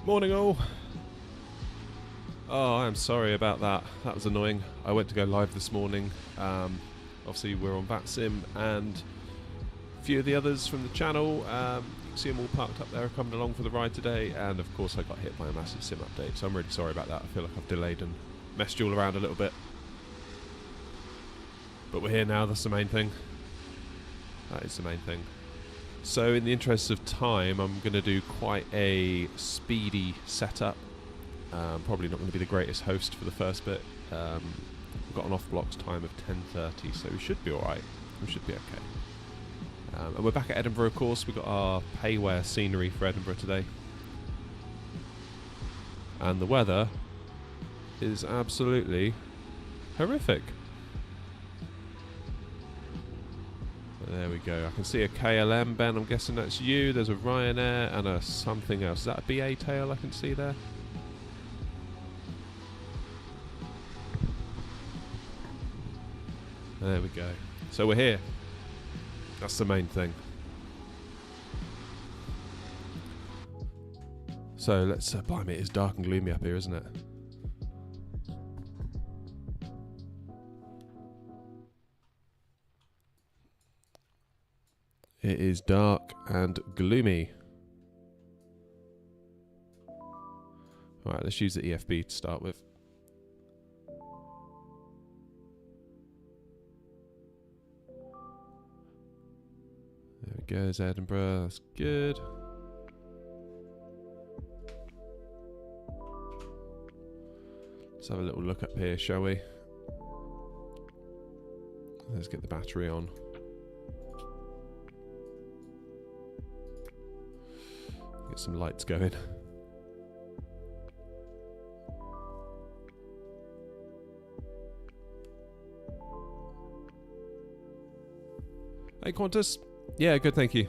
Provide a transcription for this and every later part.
Morning all. Oh, I'm sorry about that. That was annoying. I went to go live this morning. Obviously we're on VATSIM and a few of the others from the channel. You can see them all parked up there coming along for the ride today, and of course I got hit by a massive sim update, so I'm really sorry about that. I feel like I've delayed and messed you all around a little bit. But we're here now, that's the main thing. That is the main thing. So in the interest of time, I'm going to do quite a speedy setup. Probably not going to be the greatest host for the first bit. We've got an off-blocks time of 10:30, so we should be alright. We should be okay. And we're back at Edinburgh, of course. We've got our payware scenery for Edinburgh today. And the weather is absolutely horrific. There we go. I can see a KLM, Ben. I'm guessing that's you. There's a Ryanair and a something else. Is that a BA tail I can see there? There we go. So we're here. That's the main thing. So let's... blimey, it is dark and gloomy up here, isn't it? It is dark and gloomy. Alright, let's use the EFB to start with. There we go, there's Edinburgh, that's good. Let's have a little look up here, shall we? Let's get the battery on. Get some lights going. Hey Qantas. Yeah, good, thank you.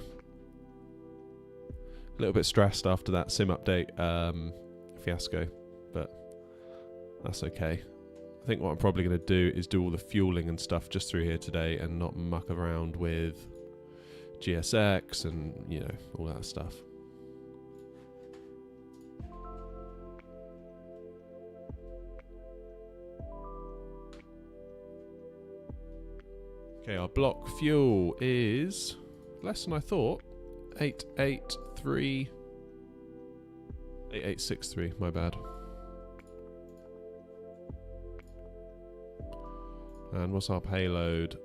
A little bit stressed after that sim update fiasco, but that's okay. I think what I'm probably going to do is do all the fueling and stuff just through here today and not muck around with GSX and, you know, all that stuff. Okay, our block fuel is less than I thought. 8863, my bad. And what's our payload?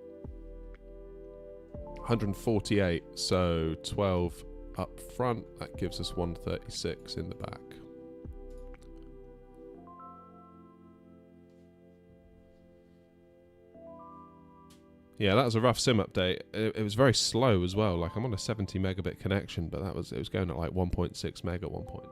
148, so 12 up front. That gives us 136 in the back. Yeah, that was a rough sim update. It was very slow as well. Like, I'm on a 70 megabit connection, but it was going at like 1.6 meg at one point.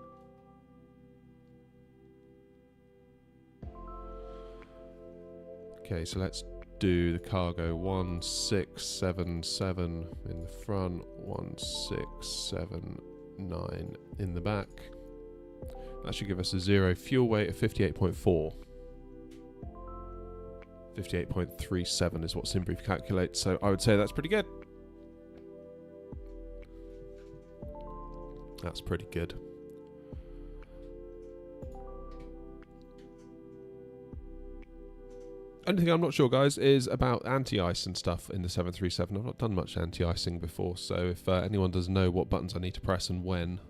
Okay, so let's do the cargo. 1677 in the front, 1679 in the back. That should give us a zero fuel weight of 58.4. 58.37 is what SimBrief calculates, so I would say that's pretty good. That's pretty good. Only thing I'm not sure, guys, is about anti-ice and stuff in the 737. I've not done much anti-icing before, so if anyone does know what buttons I need to press and when,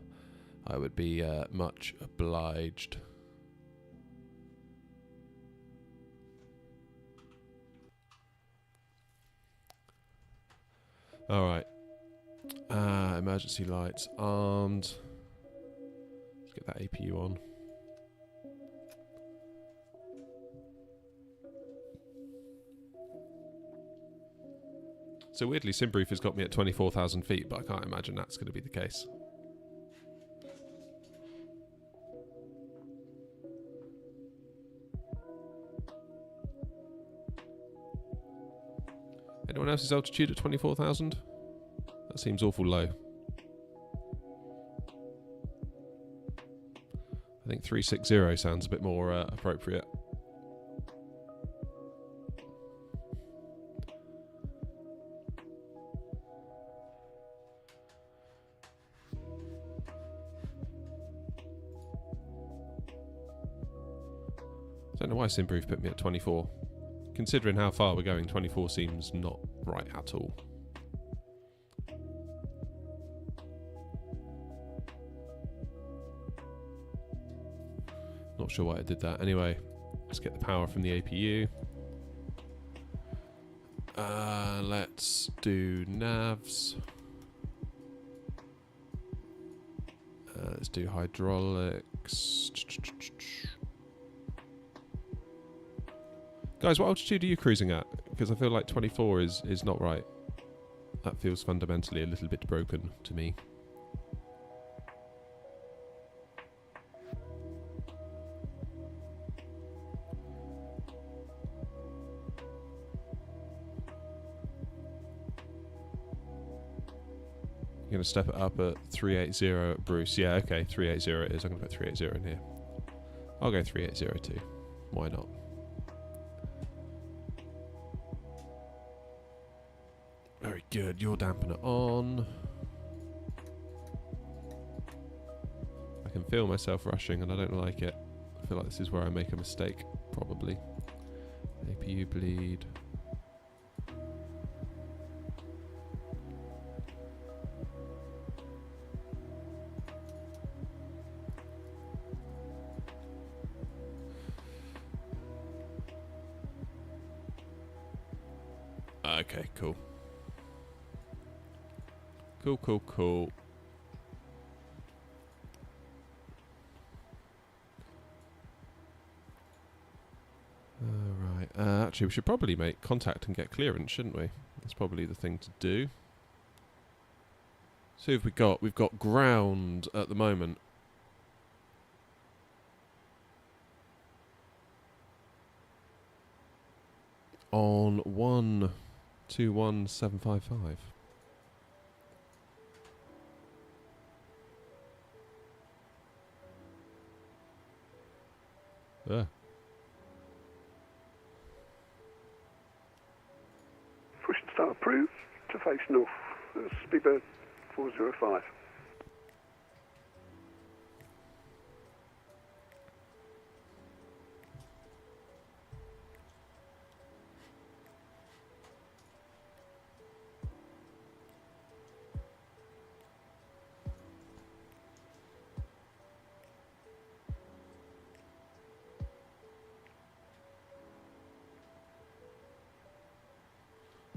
I would be much obliged. Alright. Emergency lights armed. Let's get that APU on. So weirdly, SimBrief has got me at 24,000 feet, but I can't imagine that's going to be the case. Anyone else's altitude at 24,000? That seems awful low. I think 360 sounds a bit more appropriate. Don't know why Simbrief put me at 24. Considering how far we're going, 24 seems not right at all. Not sure why I did that. Anyway, let's get the power from the APU. Let's do navs. Let's do hydraulics. Guys, what altitude are you cruising at? Because I feel like 24 is not right. That feels fundamentally a little bit broken to me. I'm going to step it up at 380 at Bruce. Yeah, okay, 380 it is. I'm going to put 380 in here. I'll go 380 too. Why not? Very good. Your dampener on. I can feel myself rushing and I don't like it. I feel like this is where I make a mistake, probably. APU bleed. Okay, cool. Cool. Alright, actually we should probably make contact and get clearance, shouldn't we? That's probably the thing to do. So who have we got? We've got ground at the moment. On 121755. Push and start approved to face north. Speedbird 405.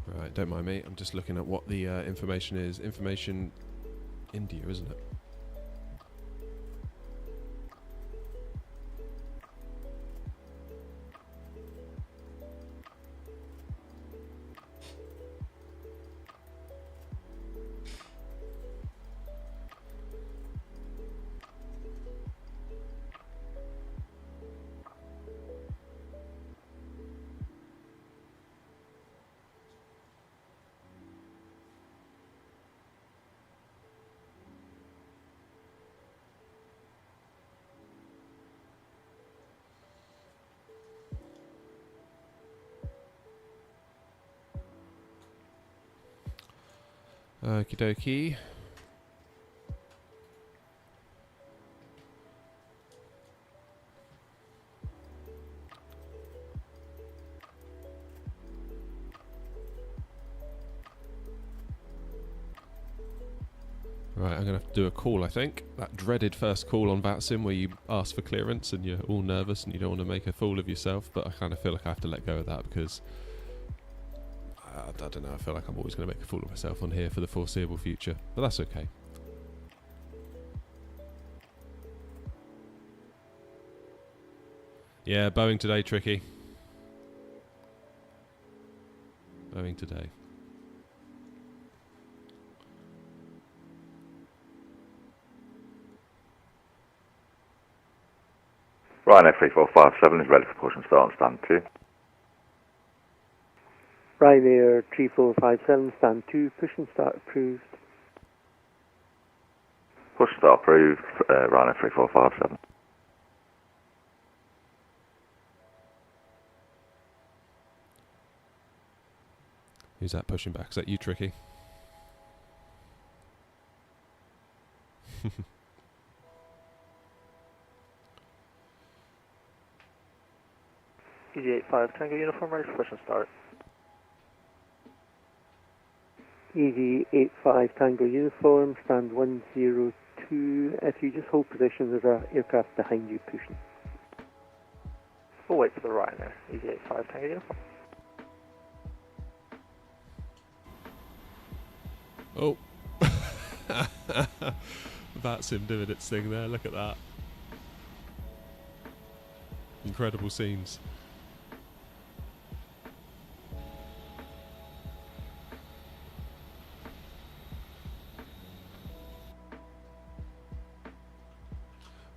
Right, don't mind me. I'm just looking at what the information is. Information India, isn't it? Okie dokie. Right, I'm going to have to do a call, I think. That dreaded first call on VATSIM where you ask for clearance and you're all nervous and you don't want to make a fool of yourself, but I kind of feel like I have to let go of that because I don't know, I feel like I'm always going to make a fool of myself on here for the foreseeable future, but that's okay. Yeah, Boeing today, tricky. Boeing today. Ryanair 3457 is ready for push and start on stand 2. Ryanair 3457, stand 2, push and start approved. Push and start approved, Ryanair 3457. Who's that pushing back? Is that you, Tricky? EG85 Tango Uniform, ready for push and start. EG85 Tango Uniform, stand 102. If you just hold position, there's an aircraft behind you pushing. We'll wait for the Ryanair, EG85 Tango Uniform. Oh. VATSIM doing its thing there, look at that. Incredible scenes.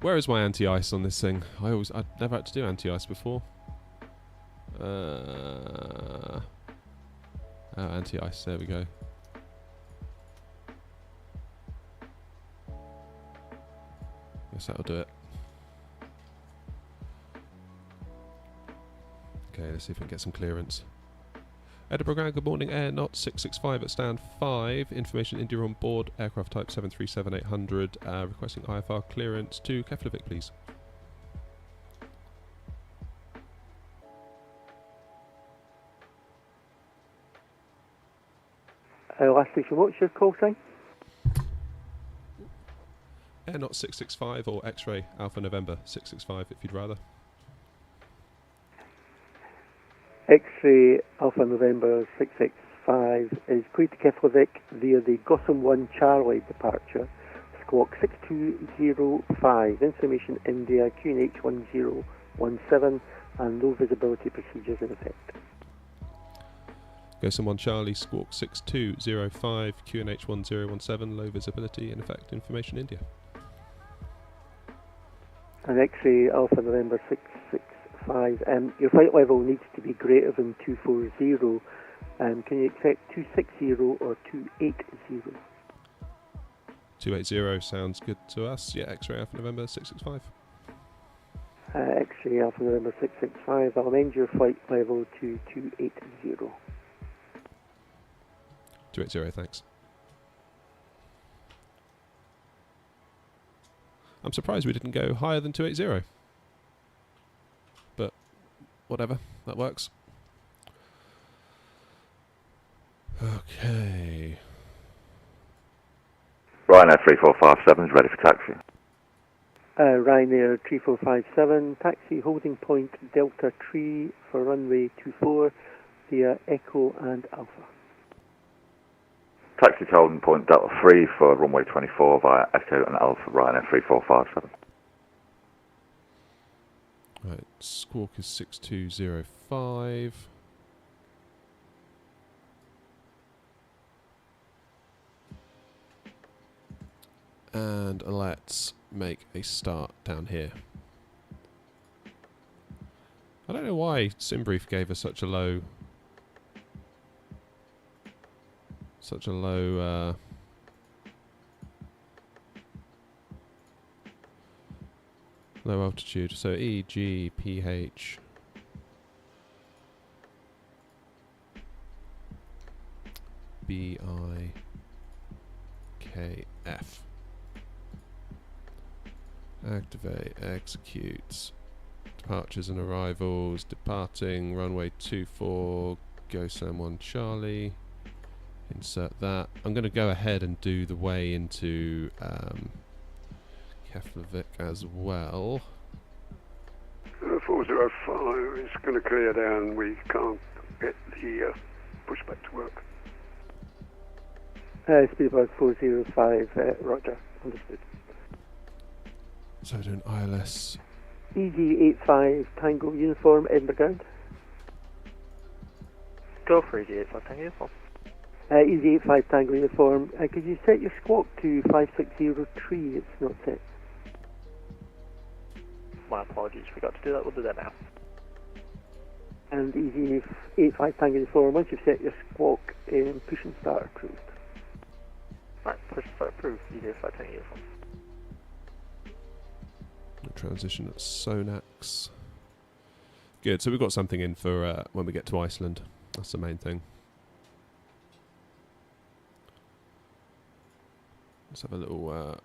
Where is my anti-ice on this thing? I've never had to do anti-ice before. Oh, anti-ice, there we go. Guess that'll do it. Okay, let's see if we can get some clearance. Edinburgh Ground, good morning, Air Not 665 at stand 5. Information India on board, aircraft type 737-800, requesting IFR clearance to Keflavik, please. Last station, what's your call sign? Air Not 665 or X-Ray Alpha November 665 if you'd rather. X-Ray Alpha November 665 is cleared to Keflavik via the Gotham 1 Charlie departure, squawk 6205, information India QNH 1017, and low visibility procedures in effect. Gotham 1 Charlie, squawk 6205, QNH 1017, low visibility in effect, information India. And X-Ray Alpha November 665, your flight level needs to be greater than 240. Can you accept 260 or 280? 280 sounds good to us. Yeah, X-Ray Alpha November 665. X-Ray Alpha November 665, I'll amend your flight level to 280. 280, thanks. I'm surprised we didn't go higher than 280. But whatever, that works. Okay. Ryanair 3457 is ready for taxi. Ryanair 3457, taxi holding point Delta Tree for runway 24 via Echo and Alpha. Taxi to holding point Delta 3 for runway 24 via Echo and Alpha, Ryanair 3457. Right, squawk is 6205. And let's make a start down here. I don't know why SimBrief gave us such a low low altitude. So EGPH BIKF. Activate, execute. Departures and arrivals. Departing runway 24, go Sam 1 Charlie. Insert that. I'm going to go ahead and do the way into Keflavik as well. 405 is going to clear down. We can't get the pushback to work. Speed about 405, roger, understood. So do an ILS. EG85 Tango Uniform, Edinburgh Ground. Go for EG85 Tango Uniform. EG85 Tango Uniform, could you set your squawk to 5603? It's not set. My apologies, forgot to do that, we'll do that now. And EG85 Tango Uniform, once you've set your squawk, push and start approved. Right, push and start approved, EG85 Tango Uniform. Transition at Sonax. Good, so we've got something in for when we get to Iceland. That's the main thing. Let's have a little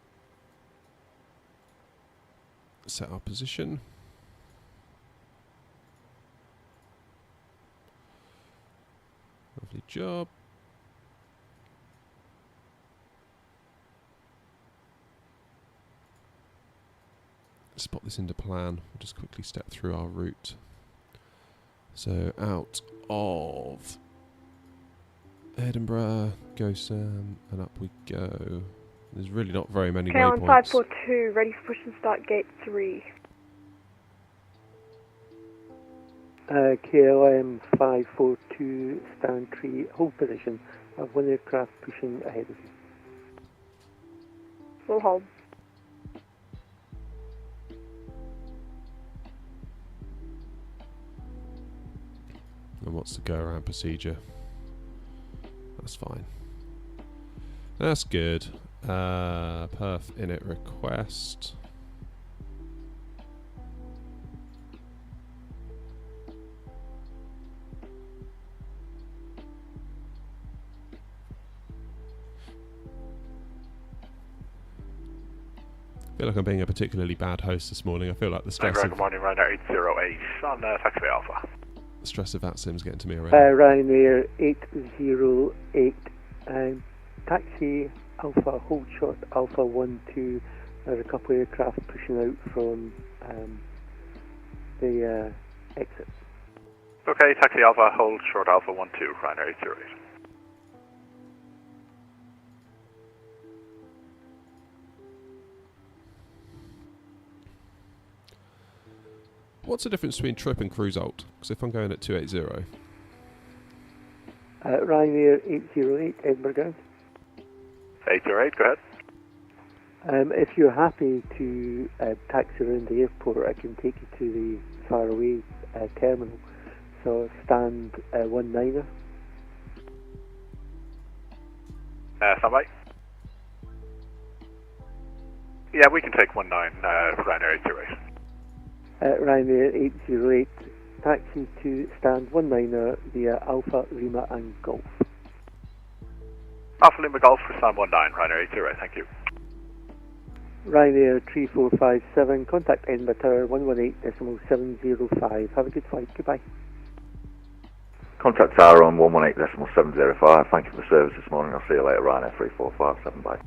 set our position. Lovely job. Spot this into plan. We'll just quickly step through our route. So out of Edinburgh, go Sam, and up we go. There's really not very many KLM waypoints. 542, ready for push and start gate 3. KLM 542, stand 3, hold position. I have one aircraft pushing ahead of you. Full hold. And what's the go around procedure? That's fine. That's good. Perf init request. I feel like I'm being a particularly bad host this morning. I feel like the stress Good morning, Ryanair 808 on taxiway Alpha. the stress of VATSIM's getting to me already. Ryanair 808, taxi Alpha, hold short Alpha 12. There's a couple of aircraft pushing out from the exit. Okay, taxi Alpha, hold short Alpha 12, Ryanair 808. What's the difference between trip and cruise alt? Because if I'm going at 280, Ryanair 808, Edinburgh ground. 808, go ahead. If you're happy to taxi around the airport, I can take you to the faraway terminal. So stand 19er. Standby. Yeah, we can take 19, Ryanair 808. Ryanair 808, taxi to stand 19er via Alpha, Lima and Golf. Alpha Lima Golf for stand 19, Ryanair 808, thank you. Ryanair 3457, contact Edinburgh Tower 118.705. Have a good flight, goodbye. Contact tower on 118.705. Thank you for the service this morning. I'll see you later, Ryanair 3457. Bye.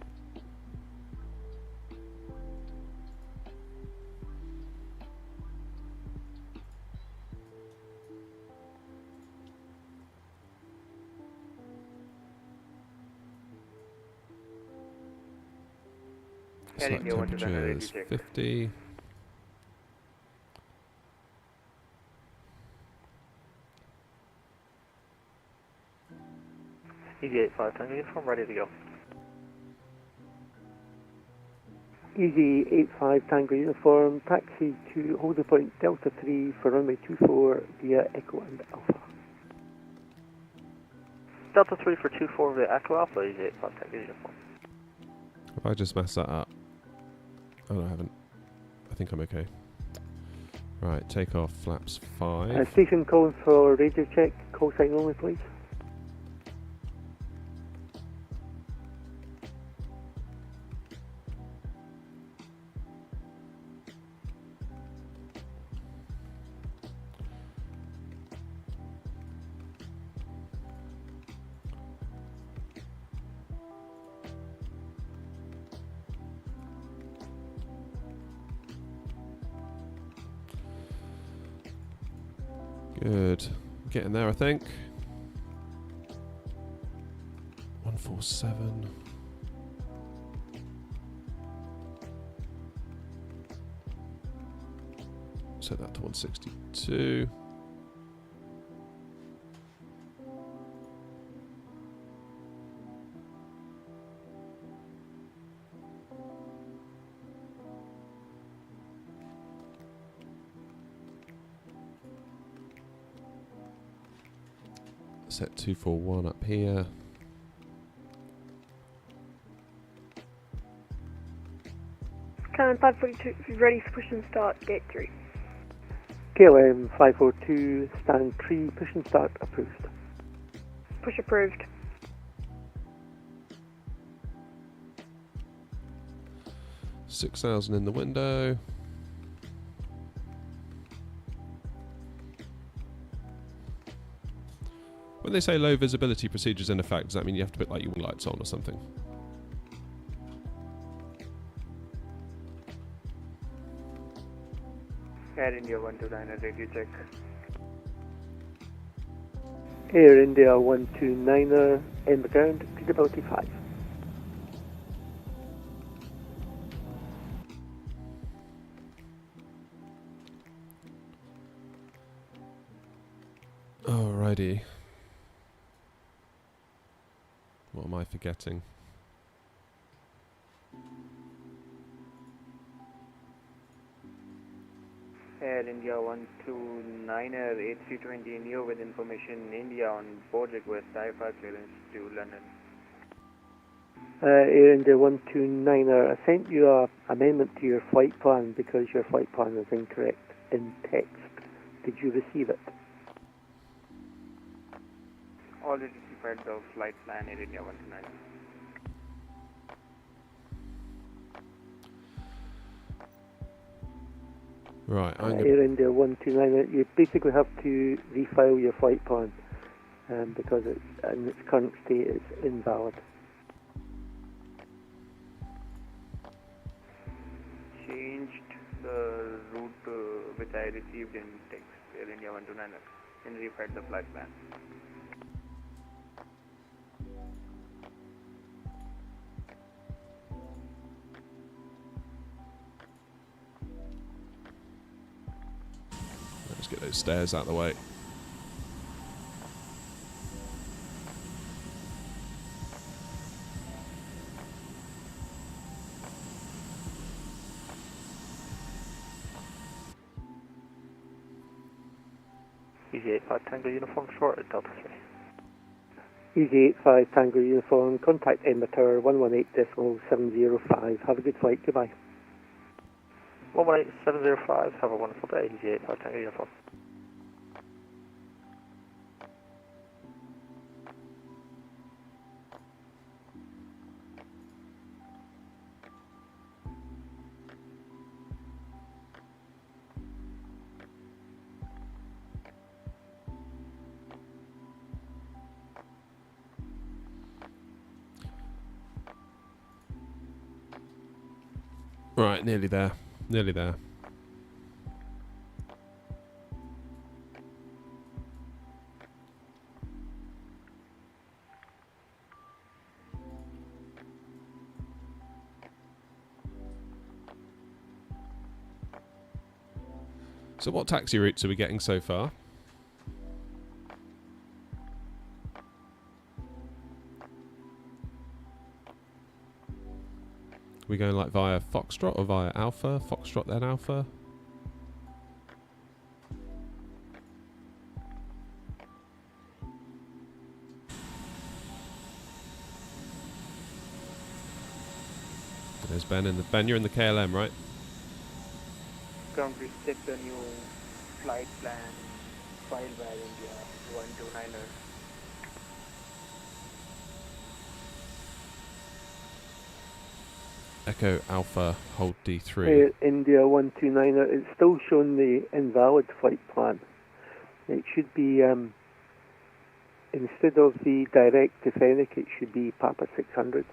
select temperatures 50. EG85 Tango uniform, ready to go. Easy 85 Tango uniform, taxi to holding point Delta 3 for runway 24 via Echo and Alpha. Delta 3 for 24 via Echo Alpha, EG85 Tango uniform. Have I just messed that up? Oh no, I haven't. I think I'm okay. Right, take off flaps 5. Station calling for radio check, call sign only please. Good. Getting there, I think. 147. Set that to 162. Set 241 up here. KLM 542, ready for push and start, gate 3. KLM 542, stand 3, push and start approved. Push approved. $6,000 in the window. When they say low visibility procedures in effect, does that mean you have to put like your wing lights on or something? Air India 129 radio check. Air India 129er, end ground, visibility 5. Alrighty. What am I forgetting? Air India 129er, A320 Neo with information India on board request IFR clearance to London. Air India 129er, I sent you a amendment to your flight plan because your flight plan is incorrect in text. Did you receive it? Already prepared the flight plan, Air India 129er. Right, I'm Air India 129er, you basically have to refile your flight plan because it's, in its current state it's invalid. Changed the route which I received in text, Air India 129er, and refied the flight plan. Let's get those stairs out of the way. EG85 Tango Uniform short at Delta 3. EG85 Tango Uniform, contact Edinburgh Tower 118.705. Have a good flight, goodbye. 118.705, have a wonderful day, EG85 Tango Uniform. Right, nearly there. Nearly there. So what taxi routes are we getting so far? Are we going like via Foxtrot or via Alpha? Foxtrot then Alpha? There's Ben in the Ben. You're in the KLM, right? Currently check the new flight plan filed by India 129er. Echo Alpha, hold D3. Air India 129er, it's still showing the invalid flight plan. It should be, instead of the direct to Fenwick, it should be Papa 600.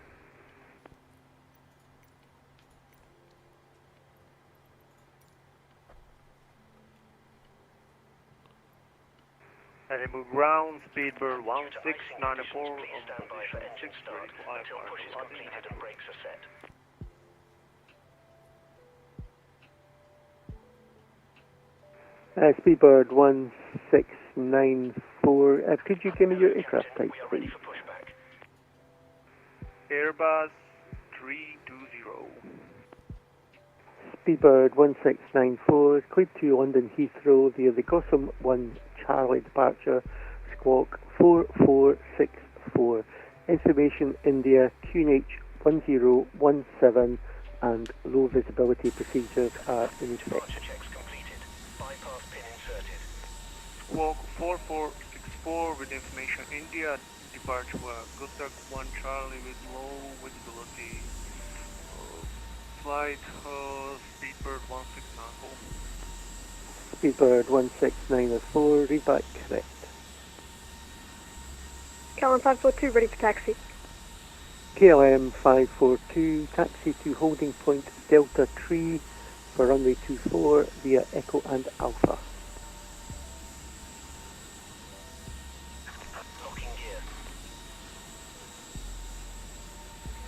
Remove ground, speedbird 1694 on position 635. Speedbird 1694, could you give me your aircraft type, please? Airbus 320. Speedbird 1694, cleared to London Heathrow via the Gotham 1 Charlie departure, squawk 4464. Information India QNH 1017 and low visibility procedures are in effect. Squawk 4464 with information India departure Gotham 1 Charlie with low visibility. Flight Speedbird 1694. Speedbird 1694, read back correct. KLM 542, ready for taxi. KLM 542, taxi to holding point Delta 3 for runway 24 via Echo and Alpha.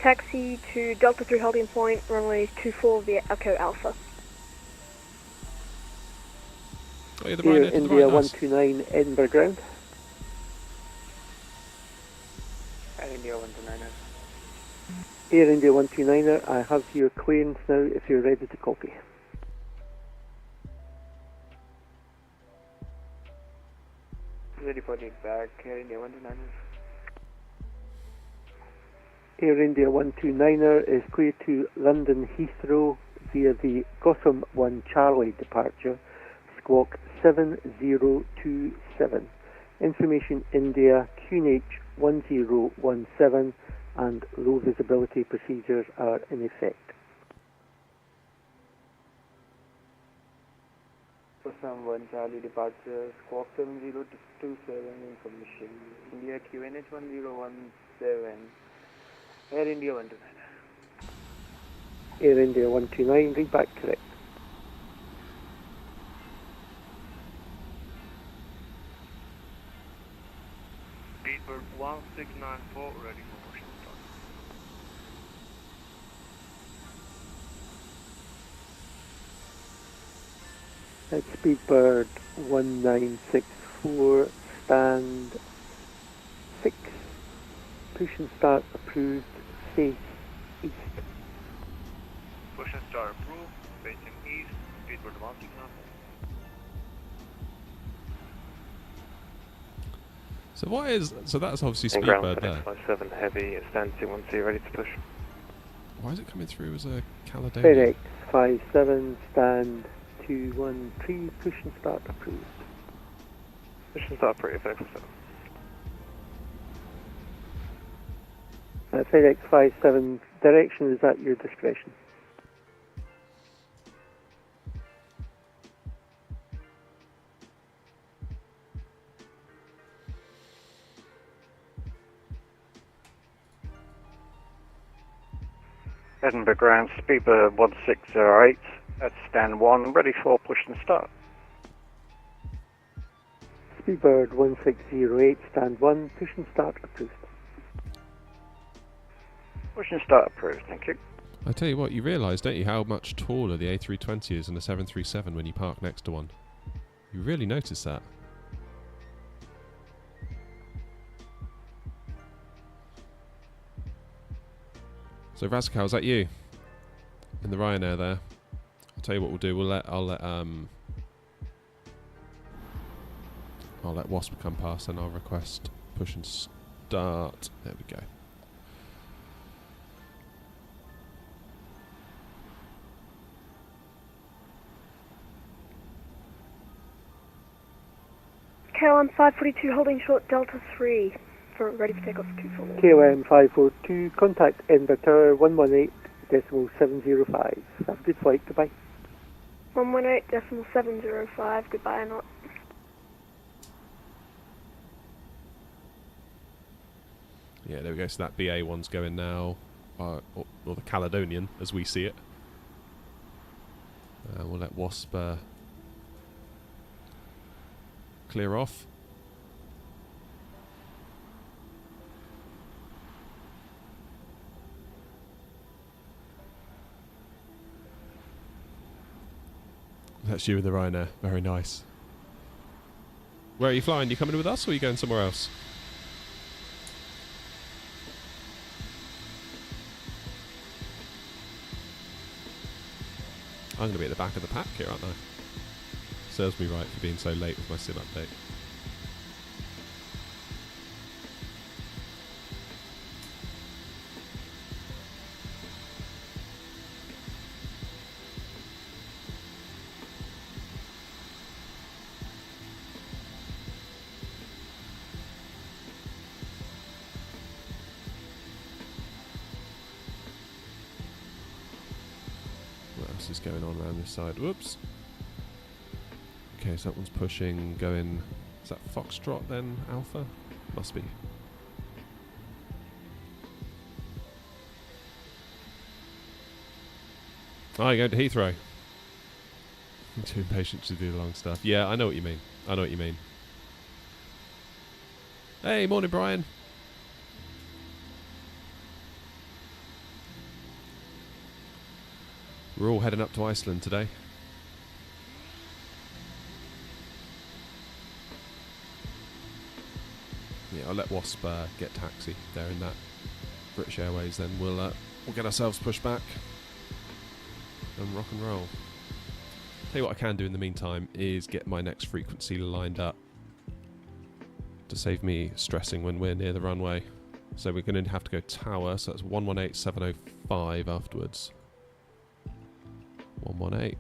Taxi to Delta 3 holding point, runway 24 via Echo Alpha. Oh, yeah, the Air right to the India right, nice. 129 Edinburgh ground. Air India 129er. Air India 129er, I have your clearance now if you're ready to copy. Ready for take back, Air India 129er. Air India 129er is clear to London Heathrow via the Gotham 1 Charlie departure, squawk 7027. Information India QNH 1017 and low visibility procedures are in effect. Gotham 1 Charlie departure, squawk 7027, information India QNH 1017. Air India 129. Air India 129, read back correct. Speedbird 1694, ready for push and start. At Speedbird 1964, stand 6. Push and start approved, face east. Push and start approved, facing east, Speedbird 1694. So that's obviously And ground Speedbird there. 57 heavy, stand 212, ready to push. Why is it coming through as a Caledonian? FedEx 57, stand 213, push and start approved. Push and start approved, FedEx 57. FedEx 57, direction is at your discretion. Edinburgh ground, Speedbird 1608, at stand 1, ready for push and start. Speedbird 1608, stand 1, push and start approved. Push and start approved, thank you. I tell you what, you realise, don't you, how much taller the A320 is than a 737 when you park next to one? You really notice that. So Razakal, is that you? In the Ryanair there. I'll tell you what we'll do, I'll let Wasp come past and I'll request push and start. There we go. KLM 542 holding short Delta 3 for ready for takeoff 24. KLM 542, contact Edinburgh Tower 118.705. Have a good flight, goodbye. 118.705, goodbye or not. Yeah, there we go. So that BA one's going now, or the Caledonian as we see it. We'll let Wasp clear off. That's you in the Ryanair. Very nice. Where are you flying? You coming with us or are you going somewhere else? I'm going to be at the back of the pack here, aren't I? Serves me right for being so late with my sim update. What else is going on around this side? Whoops. Okay, so that one's pushing, going... Is that Foxtrot then, Alpha? Must be. Oh, you're going to Heathrow. I'm too impatient to do the long stuff. Yeah, I know what you mean. I know what you mean. Hey, morning, Brian. We're all heading up to Iceland today. Yeah, I'll let Wasp get taxi. They're in that British Airways. Then we'll get ourselves pushed back and rock and roll. Tell you what I can do in the meantime is get my next frequency lined up to save me stressing when we're near the runway. So we're going to have to go tower. So that's 118705 afterwards. 118.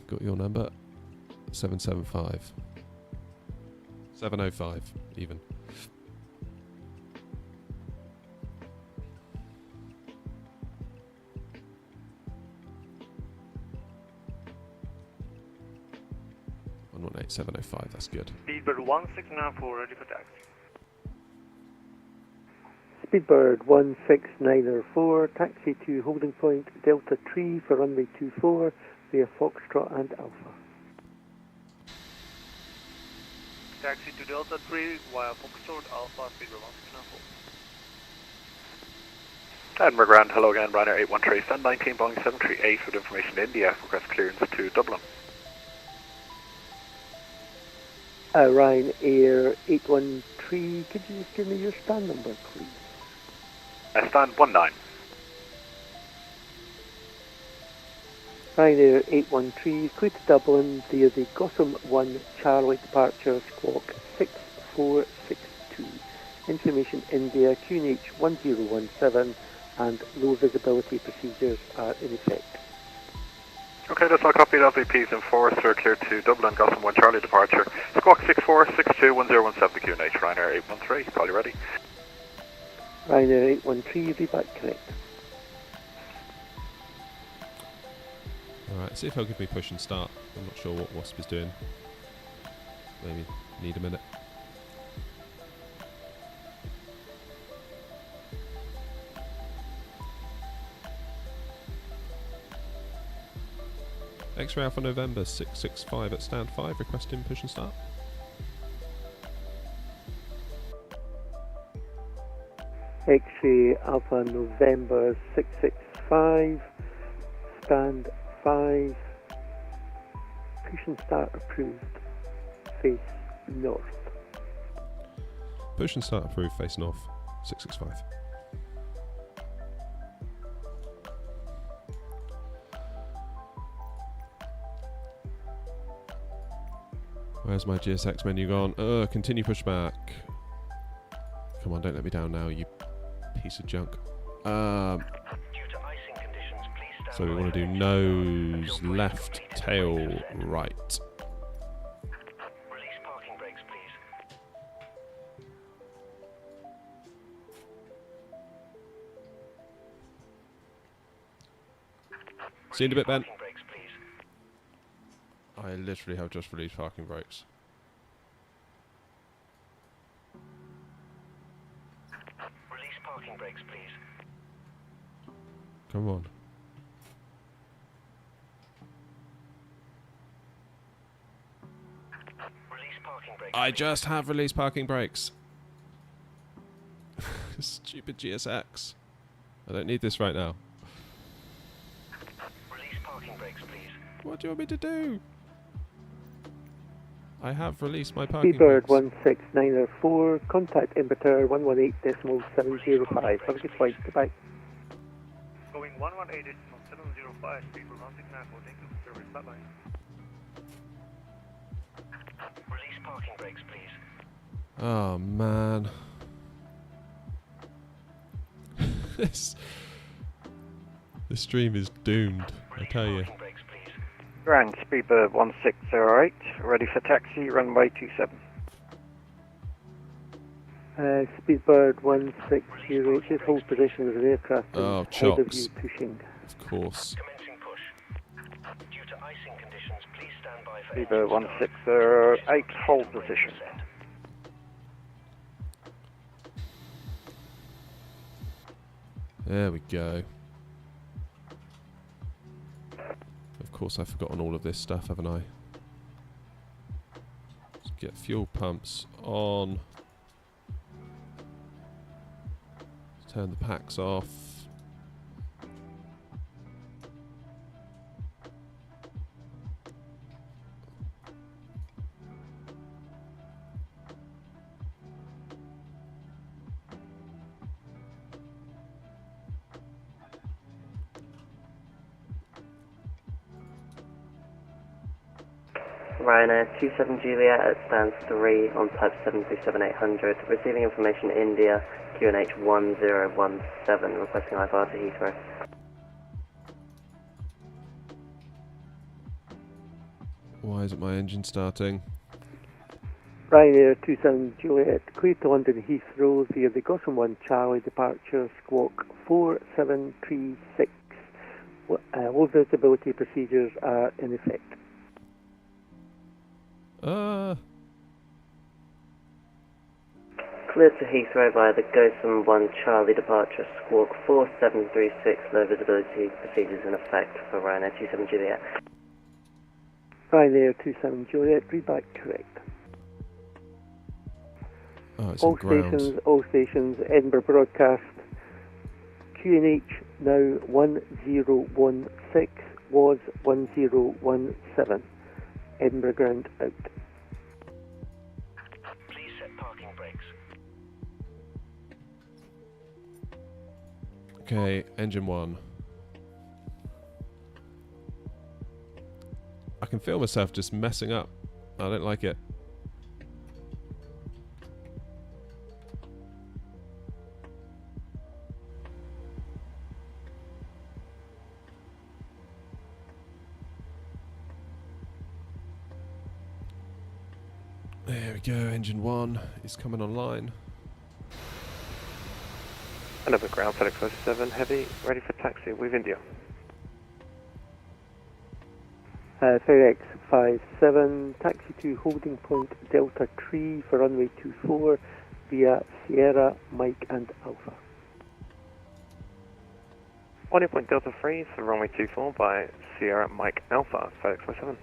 Got your number. 775. 705 even. One 705. That's good. Speedbird 1694, ready for taxi. Speedbird 1694, taxi to holding point Delta Tree for runway 24 via Foxtrot and Alpha. Taxi to Delta 3 via Foxtrot, Alpha, Speedbird 1694. Edinburgh Grand, hello again, Ryanair 813, stand 19, Boeing 738 with information to India, request clearance to Dublin. Ryanair 813, could you just give me your stand number, please? Stand 19. Ryanair 813, clear to Dublin via the Gotham 1 Charlie departure, squawk 6462. Information India, QNH 1017, and low visibility procedures are in effect. Okay, that's all copied. LVPs enforcer, clear to Dublin, Gotham 1 Charlie departure, squawk 6462 1017 QNH, Ryanair 813, probably ready. Ryanair 813, reback correct. Alright, see if he'll give me push and start. I'm not sure what Wasp is doing. Maybe need a minute. X-ray Alpha November 665 at stand 5, requesting push and start. X-ray Alpha November 665, stand 5, push and start approved, face north. Push and start approved, face north, 665. Where's my GSX menu gone? Continue pushback. Come on, don't let me down now, you piece of junk. So we want to do nose, left, tail, right. Release parking brakes, please. See you in a bit, Ben. I literally have just released parking brakes. Release parking brakes, please. Come on. Release parking brakes. I just have released parking brakes. Stupid GSX. I don't need this right now. Release parking brakes, please. What do you want me to do? I have released my parking Speedbird brakes. 1694, contact Embraer 118.705. Have a good flight. Goodbye. Going 118.705, Speedbird 1694, thank you for service, bye-bye. Release parking brakes, please. Oh man. this stream is doomed, I tell you. Grand, Speedbird 1608, ready for taxi, runway 27. Speedbird 160, just hold position with an aircraft Oh, ahead of chops. you pushing. Of course. Commencing push. Due to icing conditions, please stand by for Speedbird 1608, hold position. There we go. course, I've forgotten all of this stuff, haven't I? Let's get fuel pumps on. Turn the packs off. Ryanair 27 Juliet at stand 3 on type 737-800, receiving information India, QNH 1017, requesting IFR to Heathrow. Why isn't my engine starting? Ryanair 27 Juliet, cleared to London Heathrow via the Gotham 1 Charlie departure, squawk 4736. Low visibility procedures are in effect. Cleared to Heathrow via the Gotham 1 Charlie departure, squawk 4736, low visibility procedures in effect for Ryanair 27 Juliet. Ryanair 27 Juliet, read back correct. Oh, it's all stations, Edinburgh broadcast. QNH now 1016, was 1017. Edinburgh ground out. Please set parking brakes. Okay, engine 1. I can feel myself just messing up. I don't like it. There we go, engine 1 is coming online. Another ground FedEx 47 Heavy, ready for taxi with India. FedEx 57, taxi to holding point Delta 3 for runway 24 via Sierra, Mike and Alpha. On point Delta 3 for runway 24 by Sierra, Mike Alpha, FedEx 47.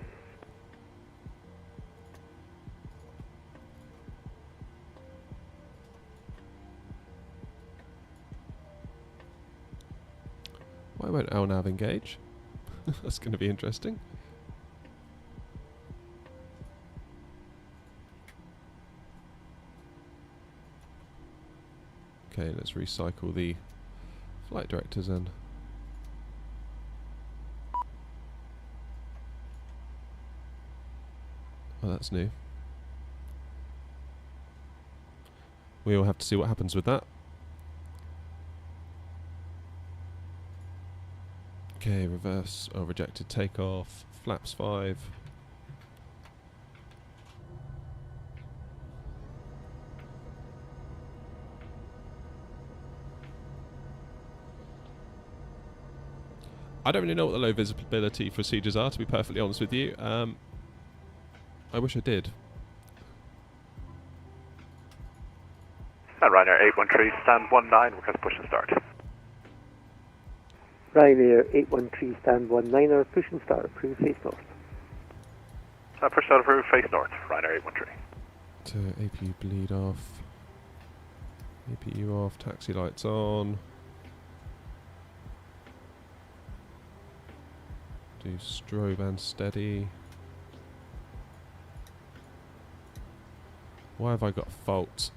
Why won't LNAV engage? That's going to be interesting. Okay, let's recycle the flight directors then. Oh, that's new. We all have to see what happens with that. Okay, reverse or rejected takeoff, flaps 5. I don't really know what the low visibility procedures are, to be perfectly honest with you. I wish I did. Ryanair 813, stand 19, request push and start. Ryanair 813, stand 19er, push and start, approved, face north. Push start approved, face north, Ryanair 813. To APU bleed off. APU off, taxi lights on. Do strobe and steady. Why have I got fault?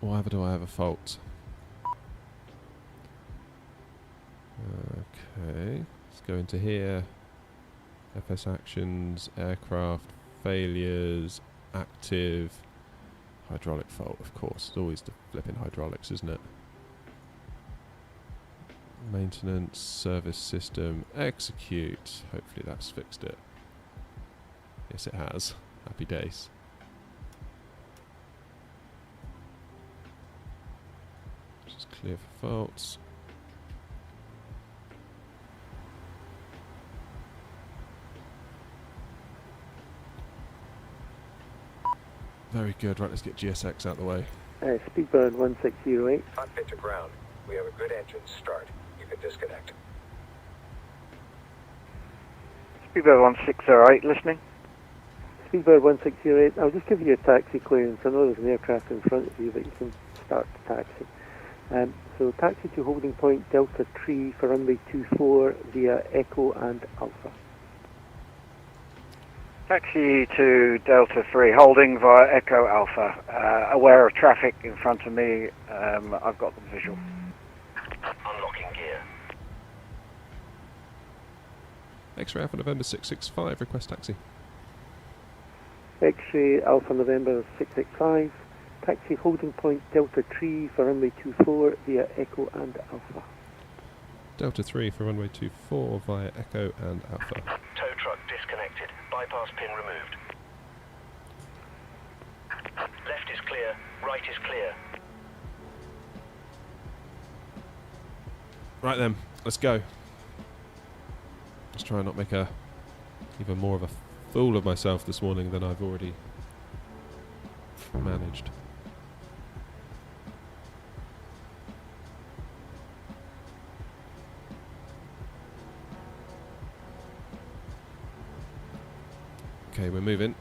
Why do I have a fault? Okay, let's go into here. FS actions, aircraft failures, active, hydraulic fault, of course. It's always the flipping hydraulics, isn't it? Maintenance, service system, execute. Hopefully that's fixed it. Yes, it has. Happy days. Just clear for faults. Very good. Right, let's get GSX out the way. Speedbird 1608. Cockpit to ground. We have a good engine start. You can disconnect. Speedbird 1608, listening. Speedbird 1608, I'll just give you a taxi clearance. I know there's an aircraft in front of you, but you can start the taxi. So taxi to holding point Delta 3 for runway 24 via Echo and Alpha. Taxi to Delta 3, holding via Echo Alpha. Aware of traffic in front of me. I've got the visual. Unlocking gear. X-ray Alpha November 665, request taxi. X-ray Alpha November 665, taxi holding point Delta 3 for runway 24 via Echo and Alpha. Delta 3 for runway 24 via Echo and Alpha. Tow truck disconnected. Bypass pin removed. Left is clear. Right is clear. Right then, let's go. Let's try and not make even more of a fool of myself this morning than I've already managed. Okay, we're moving.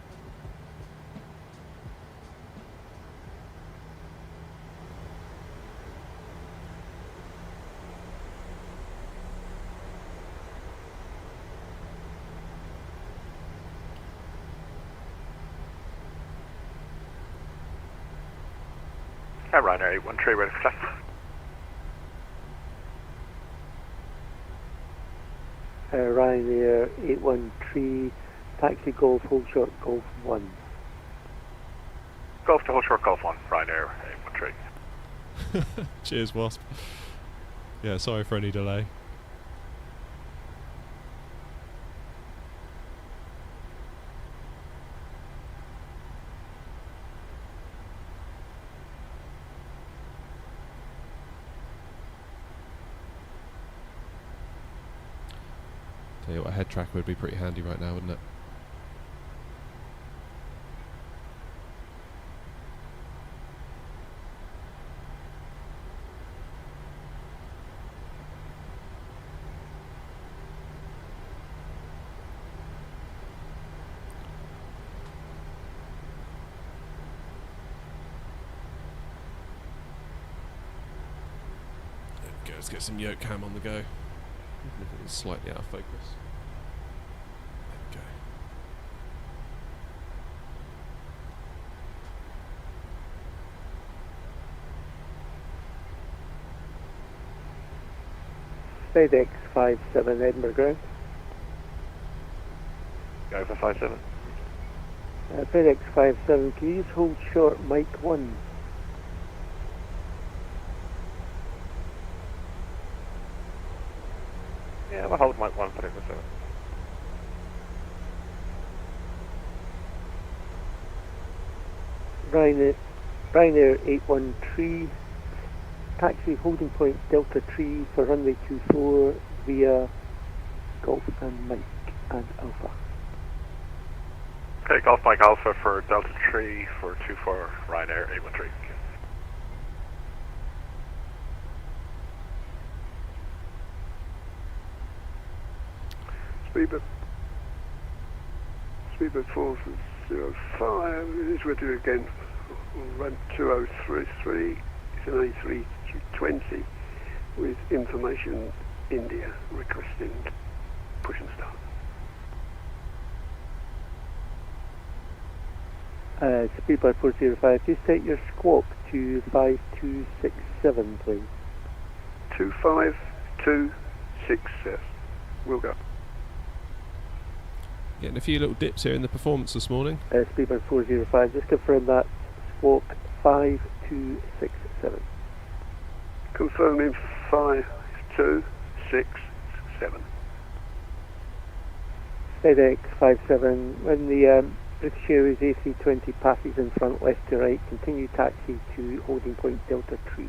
Ryanair 813, ready for flight. Ryanair 813, taxi Golf, hold short Golf 1. Golf to hold short Golf 1, Ryanair 813. Cheers, Wasp. Yeah, sorry for any delay. Tell you what, a head tracker would be pretty handy right now, wouldn't it? There we go, let's get some yoke cam on the go. Even if it is slightly out of focus. There we go. FedEx 57 Edinburgh ground. Go for 57. FedEx 57, can you just hold short Mike 1? Yeah, we'll hold Mike 1 for it. Ryanair 813, taxi holding point Delta 3 for runway 24 via Golf and Mike and Alpha. Okay, Golf Mike Alpha for Delta 3 for 24 Ryanair 813. Speedbird 405, it is ready again. We'll run 2033, it's an A320 with information India requesting push and start. Speedbird 405, just take your squawk to 5267 please. 25267, we'll go. Getting a few little dips here in the performance this morning. Speedbird 405, just confirm that squawk 5267. Confirming 5267. FedEx 57, when the British Airways A320 passes in front left to right, continue taxi to holding point Delta 3.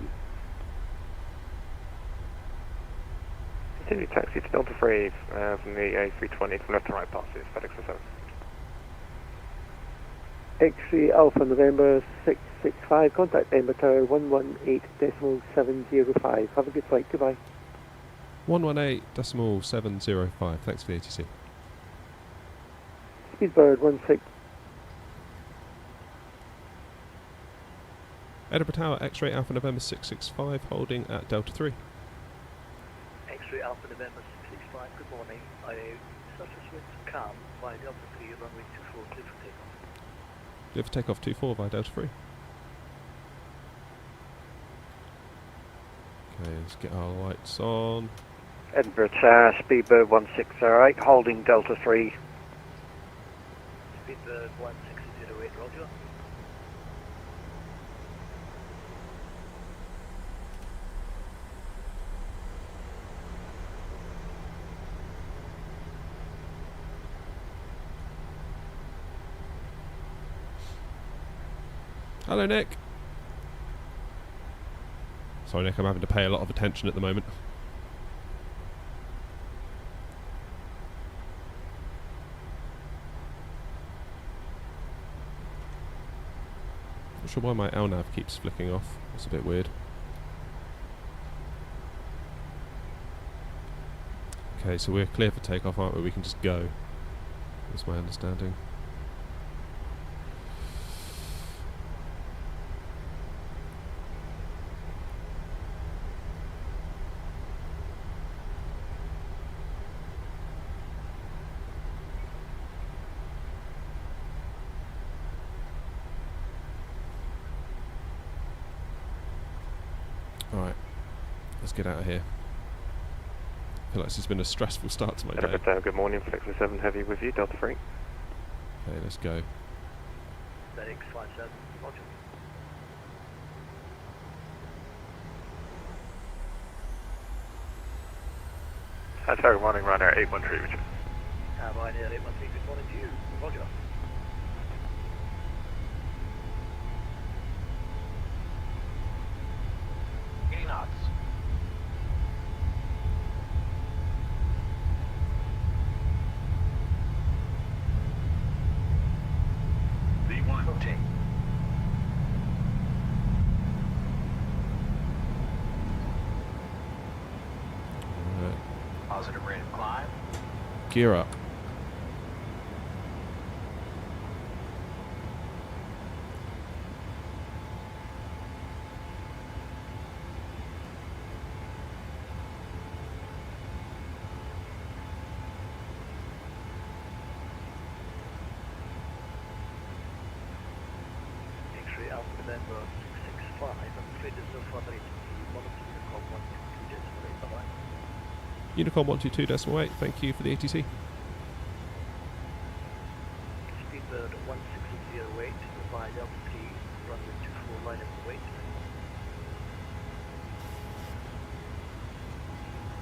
Continue taxi to Delta 3 from the A320 from left to right passes, FedEx 7. X-ray Alpha November 665, contact Edinburgh Tower 118.705. Have a good flight, goodbye. 118.705, thanks for the ATC. Speedbird 16. Edinburgh Tower, X-ray Alpha November 665, holding at Delta 3. X-ray Alpha November 665, good morning. Surface winds calm by Delta 3, runway 24, clear for takeoff. Clear for takeoff 24 by Delta 3. Okay, let's get our lights on. Edinburgh Tower, Speedbird 1608, holding Delta 3. Speedbird 1608, roger. Hello, Nick. Sorry, Nick, I'm having to pay a lot of attention at the moment. Not sure why my LNAV keeps flicking off. It's a bit weird. Okay, so we're clear for takeoff, aren't we? We can just go. That's my understanding. Alright, let's get out of here. I feel like this has been a stressful start to my day. Edinburgh, good morning, Flex 7 Heavy with you, Delta 3. Okay, let's go. FedEx 57, roger. Tower, good morning, Ryanair 813, Richard. Ryanair 813, good morning to you, roger. Positive rate of climb. Gear up. X-ray Alpha November 665, I'm afraid there's no further ATC. Monitor Unicorn 122.8, bye-bye. Unicorn 122.8, thank you for the ATC. Speedbird 1608, by Delta 3, runway 24, line up and wait.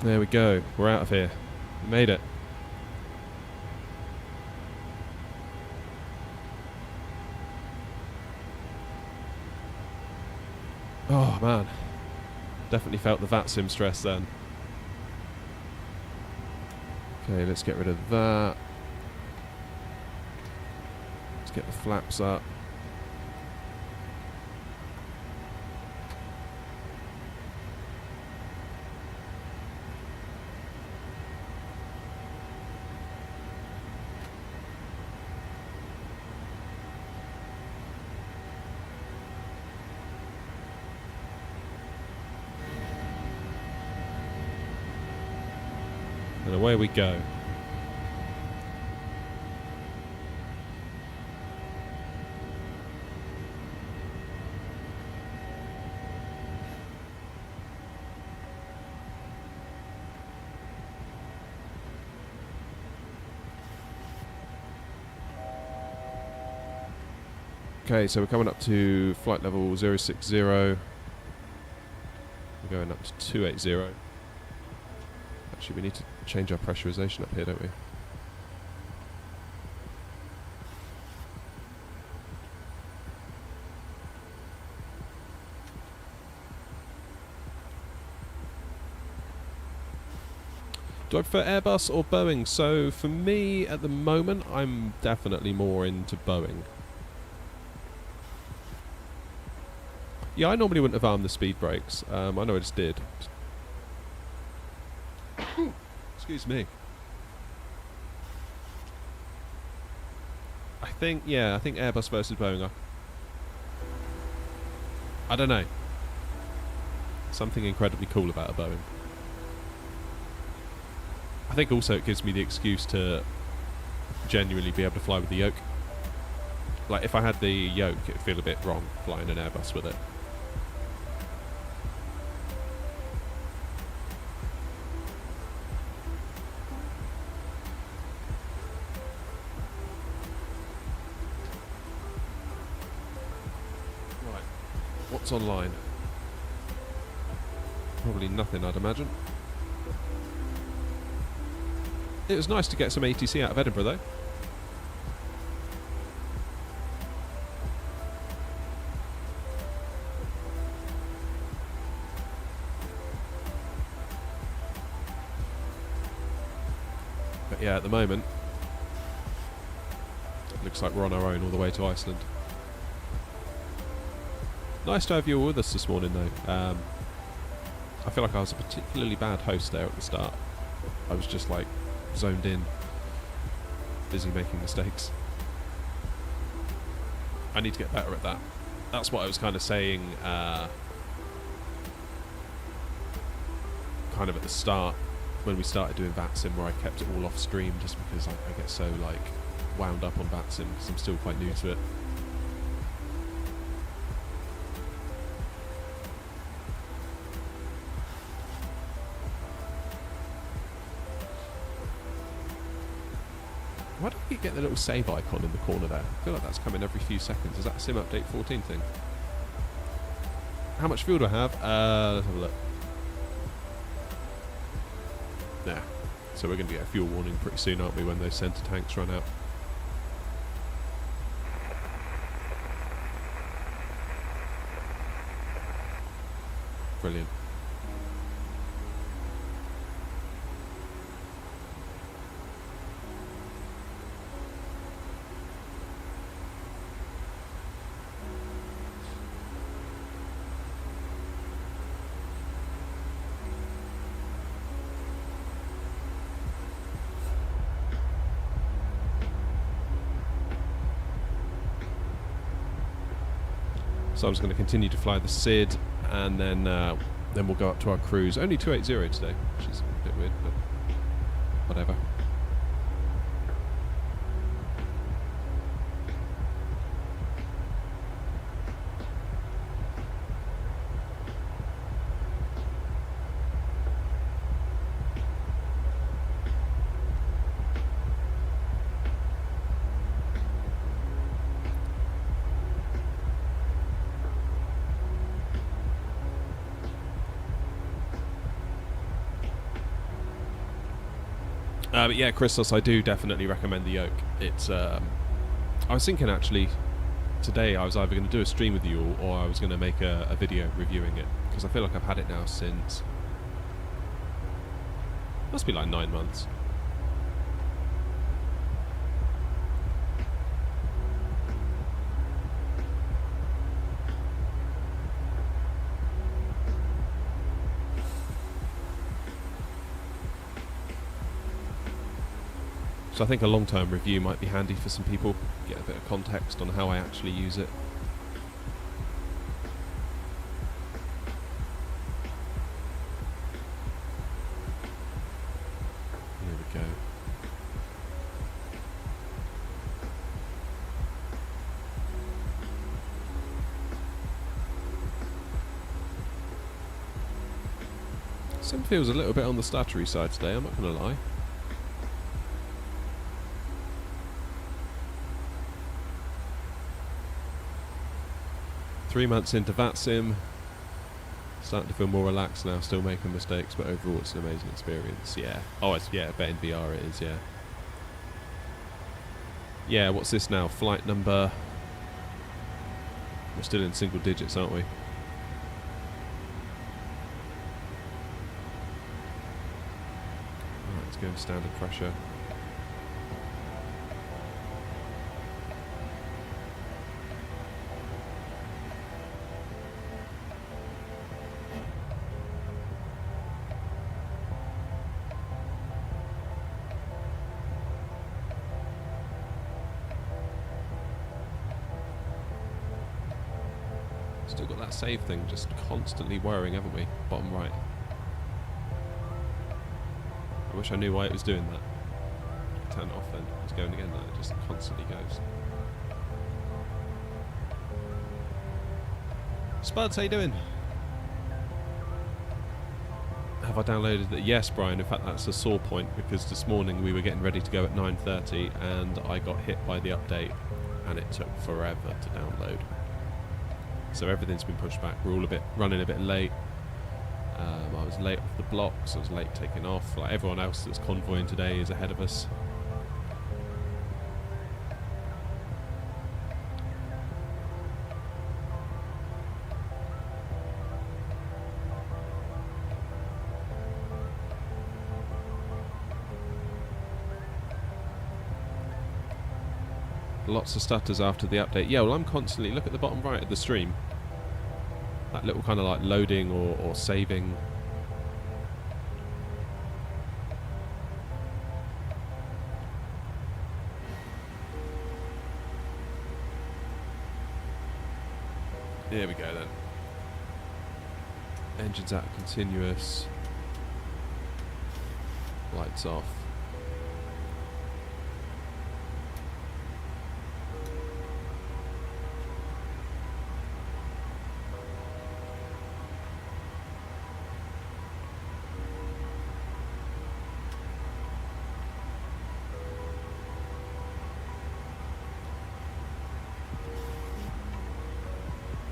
There we go, we're out of here. We made it. Oh man, definitely felt the VATSIM stress then. Okay, let's get rid of that. Let's get the flaps up. And away we go. Okay, so we're coming up to flight level 060. We're going up to 280. Actually, we need to change our pressurization up here, don't we? Do I prefer Airbus or Boeing? So for me, at the moment, I'm definitely more into Boeing. Yeah, I normally wouldn't have armed the speed brakes. I know I just did. Excuse me. I think Airbus versus Boeing. I don't know. Something incredibly cool about a Boeing. I think also it gives me the excuse to genuinely be able to fly with the yoke. Like, if I had the yoke, it'd feel a bit wrong flying an Airbus with it. Right. What's online? Probably nothing, I'd imagine. It was nice to get some ATC out of Edinburgh, though. But yeah, at the moment, it looks like we're on our own all the way to Iceland. Nice to have you all with us this morning, though. I feel like I was a particularly bad host there at the start. I was just like zoned in, busy making mistakes. I need to get better at that. That's what I was kind of saying kind of at the start when we started doing VATSIM, where I kept it all off stream just because I get so like wound up on VATSIM because I'm still quite new to it. Why don't we get the little save icon in the corner there? I feel like that's coming every few seconds. Is that a Sim Update 14 thing? How much fuel do I have? Let's have a look. Nah. So we're going to get a fuel warning pretty soon, aren't we, when those centre tanks run out? Brilliant. So I'm just going to continue to fly the SID, and then we'll go up to our cruise. Only 280 today, which is a bit weird, but whatever. But yeah, Christos, I do definitely recommend the yoke. It's I was thinking actually today I was either going to do a stream with you all, or I was going to make a video reviewing it, because I feel like I've had it now since, must be like 9 months. So I think a long-term review might be handy for some people, get a bit of context on how I actually use it. Here we go. Sim feels a little bit on the stuttery side today, I'm not going to lie. Three months into VATSIM, starting to feel more relaxed now, still making mistakes, but overall it's an amazing experience, yeah. Oh, it's, yeah, I bet in VR it is, yeah. Yeah, what's this now? Flight number... We're still in single digits, aren't we? Alright, let's go into standard pressure. Still got that save thing just constantly whirring, haven't we? Bottom right. I wish I knew why it was doing that. Turn it off then. It's going again now. It just constantly goes. Spuds, how you doing? Have I downloaded it? Yes, Brian. In fact, that's a sore point because this morning we were getting ready to go at 9:30 and I got hit by the update and it took forever to download. So everything's been pushed back. We're all running a bit late. I was late off the blocks. I was late taking off. Like everyone else that's convoying today is ahead of us. Lots of stutters after the update. Yeah, well, I'm constantly... Look at the bottom right of the stream. That little kind of like loading or saving. There we go then. Engines out continuous. Lights off.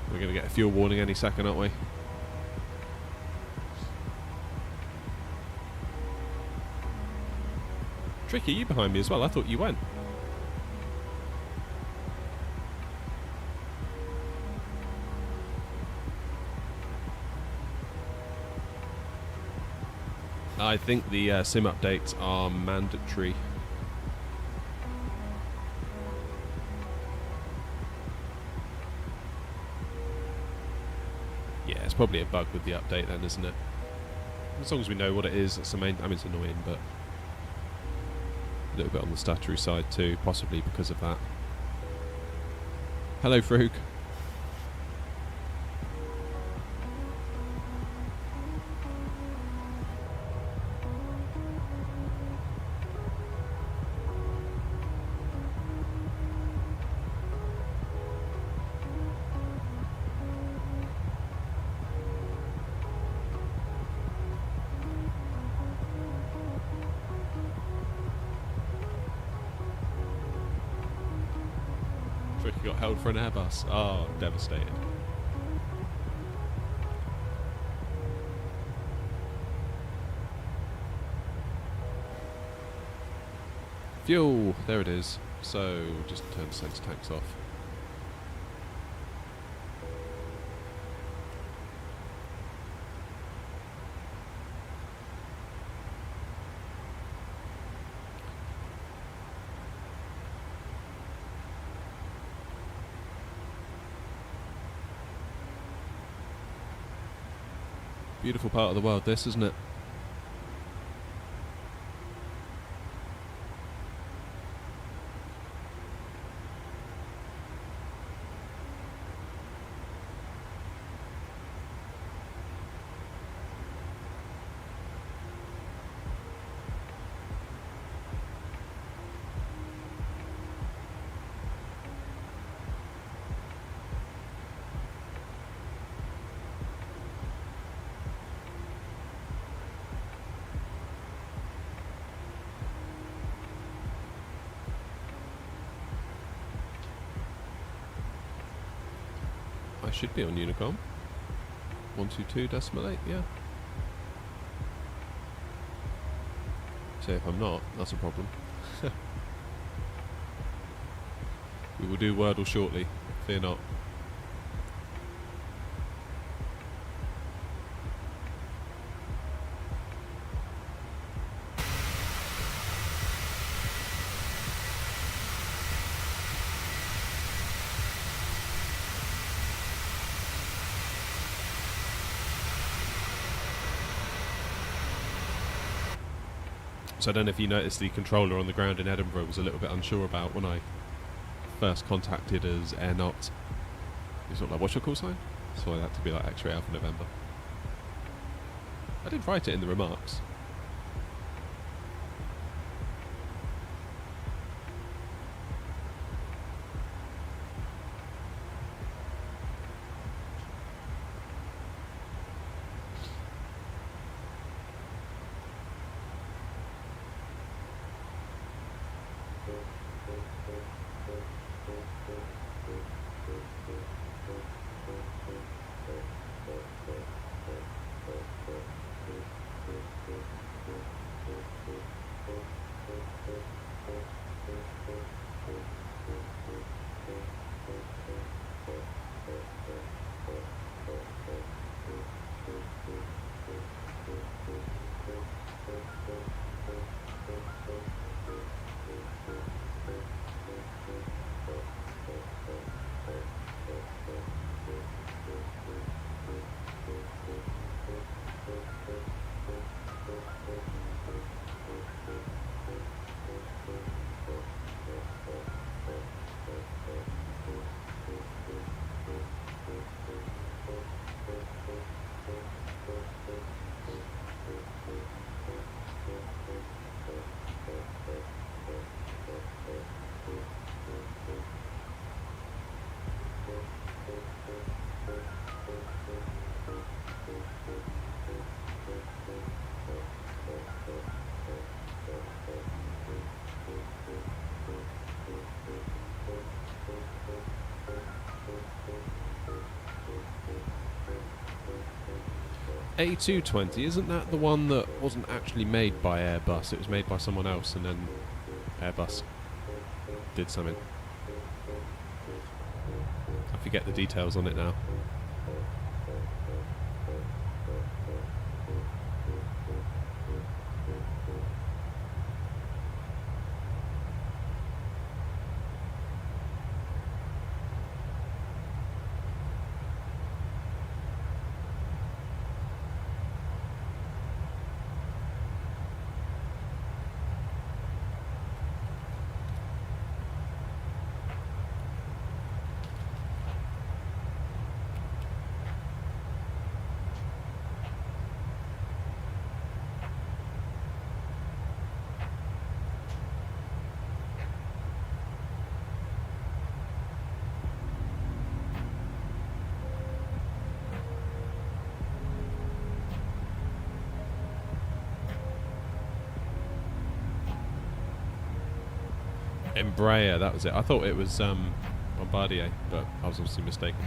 We're going to get a fuel warning any second, aren't we? Tricky, you behind me as well? I thought you went. I think the sim updates are mandatory. Yeah, it's probably a bug with the update then, isn't it? As long as we know what it is, that's the main... I mean, it's annoying, but... a little bit on the stuttery side too, possibly because of that. Hello, Frug. Got held for an Airbus. Oh, devastated. Fuel, there it is. So, just turn the sense tanks off. Beautiful part of the world, this, isn't it? I should be on Unicom. 122.8, yeah. So if I'm not, that's a problem. We will do Wordle shortly, fear not. So I don't know if you noticed the controller on the ground in Edinburgh was a little bit unsure about when I first contacted as Air Not. He's sort of like, what's your call sign? That's why it had to be like X-ray Alpha November. I did write it in the remarks. A220, isn't that the one that wasn't actually made by Airbus? It was made by someone else and then Airbus did something. I forget the details on it now. Embraer, that was it. I thought it was Bombardier, but I was obviously mistaken.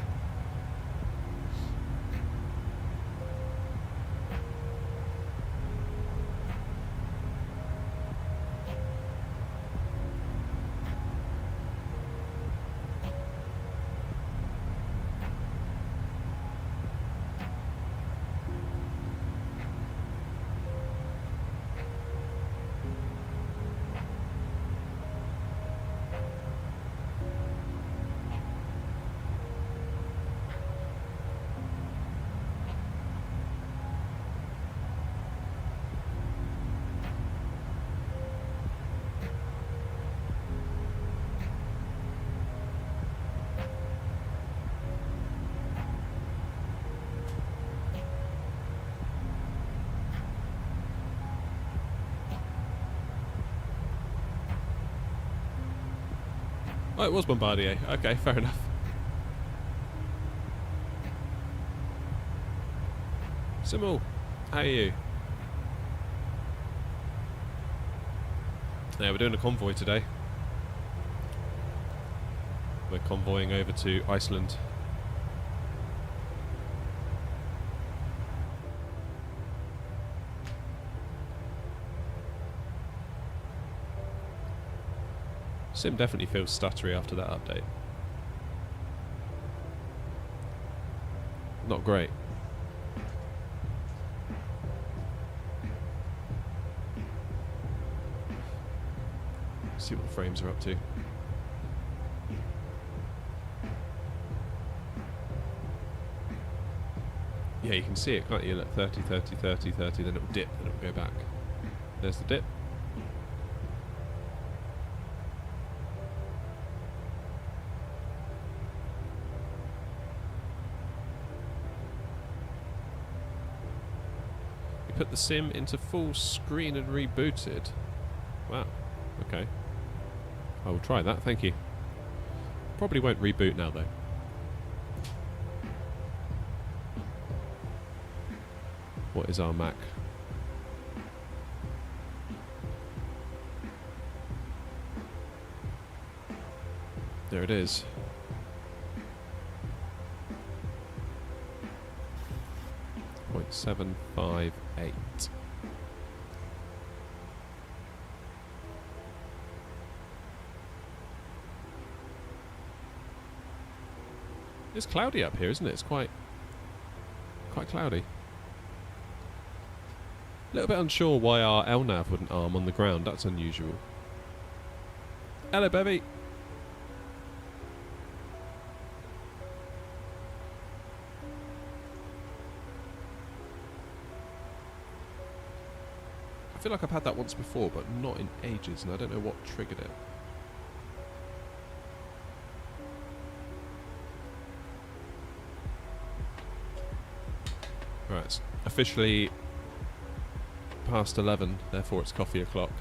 Oh, it was Bombardier. Okay, fair enough. Simul, how are you? Yeah, we're doing a convoy today. We're convoying over to Iceland. Sim definitely feels stuttery after that update. Not great. See what the frames are up to. Yeah, you can see it, can't you? Look, 30, 30, 30, 30, then it'll dip, then it'll go back. There's the dip. put the sim into full screen and rebooted. Wow. Okay. I will try that, thank you. Probably won't reboot now though. What is our Mac? There it is. .758. It's cloudy up here, isn't it? It's quite cloudy. A little bit unsure why our LNAV wouldn't arm on the ground. That's unusual. Hello, Bevy. I feel like I've had that once before, but not in ages, and I don't know what triggered it. Right, it's officially past 11, therefore it's coffee o'clock.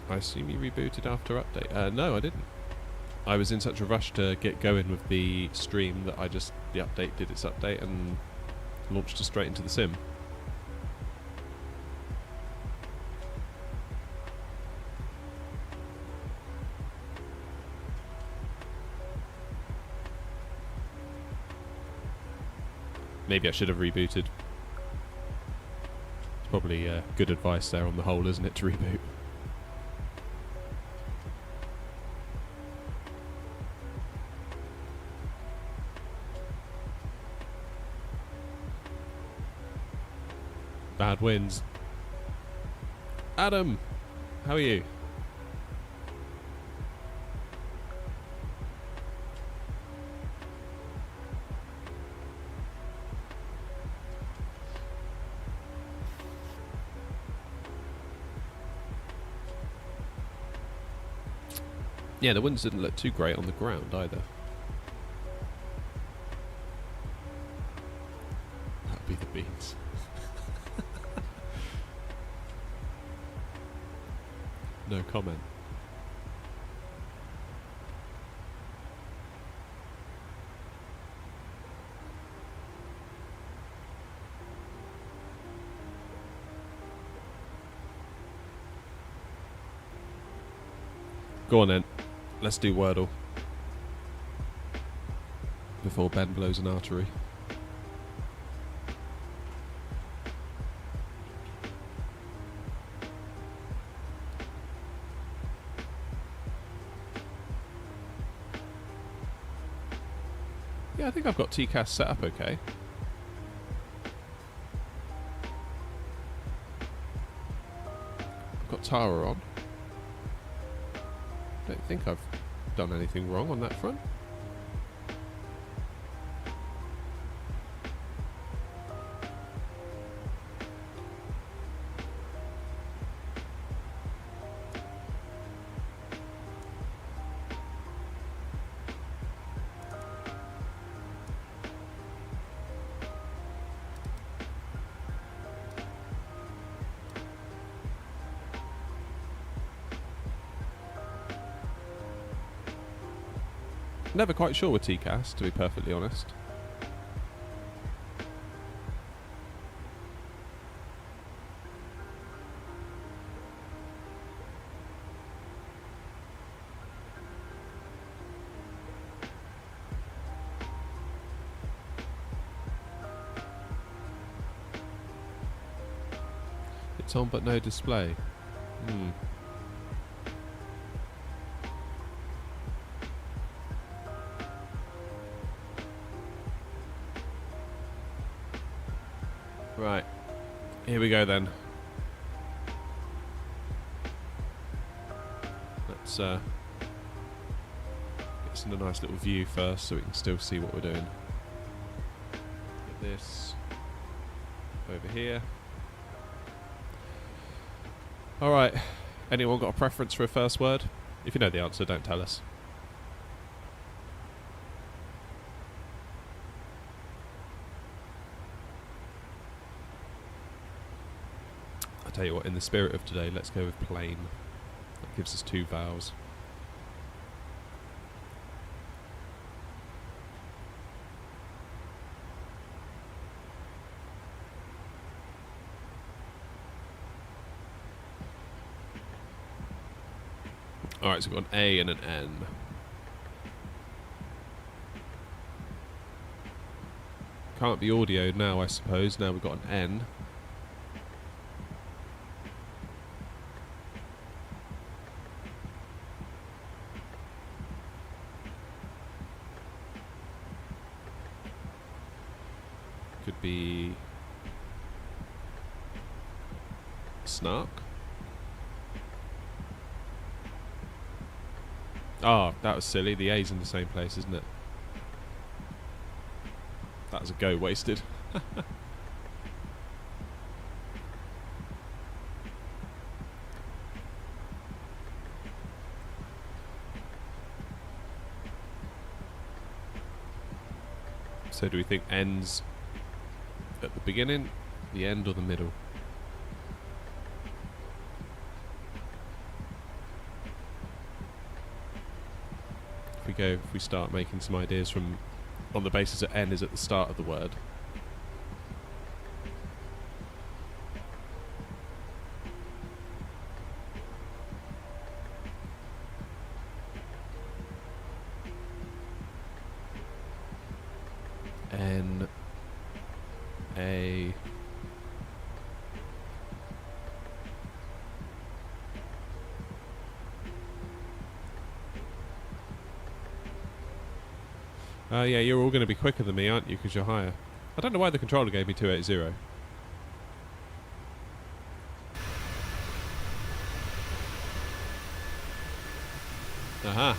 I assume you rebooted after update. No, I didn't. I was in such a rush to get going with the stream that the update did its update and launched us straight into the sim. Maybe I should have rebooted. It's probably good advice there on the whole, isn't it, to reboot? Bad winds. Adam, how are you? Yeah, the winds didn't look too great on the ground either. That'd be the beans. No comment. Go on then. Let's do Wordle before Ben blows an artery. Yeah, I think I've got TCAS set up okay. I've got Tara on. Don't think I've done anything wrong on that front. Never quite sure with TCAS, to be perfectly honest. It's on but no display. Right, here we go then. Let's get us in a nice little view first so we can still see what we're doing. Get this over here. Alright, anyone got a preference for a first word? If you know the answer, don't tell us. tell you what, in the spirit of today, let's go with plane. That gives us 2 vowels. Alright, so we've got an A and an N. Can't be audioed now, I suppose. Now we've got an N. Could be snark. Oh, that was silly. The A's in the same place, isn't it? That was a go wasted. So do we think ends at the beginning, the end, or the middle? If we start making some ideas from on the basis that N is at the start of the word. N A yeah, you're all going to be quicker than me, aren't you, because you're higher. I don't know why the controller gave me 280. Aha.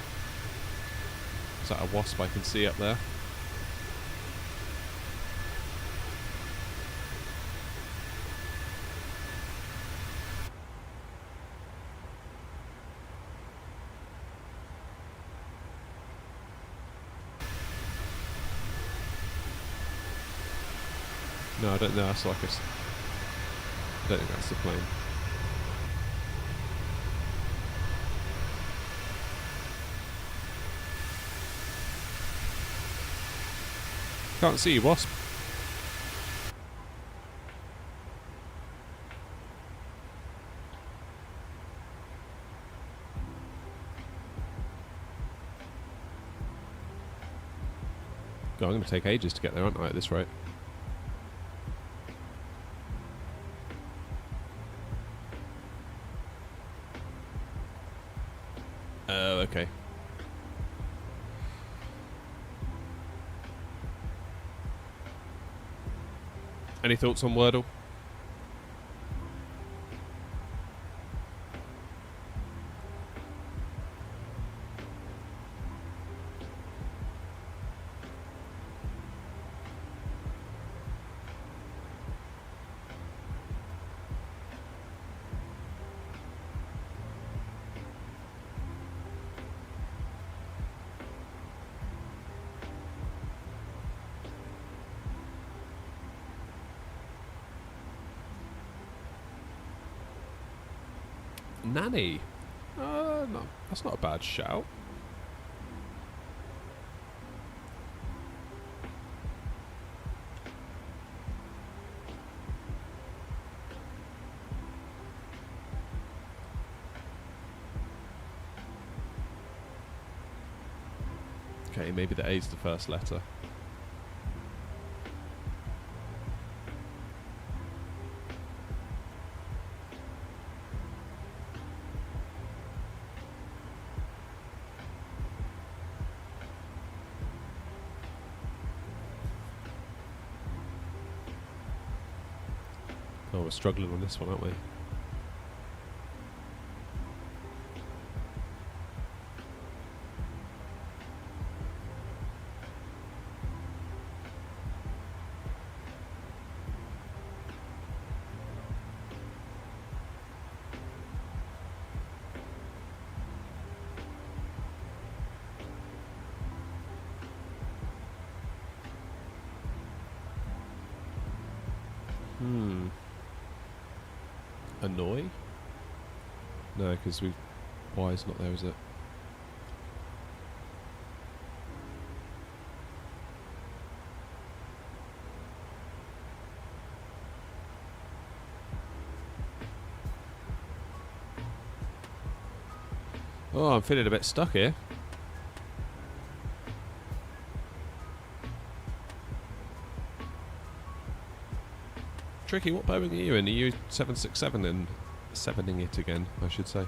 Is that a wasp I can see up there? No, I don't know. That's like a. I don't think that's the plane. Can't see you, wasp. God, I'm going to take ages to get there, aren't I, at this rate? Okay. Any thoughts on Wordle? Nanny? No, that's not a bad shout. Okay, maybe the A's the first letter. Oh, we're struggling on this one, aren't we? Annoy? No, because we... Y is not there, is it? Oh, I'm feeling a bit stuck here. Tricky, what Boeing are you in? Are you 767 and 7ing it again, I should say?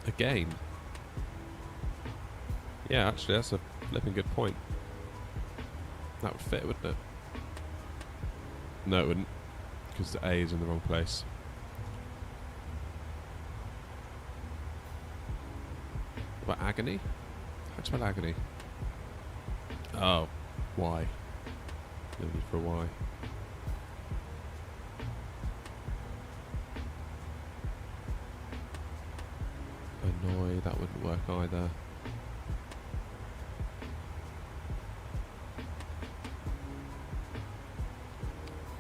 Again. Yeah, actually, that's a flipping good point. That would fit, wouldn't it? No, it wouldn't, because the A is in the wrong place. What, agony? How do you spell agony? Oh, Y. No need for a Y. Annoy, that wouldn't work either.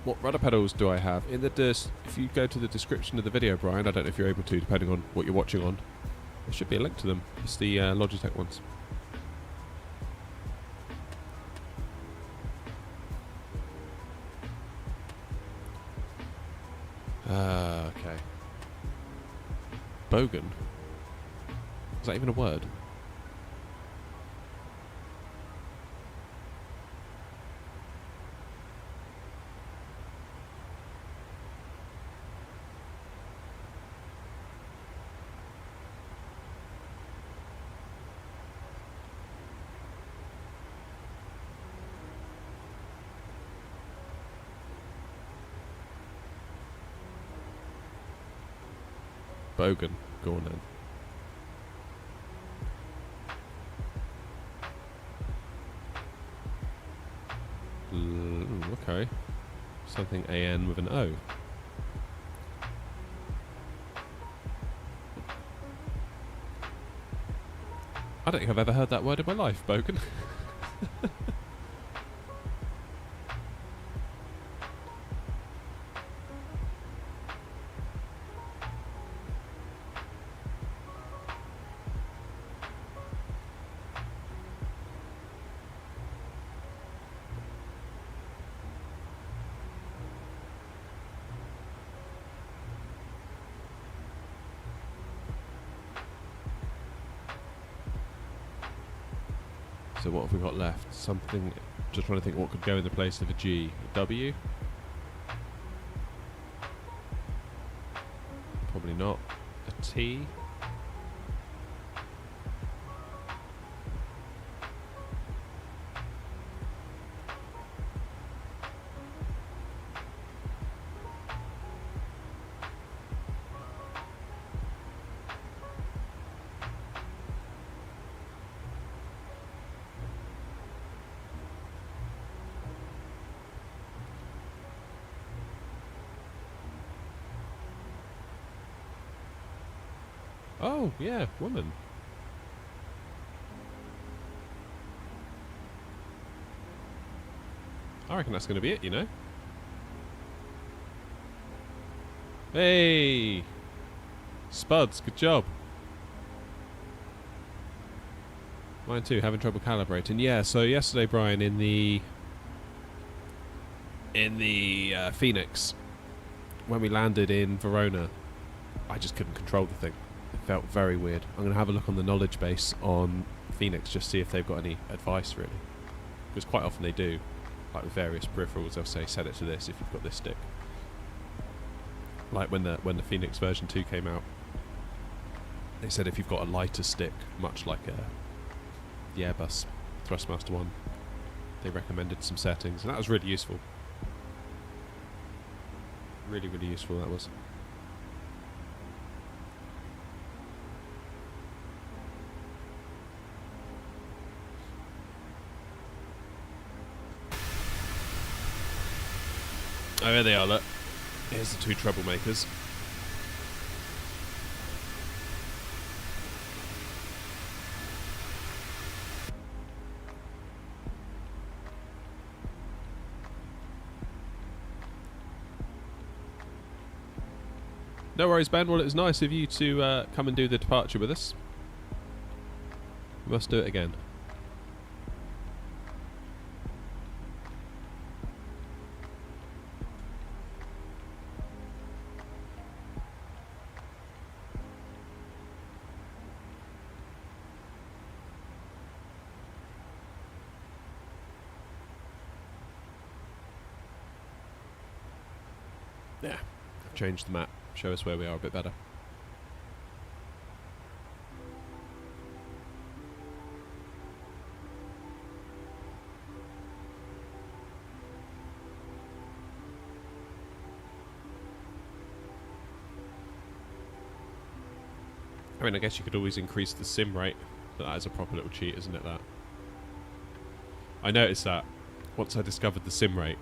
What rudder pedals do I have? In the if you go to the description of the video, Brian, I don't know if you're able to, depending on what you're watching on. There should be a link to them. It's the Logitech ones. Okay. Bogan? Is that even a word? Bogan. Go on then. Okay. Something AN with an O. I don't think I've ever heard that word in my life, Bogan. So what have we got left? Something, just trying to think what could go in the place of a G. A W? Probably not. A T? Oh, yeah, woman. I reckon that's going to be it, you know. Hey! Spuds, good job. Mine too, having trouble calibrating. Yeah, so yesterday, Brian, in the Phoenix, when we landed in Verona, I just couldn't control the thing. It felt very weird. I'm going to have a look on the knowledge base on Phoenix, just see if they've got any advice, really. Because quite often they do. Like with various peripherals, they'll say, set it to this if you've got this stick. Like when the Phoenix version 2 came out, they said if you've got a lighter stick, much like the Airbus Thrustmaster one, they recommended some settings, and that was really useful. Really, really useful, that was. Oh, here they are, look. Here's the two troublemakers. No worries, Ben. Well, it was nice of you to come and do the departure with us. We must do it again. Yeah, I've changed the map. Show us where we are a bit better. I mean, I guess you could always increase the sim rate, but that is a proper little cheat, isn't it, that? I noticed that once I discovered the sim rate.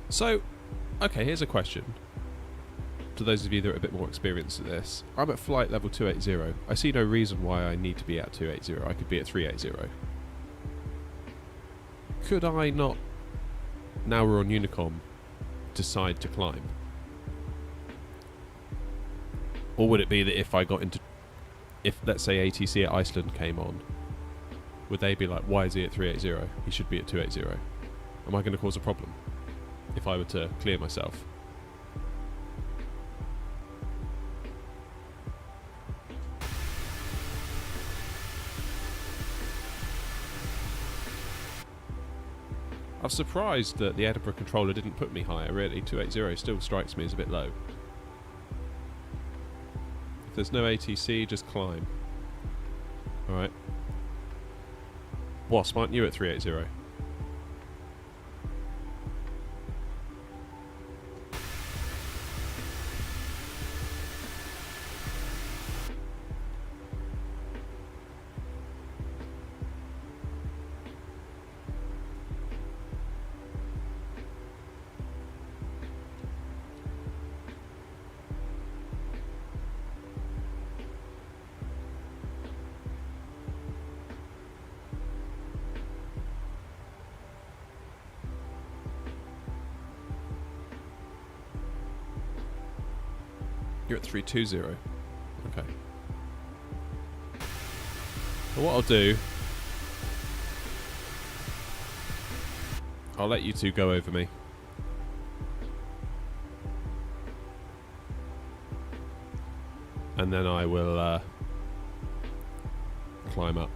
So, okay, here's a question. To those of you that are a bit more experienced at this, I'm at flight level 280. I see no reason why I need to be at 280. I could be at 380. Could I not, now we're on Unicom, decide to climb? Or would it be that if I got into, if let's say ATC at Iceland came on, would they be like, why is he at 380? He should be at 280. Am I going to cause a problem if I were to clear myself? I'm surprised that the Edinburgh controller didn't put me higher, really. 280 still strikes me as a bit low. If there's no ATC, just climb. Alright. Wasp, aren't you at 380? You're at 320. Okay. Well, what I'll do, I'll let you two go over me. And then I will climb up.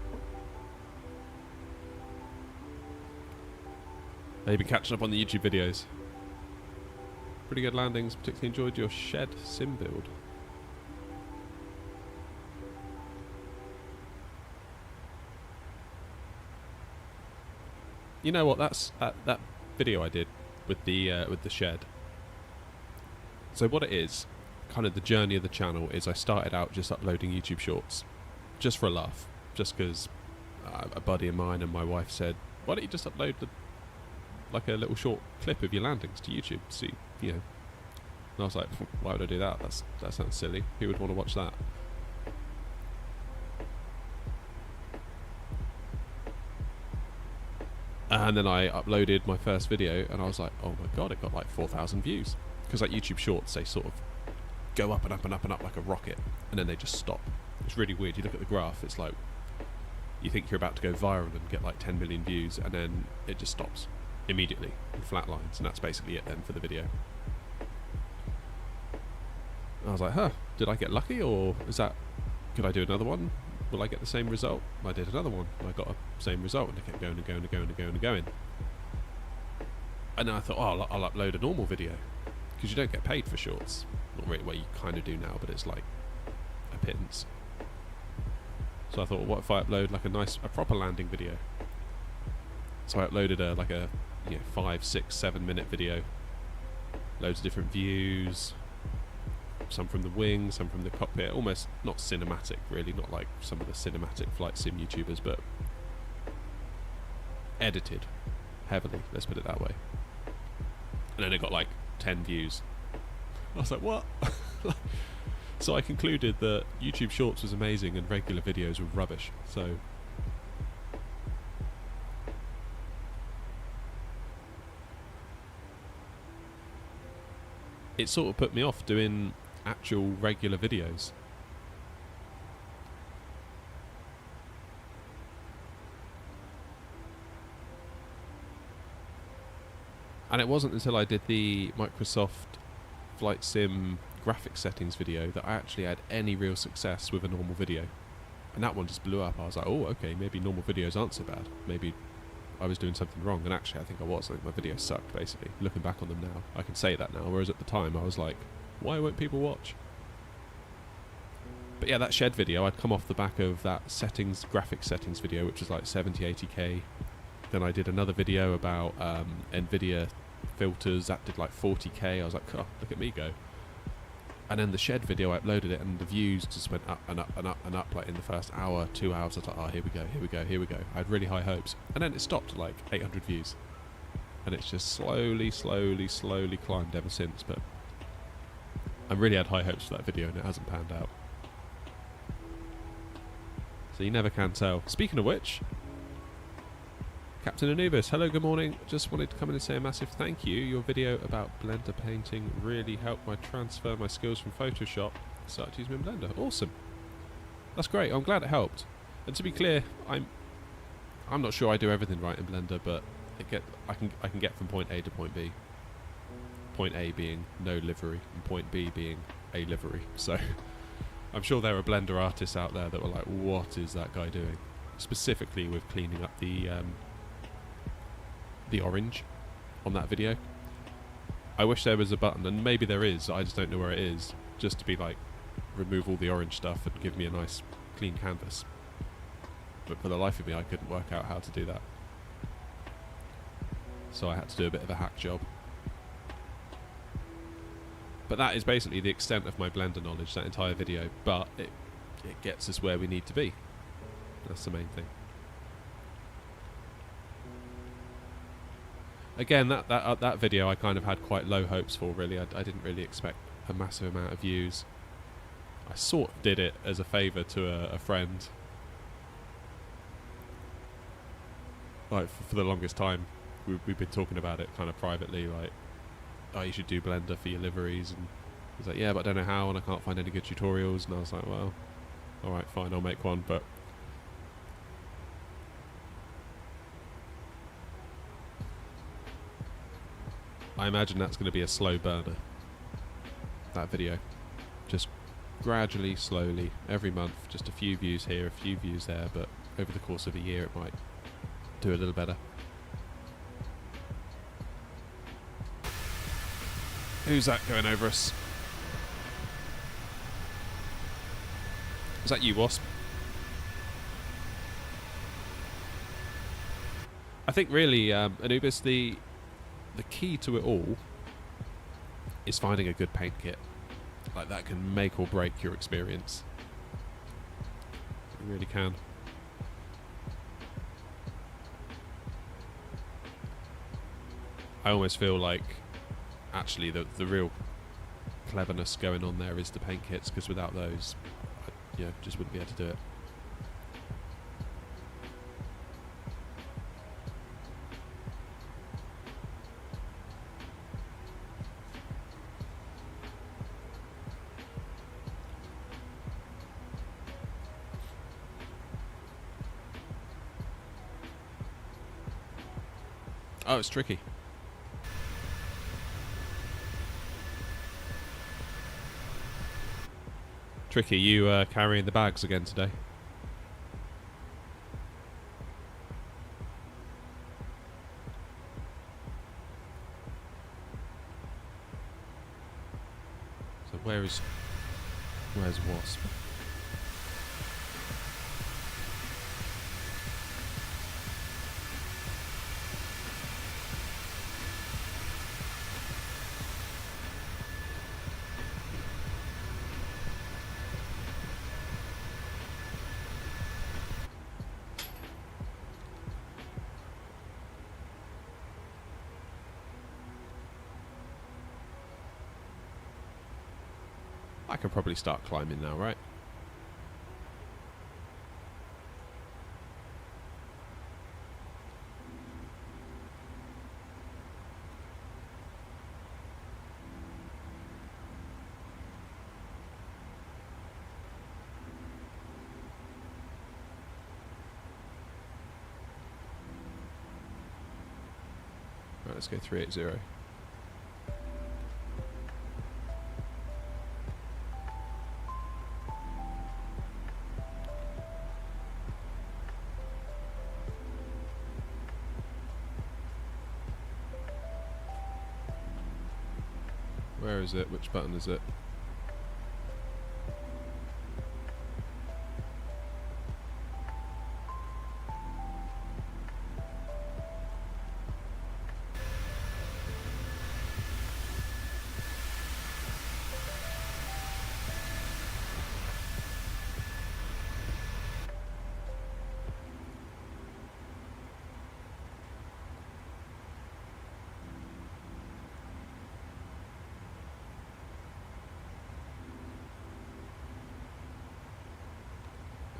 I've been catching up on the YouTube videos. Pretty good landings, particularly enjoyed your shed sim build. You know what? That's that video I did with the shed. So what it is, kind of the journey of the channel is I started out just uploading YouTube shorts, just for a laugh, just because a buddy of mine and my wife said, "Why don't you just upload like a little short clip of your landings to YouTube?" See, you know. And I was like, "Why would I do that? That sounds silly. Who would want to watch that?" And then I uploaded my first video, and I was like, "Oh my god, it got like 4,000 views." Because like YouTube Shorts, they sort of go up and up and up and up like a rocket, and then they just stop. It's really weird. You look at the graph, it's like you think you're about to go viral and get like 10 million views, and then it just stops immediately and flatlines, and that's basically it then for the video. I was like, huh, did I get lucky, or is that, could I do another one? Will I get the same result? I did another one, I got the same result, and it kept going and going and going and going and going. And then I thought, oh, I'll upload a normal video, because you don't get paid for shorts. Not really, well, you kind of do now, but it's like a pittance. So I thought, well, what if I upload like a proper landing video? So I uploaded like a 5, 6, 7 minute video, loads of different views, some from the wing, some from the cockpit, almost not cinematic really, not like some of the cinematic flight sim YouTubers, but edited heavily, let's put it that way. And then it got like 10 views. I was like, what? So I concluded that YouTube Shorts was amazing and regular videos were rubbish. So it sort of put me off doing actual regular videos. And it wasn't until I did the Microsoft Flight Sim graphic settings video that I actually had any real success with a normal video. And that one just blew up. I was like, oh, okay, maybe normal videos aren't so bad. Maybe I was doing something wrong. And actually, I think I was. I think my videos sucked, basically. Looking back on them now, I can say that now. Whereas at the time, I was like, why won't people watch? But yeah, that shed video, I'd come off the back of that graphic settings video, which was like 70, 80k. Then I did another video about NVIDIA filters. That did like 40k. I was like, oh, look at me go. And then the shed video, I uploaded it, and the views just went up and up and up and up. Like in the first hour, 2 hours, I was like, oh, here we go, here we go, here we go. I had really high hopes. And then it stopped at like 800 views. And it's just slowly climbed ever since. But I really had high hopes for that video, and it hasn't panned out. So you never can tell. Speaking of which, Captain Anubis, hello, good morning. Just wanted to come in and say a massive thank you. Your video about Blender painting really helped my transfer my skills from Photoshop. Start to use me in Blender. Awesome. That's great. I'm glad it helped. And to be clear, I'm not sure I do everything right in Blender, but I can get from point A to point B. Point A being no livery, and point B being a livery. So I'm sure there are Blender artists out there that were like, what is that guy doing? Specifically with cleaning up the orange on that video. I wish there was a button, and maybe there is, I just don't know where it is, just to be like, remove all the orange stuff and give me a nice clean canvas. But for the life of me, I couldn't work out how to do that. So I had to do a bit of a hack job. But that is basically the extent of my Blender knowledge, that entire video, but it gets us where we need to be. That's the main thing. Again, that video I kind of had quite low hopes for, really. I didn't really expect a massive amount of views. I sort of did it as a favour to a friend. Like, for the longest time, we've been talking about it kind of privately, like, oh, you should do Blender for your liveries. And he's like, yeah, but I don't know how, and I can't find any good tutorials. And I was like, well, alright, fine, I'll make one, but I imagine that's going to be a slow burner, that video. Just gradually, slowly, every month, just a few views here, a few views there, but over the course of a year it might do a little better. Who's that going over us? Is that you, Wasp? I think really, Anubis, the key to it all is finding a good paint kit. Like, that can make or break your experience. It really can. I almost feel like actually the real cleverness going on there is the paint kits, because without those, I just wouldn't be able to do it. Oh, it's tricky. Tricky, you carrying the bags again today? So where's Wasp? I can probably start climbing now, right? Right, let's go 380. Where is it? Which button is it?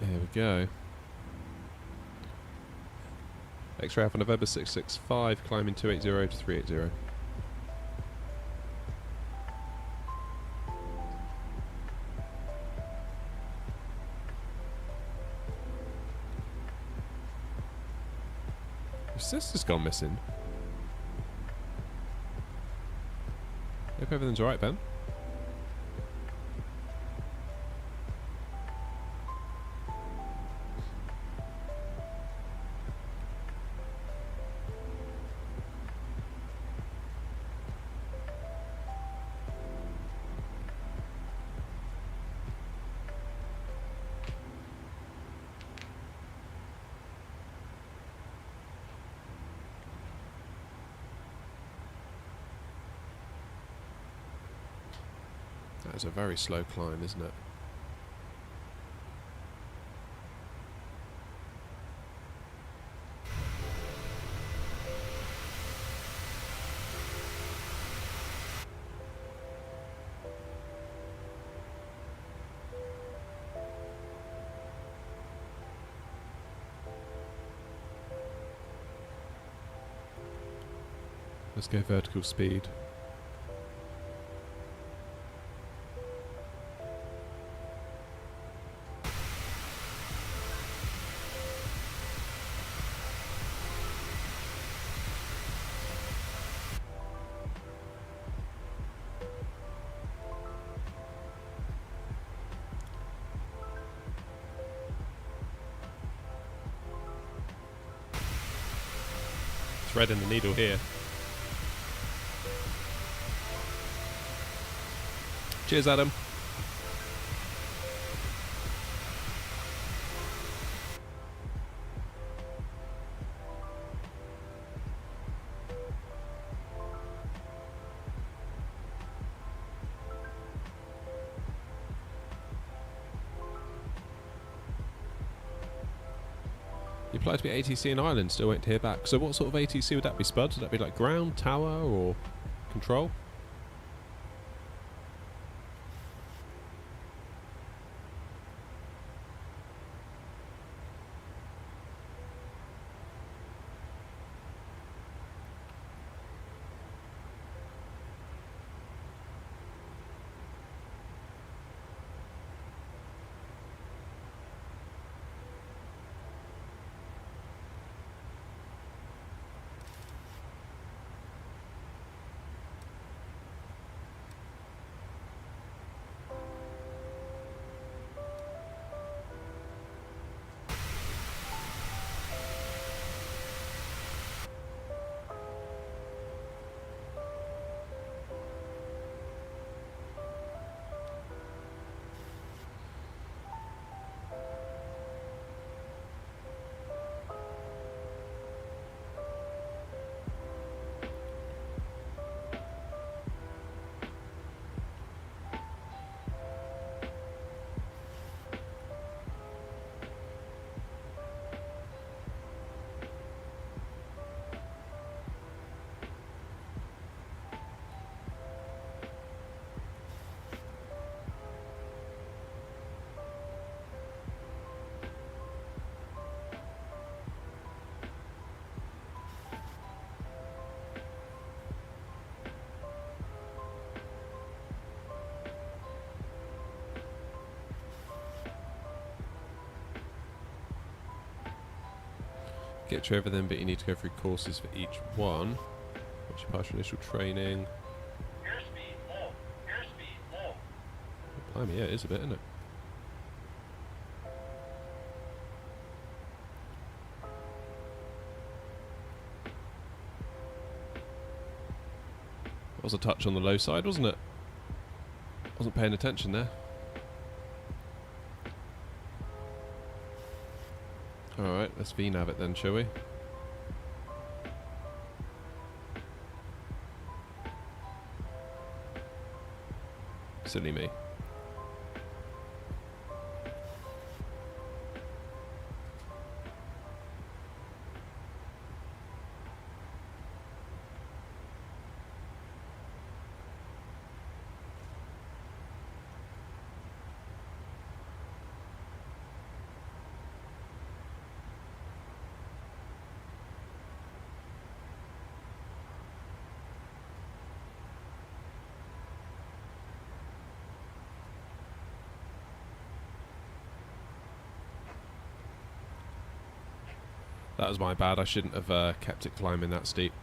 There we go. X-ray Alpha November 665, climbing 280 to 380. Your sister's gone missing. Hope everything's alright, Ben. That is a very slow climb, isn't it? Let's go vertical speed. Threading the needle here. Cheers, Adam. You applied to be ATC in Ireland, still waiting to hear back. So what sort of ATC would that be, Spud? Would that be like ground, tower, or control? get you over them, but you need to go through courses for each one. Once you pass your initial training. Blimey, yeah, it is a bit, isn't it? That was a touch on the low side, wasn't it? Wasn't paying attention there. Alright, let's VNav it then, shall we? Silly me. That was my bad. I shouldn't have kept it climbing that steep.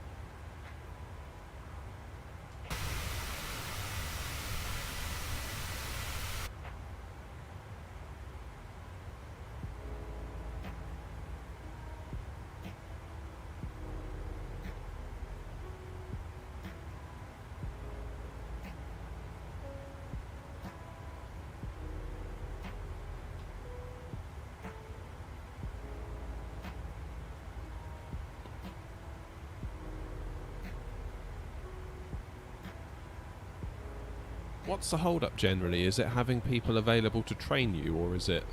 What's the hold up generally? Is it having people available to train you, or is it...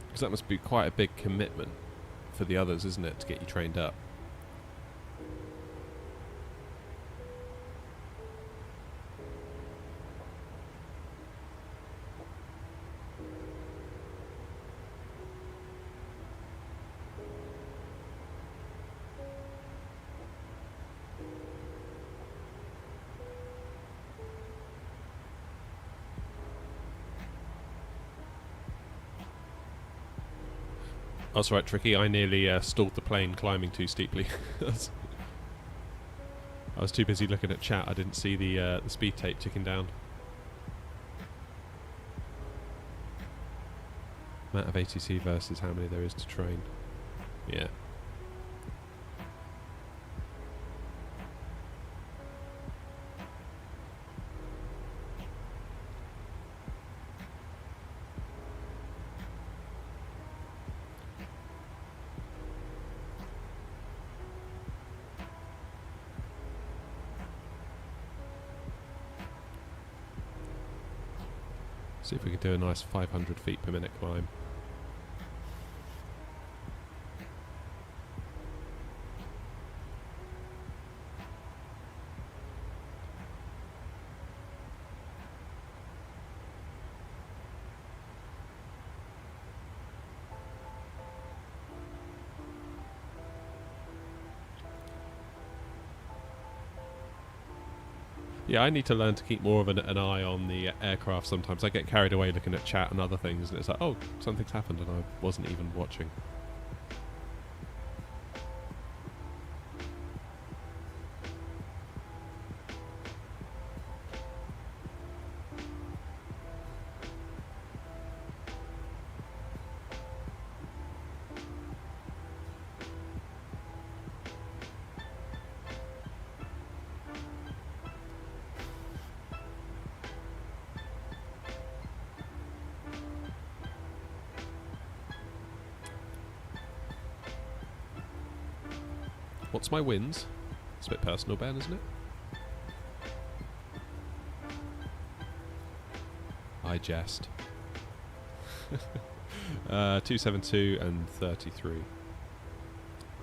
Because that must be quite a big commitment for the others, isn't it, to get you trained up? That's right, Tricky. I nearly stalled the plane climbing too steeply. I was too busy looking at chat. I didn't see the speed tape ticking down. Amount of ATC versus how many there is to train. Yeah. See if we can do a nice 500 feet per minute climb. Yeah, I need to learn to keep more of an eye on the aircraft sometimes. I get carried away looking at chat and other things, and it's like, oh, something's happened and I wasn't even watching. What's my wins? It's a bit personal, Ben, isn't it? I jest. 272 and 33.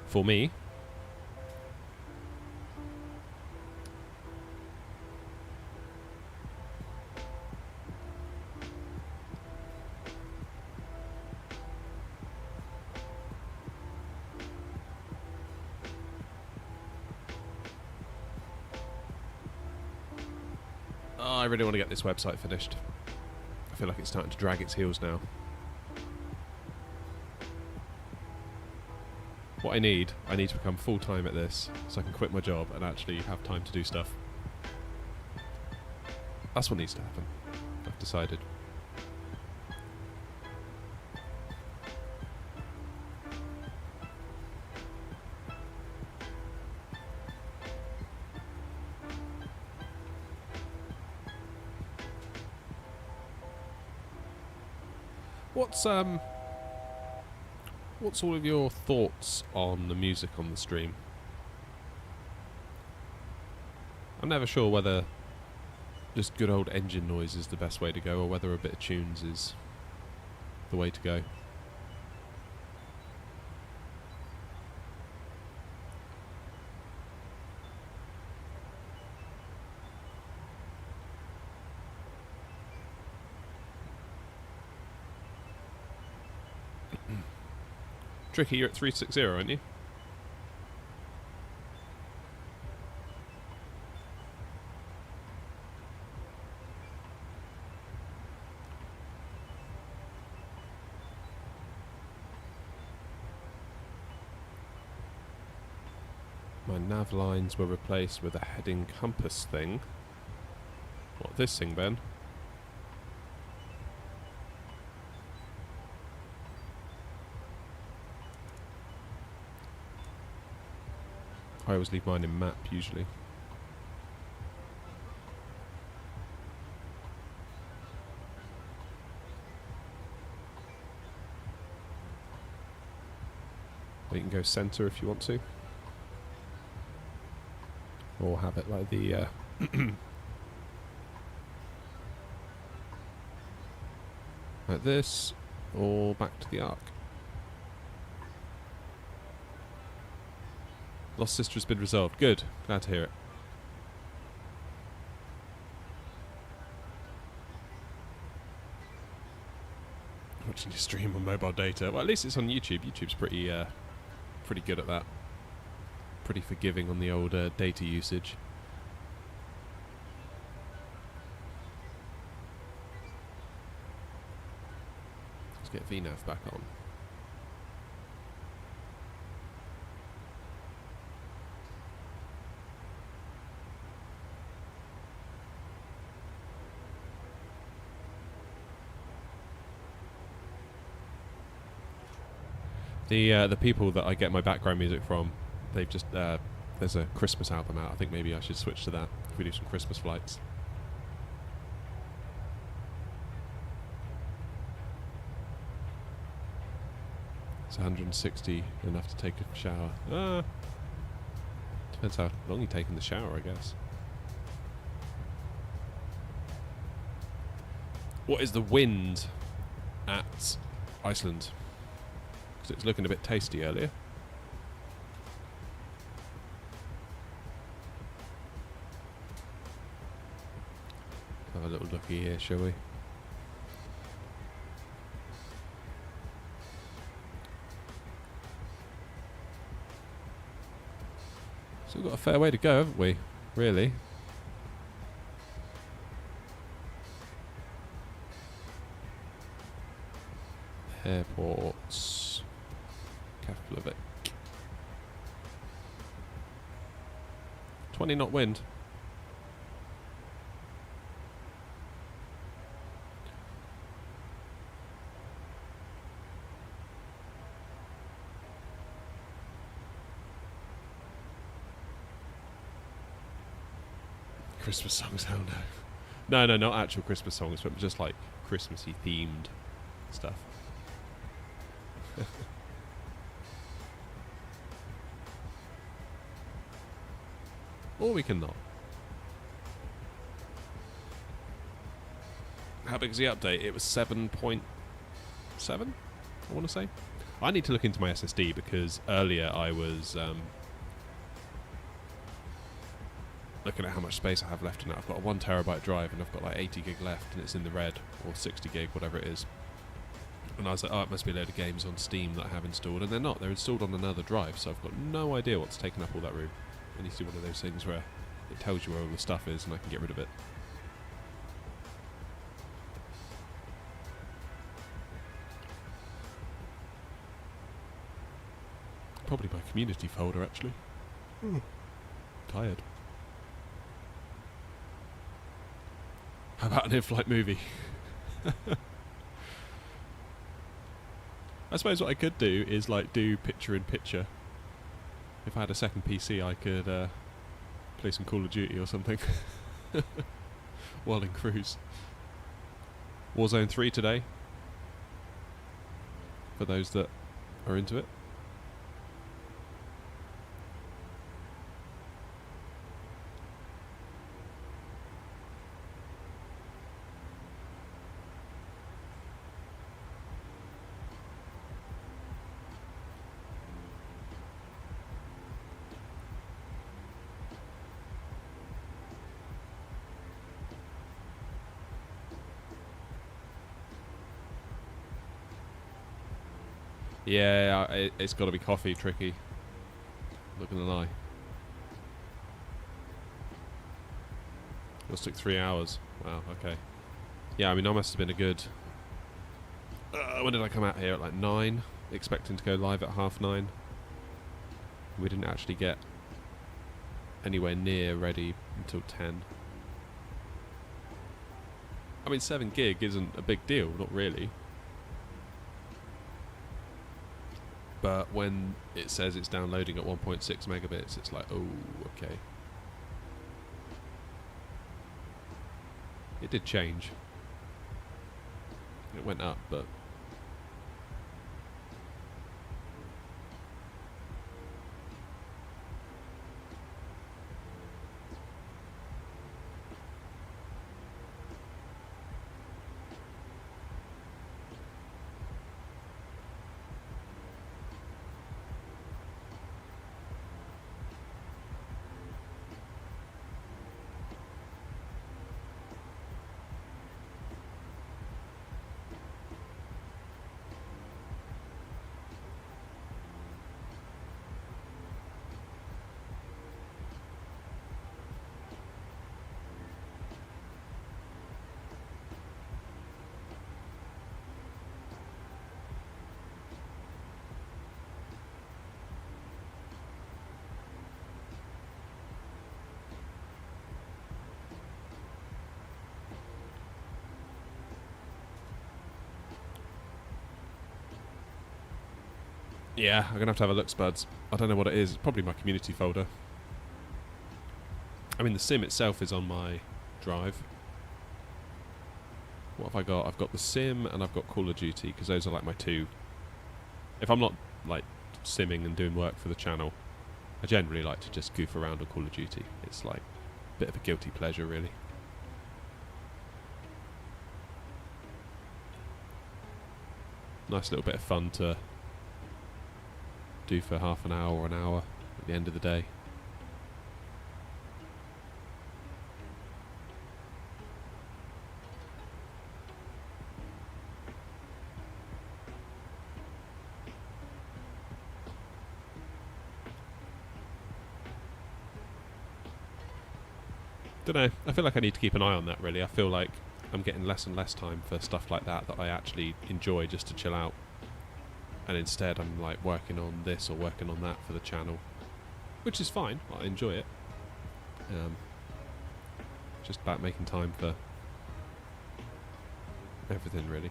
For me. I really want to get this website finished. I feel like it's starting to drag its heels now. What I need to become full-time at this so I can quit my job and actually have time to do stuff. That's what needs to happen. I've decided. What's all of your thoughts on the music on the stream? I'm never sure whether just good old engine noise is the best way to go or whether a bit of tunes is the way to go. Tricky, you're at 360, aren't you? My nav lines were replaced with a heading compass thing. What, this thing, Ben? I always leave mine in map, usually. Or you can go center if you want to. Or have it like the... like this, or back to the arc. Lost Sister has been resolved. Good. Glad to hear it. Watching your stream on mobile data. Well, at least it's on YouTube. YouTube's pretty good at that. Pretty forgiving on the old data usage. Let's get VNav back on. The people that I get my background music from, they've just there's a Christmas album out. I think maybe I should switch to that if we do some Christmas flights. It's 160, enough to take a shower. Depends how long you take in the shower, I guess. What is the wind at Iceland? Because it's looking a bit tasty earlier. Have a little looky here, shall we? So we've got a fair way to go, haven't we? Really? Airports. Keflavik. 20 knot wind. Christmas songs, hell no. No, not actual Christmas songs, but just like Christmassy themed stuff. Or we can not. How big is the update? It was 7.7, I want to say. I need to look into my SSD because earlier I was looking at how much space I have left in it. I've got a 1 terabyte drive and I've got like 80 gig left and it's in the red, or 60 gig, whatever it is. And I was like, oh, it must be a load of games on Steam that I have installed, and they're not. They're installed on another drive, so I've got no idea what's taken up all that room. I need to do one of those things where it tells you where all the stuff is and I can get rid of it. Probably my community folder, actually. Tired. How about an in-flight movie? I suppose what I could do is like do picture-in-picture. If I had a second PC, I could play some Call of Duty or something while in cruise. Warzone 3 today, for those that are into it. Yeah, it's got to be coffee, Tricky. Not gonna lie. Yours took 3 hours. Wow, okay. Yeah, I mean, I must have been a good... when did I come out here? At like 9? Expecting to go live at 9:30. We didn't actually get anywhere near ready until 10. I mean, 7 gig isn't a big deal, not really. But when it says it's downloading at 1.6 megabits, it's like, oh, okay. It did change. It went up, but... Yeah, I'm going to have a look, Spuds. I don't know what it is. It's probably my community folder. I mean, the sim itself is on my drive. What have I got? I've got the sim and I've got Call of Duty, because those are like my two. If I'm not like simming and doing work for the channel, I generally like to just goof around on Call of Duty. It's like a bit of a guilty pleasure, really. Nice little bit of fun to do for half an hour or an hour at the end of the day. Don't know, I feel like I need to keep an eye on that, really. I feel like I'm getting less and less time for stuff like that I actually enjoy just to chill out. And instead I'm like working on this or working on that for the channel, which is fine. I enjoy it. Just about making time for everything, really.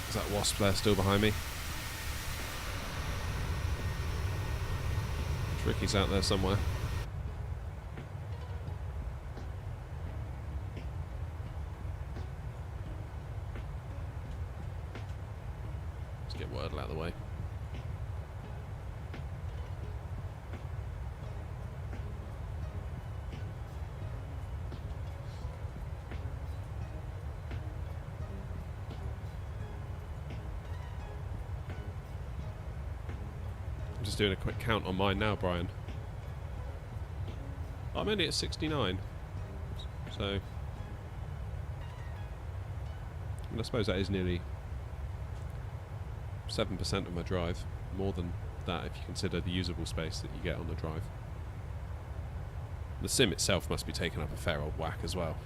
Is that wasp there still behind me? Ricky's out there somewhere. Let's get Wordle out of the way. Just doing a quick count on mine now, Brian. I'm only at 69. So, I mean, I suppose that is nearly 7% of my drive. More than that if you consider the usable space that you get on the drive. The sim itself must be taking up a fair old whack as well.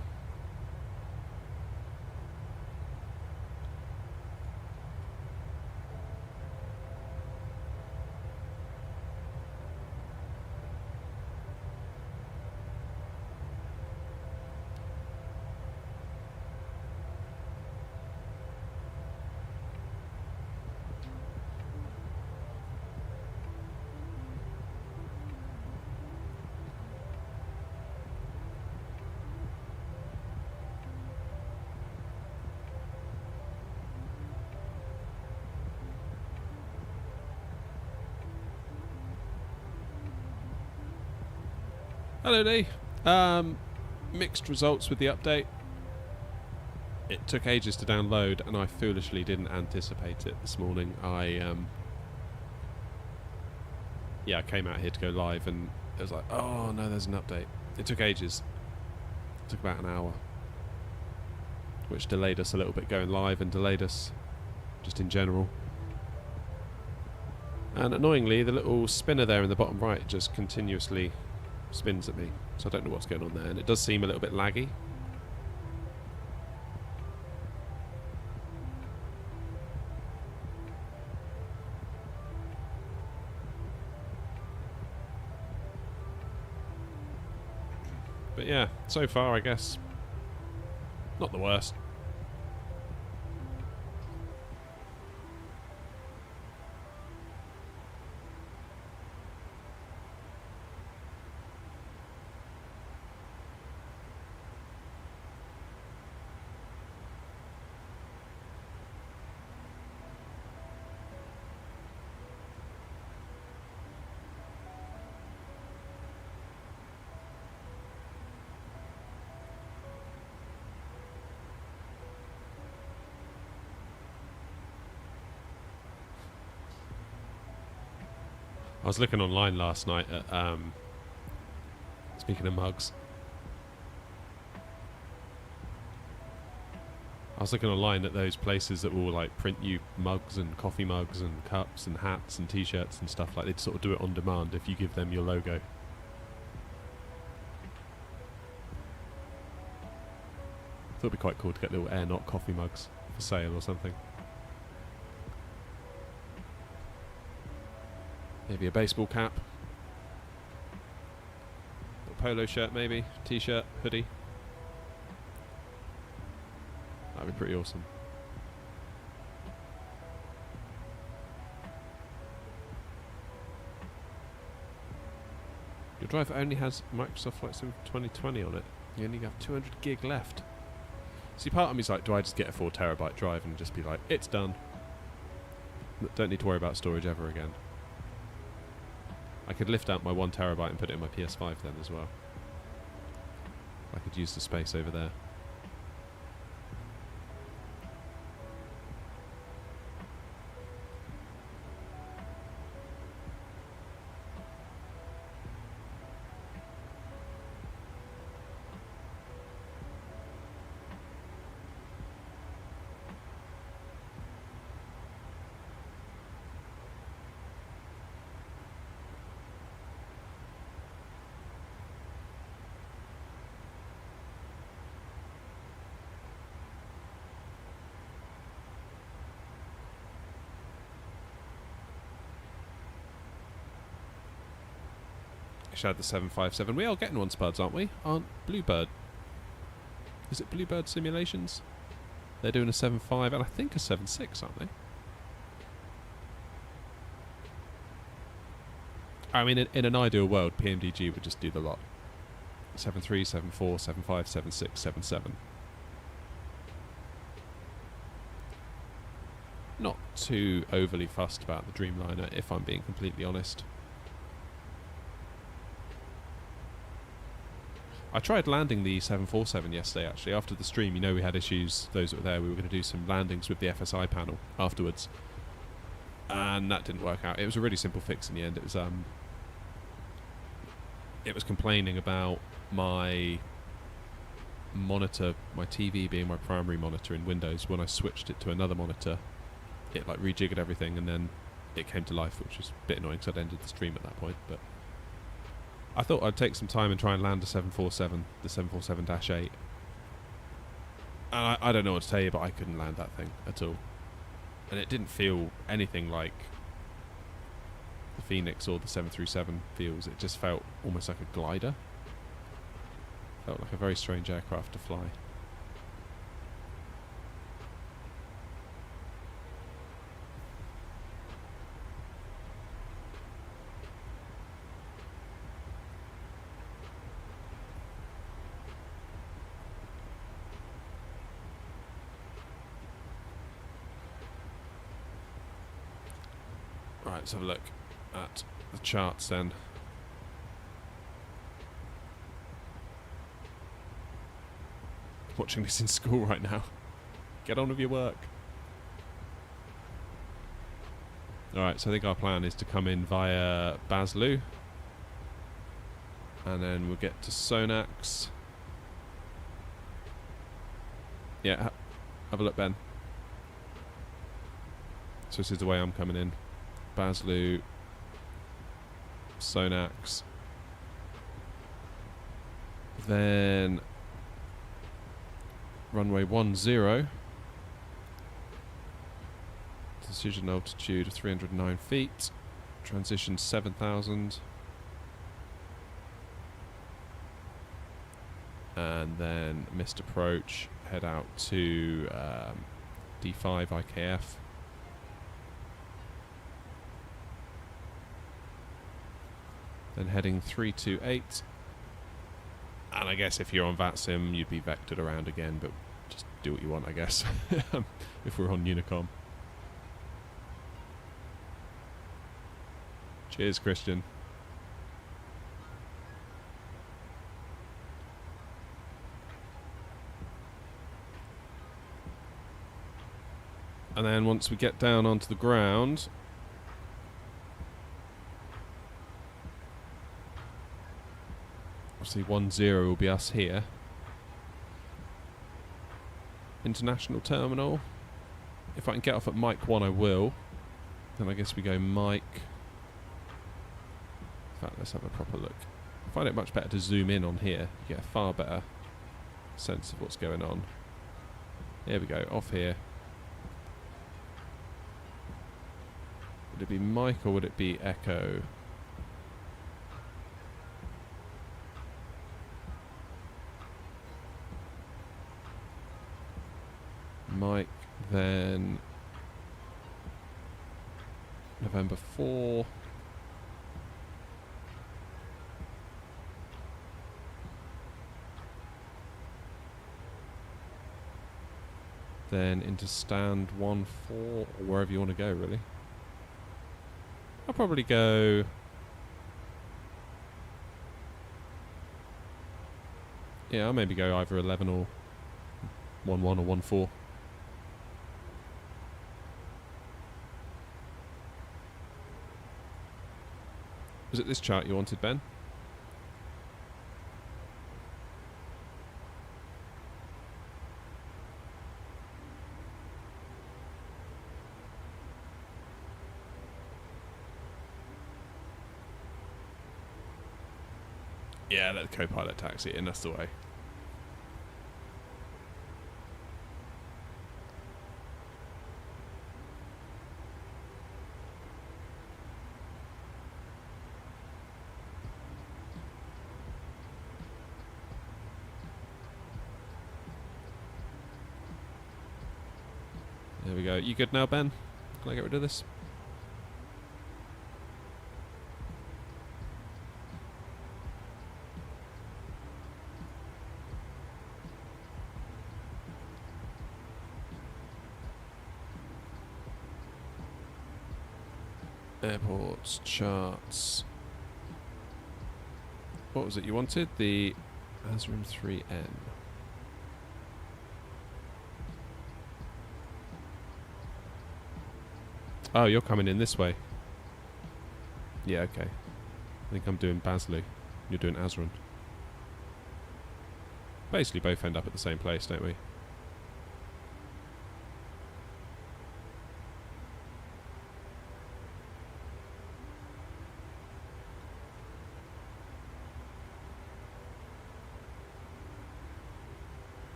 Hello Lee. Mixed results with the update. It took ages to download and I foolishly didn't anticipate it this morning. I came out here to go live and it was like, oh no, there's an update. It took ages. It took about an hour. Which delayed us a little bit going live and delayed us just in general. And annoyingly, the little spinner there in the bottom right just continuously spins at me, so I don't know what's going on there, and it does seem a little bit laggy. But yeah, so far I guess not the worst. I was looking online last night at, speaking of mugs, I was looking online at those places that will like print you mugs and coffee mugs and cups and hats and t-shirts and stuff. Like they'd sort of do it on demand if you give them your logo. Thought it'd be quite cool to get little air-not coffee mugs for sale or something. Maybe a baseball cap. A polo shirt maybe. T-shirt, hoodie. That'd be pretty awesome. Your drive only has Microsoft Flight Sim 2020 on it. You only have 200 gig left. See, part of me's like, do I just get a 4 terabyte drive and just be like, it's done. Don't need to worry about storage ever again. I could lift out my 1 terabyte and put it in my PS5 then as well. I could use the space over there. Had the 757. We are getting one, Spuds, aren't we? Aren't Bluebird? Is it Bluebird Simulations? They're doing a 7.5 and I think a 7.6, aren't they? I mean, in an ideal world, PMDG would just do the lot. 7.3, 7.4, 7.5, 7.6, 7.7. Not too overly fussed about the Dreamliner, if I'm being completely honest. I tried landing the 747 yesterday, actually. After the stream, you know we had issues, those that were there. We were going to do some landings with the FSI panel afterwards. And that didn't work out. It was a really simple fix in the end. It it was complaining about my monitor, my TV being my primary monitor in Windows. When I switched it to another monitor, it like rejiggered everything, and then it came to life, which was a bit annoying because I'd ended the stream at that point. But I thought I'd take some time and try and land a 747, the 747-8. And I don't know what to tell you, but I couldn't land that thing at all. And it didn't feel anything like the Phoenix or the 737 feels. It just felt almost like a glider. Felt like a very strange aircraft to fly. Right, let's have a look at the charts then. Watching this in school right now. Get on with your work. Alright, so I think our plan is to come in via Baslu. And then we'll get to Sonax. Yeah, have a look, Ben. So this is the way I'm coming in. Baslu, Sonax, then runway 10, decision altitude of 309 feet, transition 7,000, and then missed approach, head out to D5 IKF. Then heading 328, and I guess if you're on VATSIM you'd be vectored around again, but just do what you want, I guess. If we're on Unicom. Cheers, Christian. And then once we get down onto the ground, obviously 10 will be us here. International terminal. If I can get off at Mike 1, I will. Then I guess we go Mike. In fact, let's have a proper look. I find it much better to zoom in on here. You get a far better sense of what's going on. There we go, off here. Would it be Mike or would it be Echo? Mike, then November 4. Then into stand 1-4, or wherever you want to go, really. I'll probably go... Yeah, I'll maybe go either 11 or 1-1 or 1-4. Was it this chart you wanted, Ben? Yeah, let the co-pilot taxi in, that's the way. There we go. You good now, Ben? Can I get rid of this? Airports, charts. What was it you wanted? The ASRIM 3N. Oh, you're coming in this way. Yeah, okay. I think I'm doing Baslu. You're doing ASRun. Basically both end up at the same place, don't we?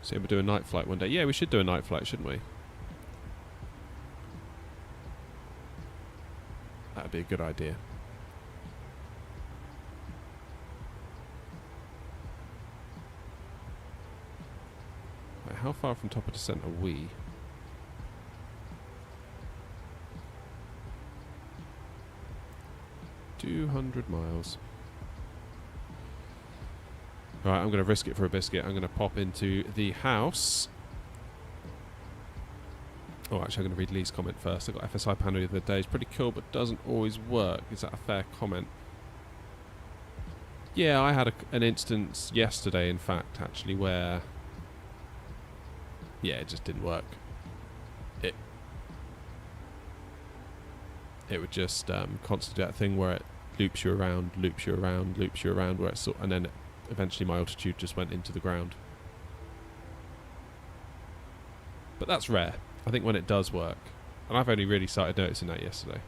See, we'll do a night flight one day. Yeah, we should do a night flight, shouldn't we? That'd be a good idea. Right, how far from top of descent are we? $200 miles. Alright, I'm going to risk it for a biscuit. I'm going to pop into the house. Oh, actually, I'm going to read Lee's comment first. I got FSI panel the other day. It's pretty cool, but doesn't always work. Is that a fair comment? Yeah, I had an instance yesterday, in fact, actually, where... yeah, it just didn't work. It would just constantly do that thing where it loops you around, loops you around, loops you around, where it's and then eventually my altitude just went into the ground. But that's rare. I think when it does work, and I've only really started noticing that yesterday.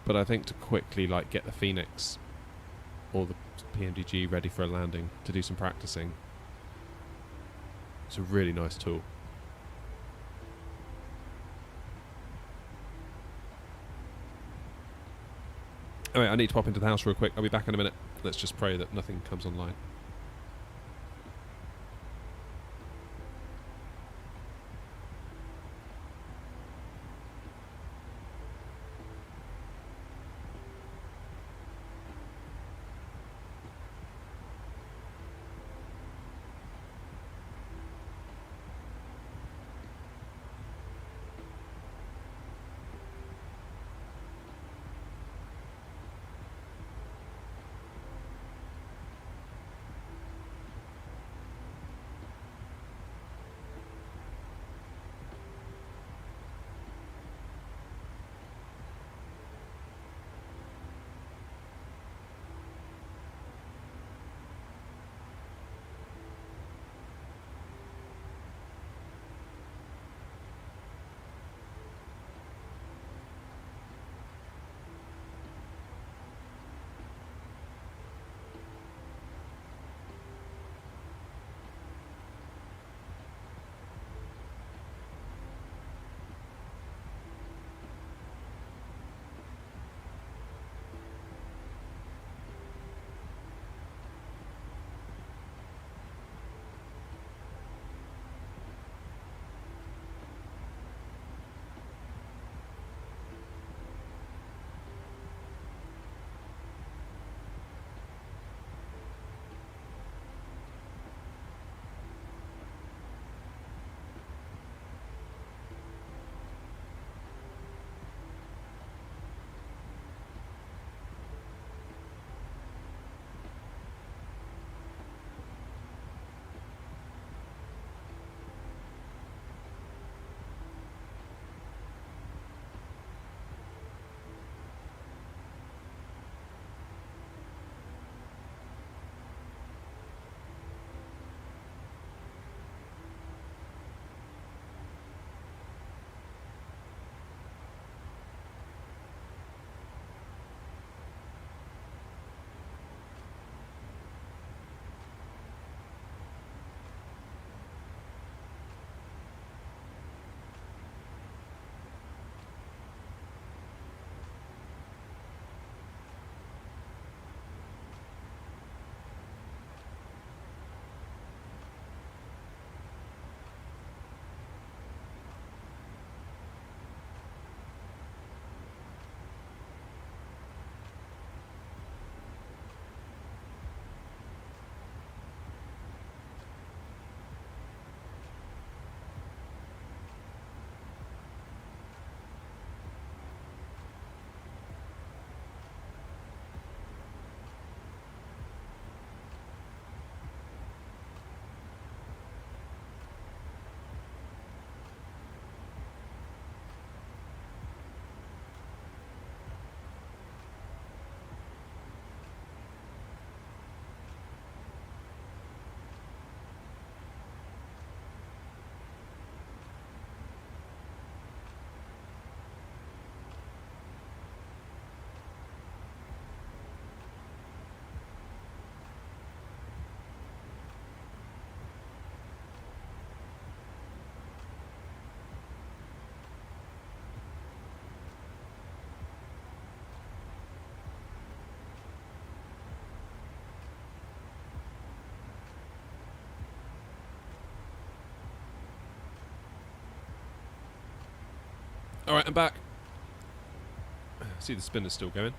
But I think to quickly get the Phoenix or the PMDG ready for a landing to do some practicing, it's a really nice tool. Anyway, I need to pop into the house real quick. I'll be back in a minute. Let's just pray that nothing comes online. Alright, I'm back. See, the spinner's still going.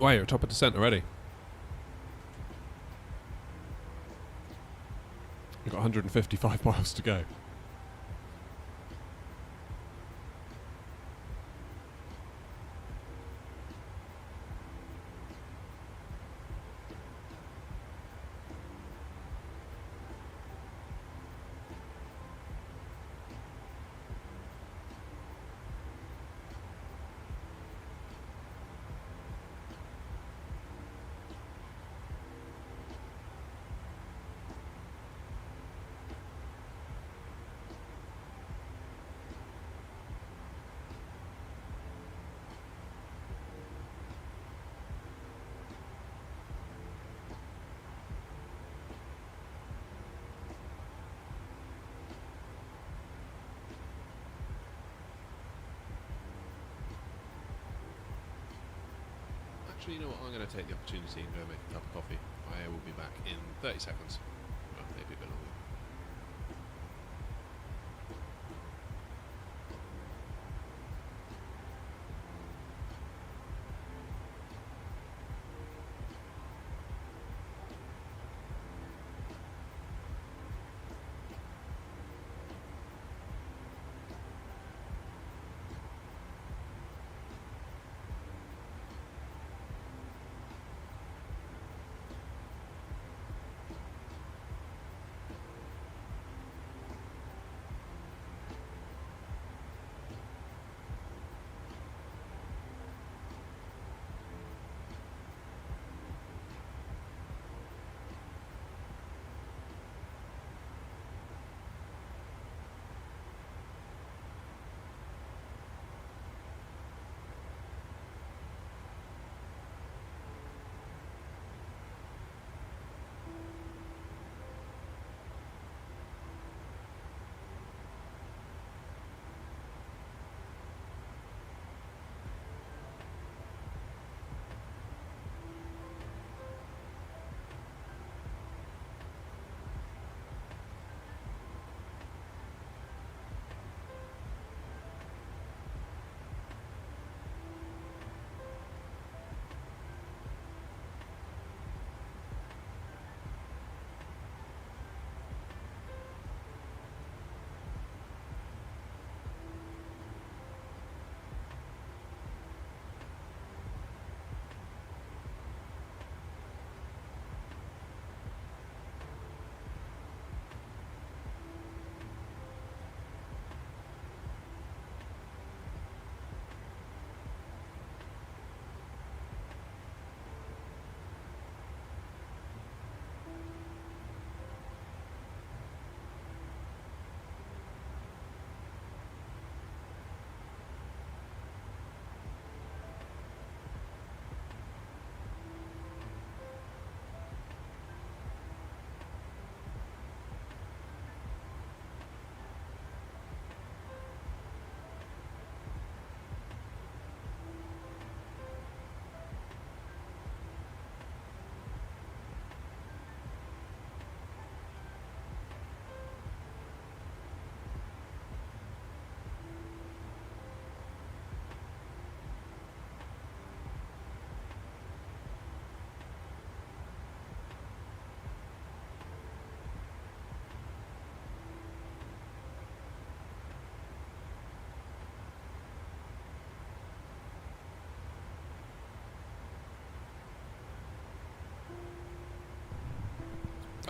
Wow, you're top of descent already. You've got 155 miles to go. Actually, you know what? I'm going to take the opportunity and go make a cup of coffee. I will be back in 30 seconds. Well, maybe a bit longer.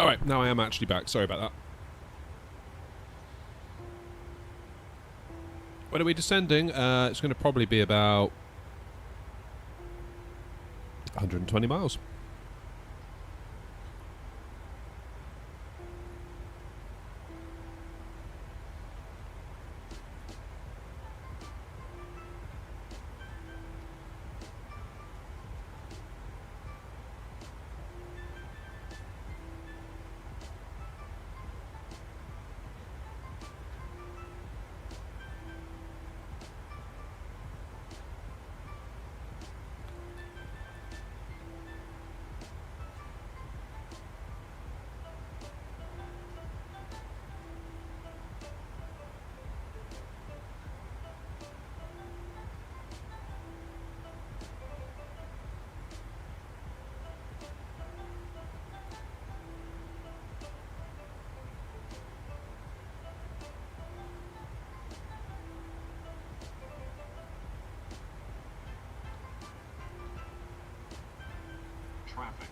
Alright, now I am actually back. Sorry about that. When are we descending? It's going to probably be about 120 miles. Traffic.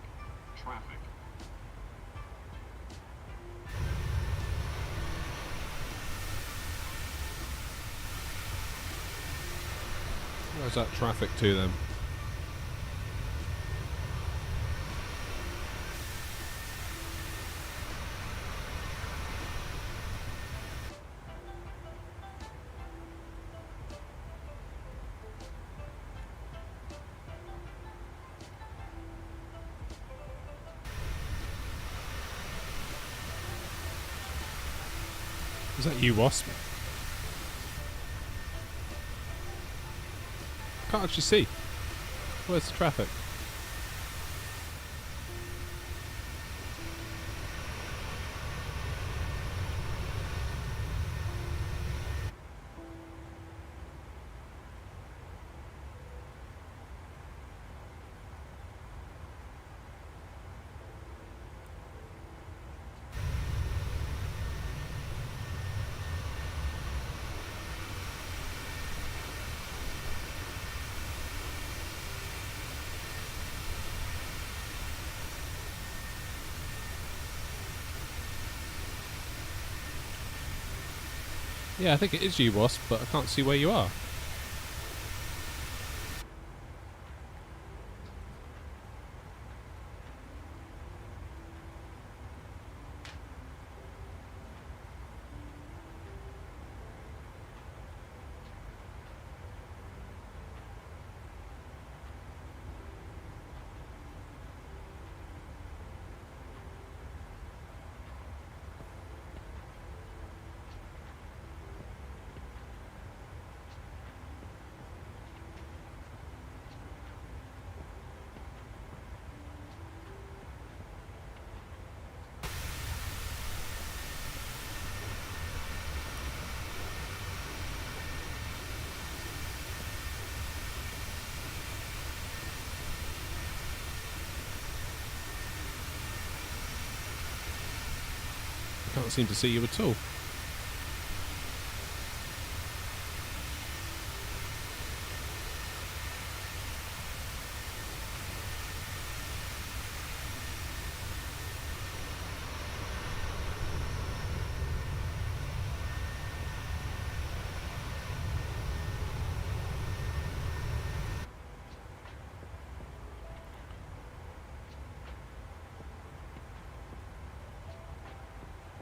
Where's that traffic to then? Is that you, Wasp? Can't actually see. Where's the traffic? Yeah, I think it is you, Wasp, but I can't see where you are. Can't seem to see you at all.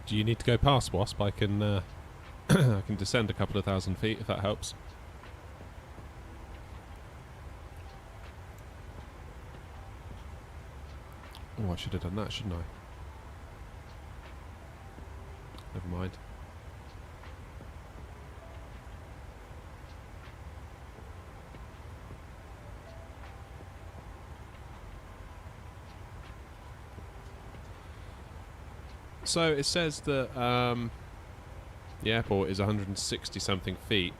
Do you need to go past Wasp? I can I can descend a couple of 1,000 feet if that helps. Oh, I should have done that, shouldn't I? Never mind. So it says that the airport is 160 something feet.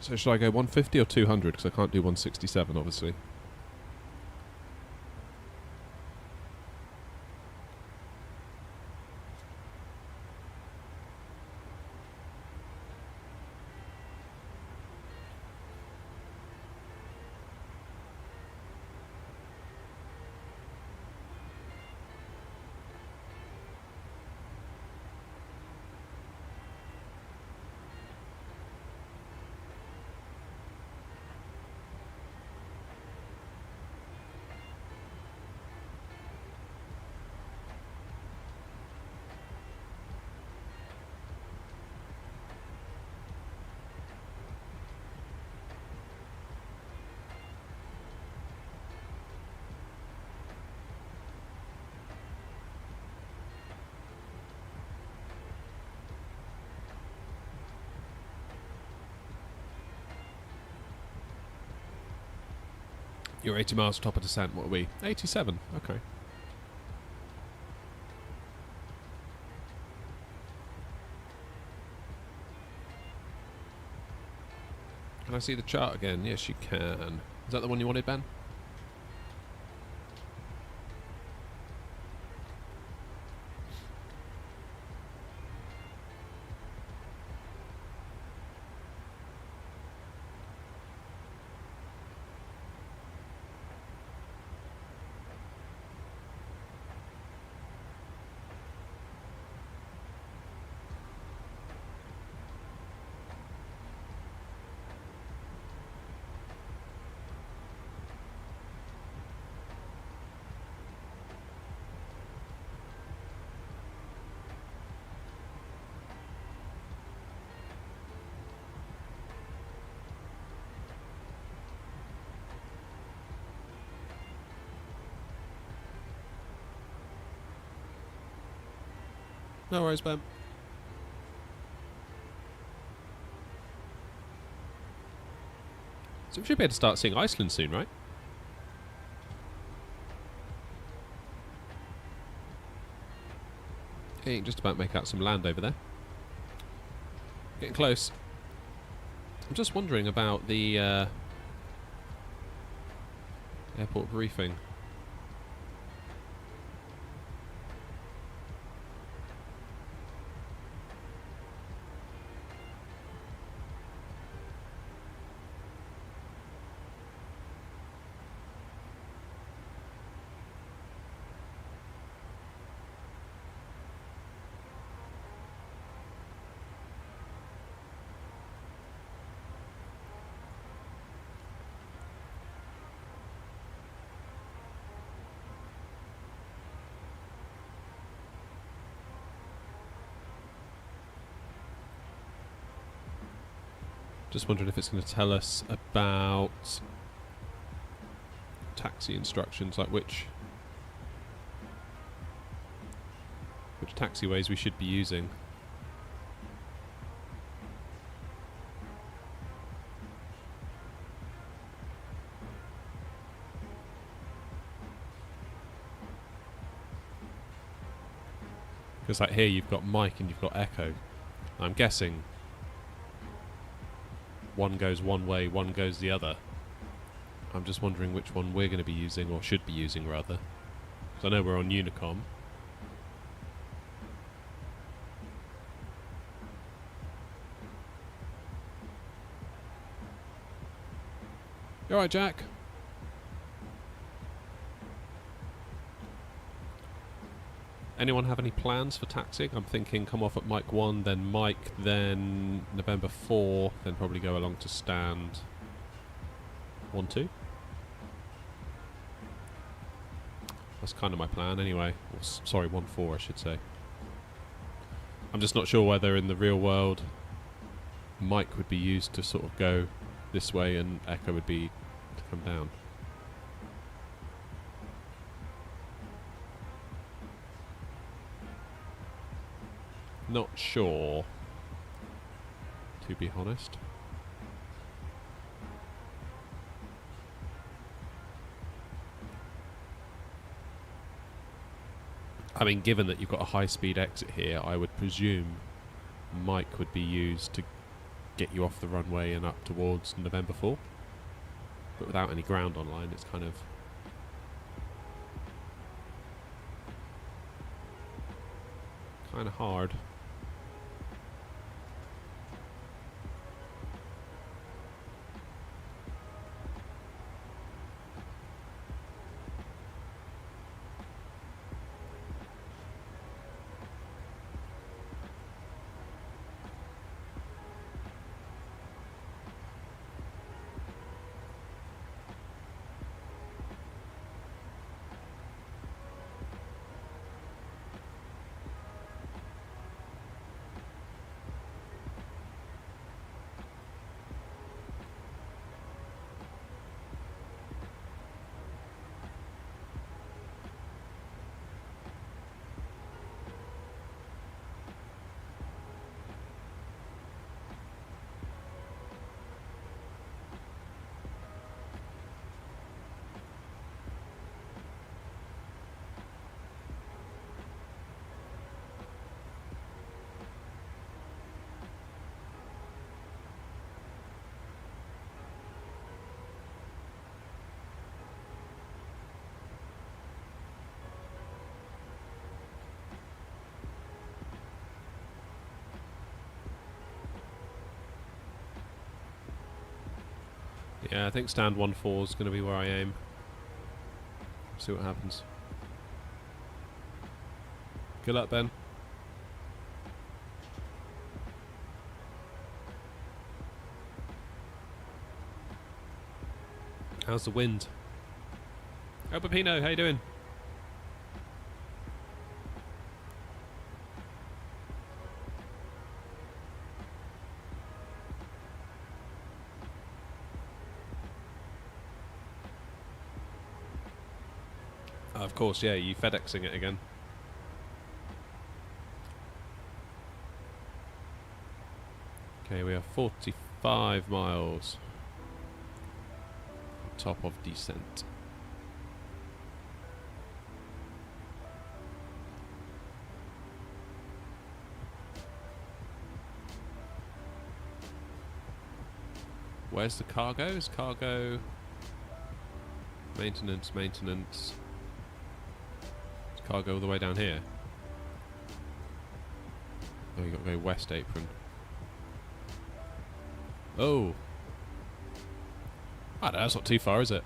So should I go 150 or 200? Because I can't do 167, obviously. You're 80 miles top of descent. What are we? 87. Okay. Can I see the chart again? Yes, you can. Is that the one you wanted, Ben? No worries, Ben. So we should be able to start seeing Iceland soon, right? Yeah, you can just about make out some land over there. Getting close. I'm just wondering about the airport briefing. Just wondering if it's going to tell us about taxi instructions, like which taxiways we should be using. Because like here you've got mic and you've got echo. I'm guessing one goes one way, one goes the other. I'm just wondering which one we're going to be using, or should be using rather. Because I know we're on Unicom. You alright, Jack? Anyone have any plans for taxiing? I'm thinking come off at Mike 1, then Mike, then November 4, then probably go along to stand 1, 2. That's kind of my plan anyway. Or sorry, 1, 4 I should say. I'm just not sure whether in the real world Mike would be used to sort of go this way and Echo would be to come down. Not sure, to be honest. I mean, given that you've got a high-speed exit here, I would presume Mike would be used to get you off the runway and up towards November 4. But without any ground online, it's kind of hard. Yeah, I think stand 1-4 is going to be where I aim. See what happens. Good luck, Ben. How's the wind? Oh, Pepino, how you doing? Of course, yeah, you FedExing it again. Okay, we are 45 miles. Top of descent. Where's the cargo? Is cargo maintenance, maintenance? Is cargo all the way down here? Oh, you got to go west apron. Oh, I don't know, that's not too far, is it?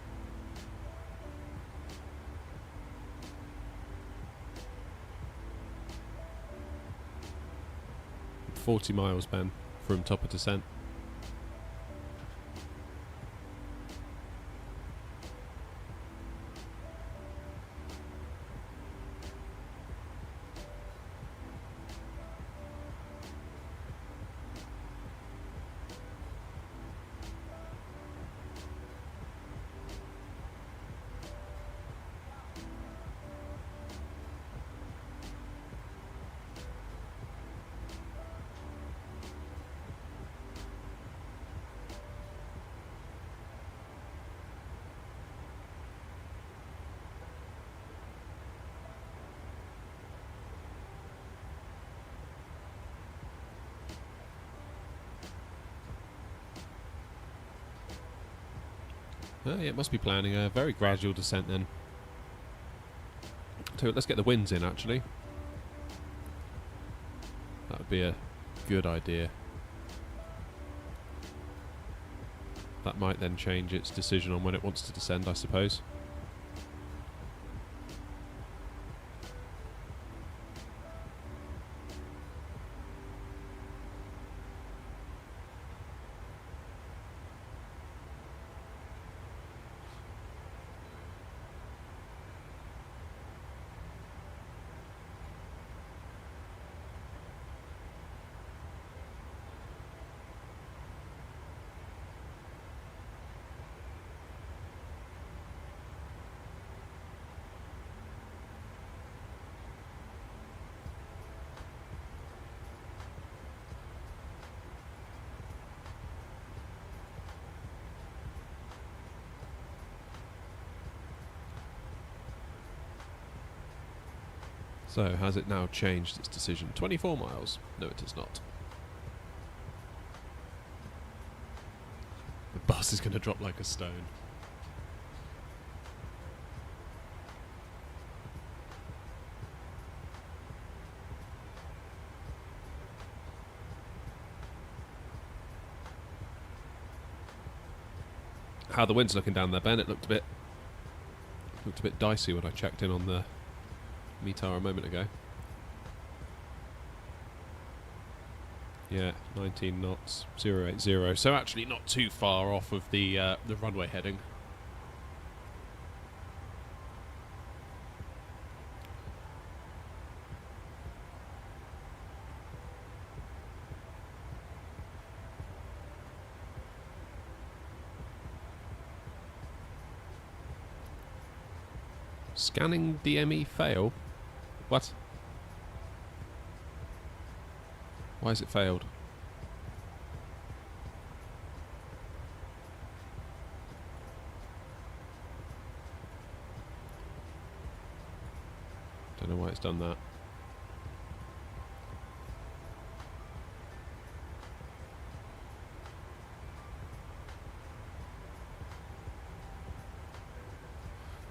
"40 miles, Ben, from top of descent." Oh, yeah, it must be planning a very gradual descent then. So let's get the winds in, actually. That would be a good idea. That might then change its decision on when it wants to descend, I suppose. So, has it now changed its decision? 24 miles. No, it has not. The bus is going to drop like a stone. How the wind's looking down there, Ben? It looked a bit dicey when I checked in on the METAR a moment ago. Yeah, 19 knots, 080. So actually not too far off of the runway heading. Scanning DME fail? What? Why has it failed? Don't know why it's done that.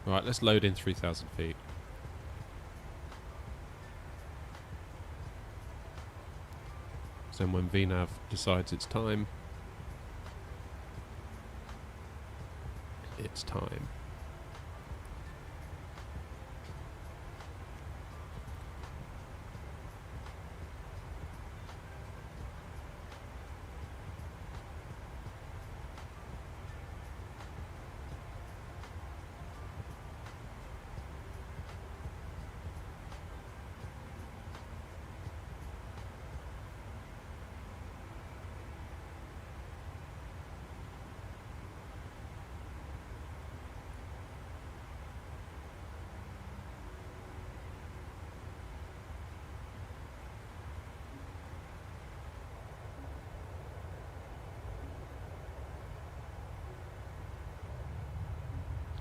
Right, let's load in 3,000 feet. So then when VNav decides it's time, it's time.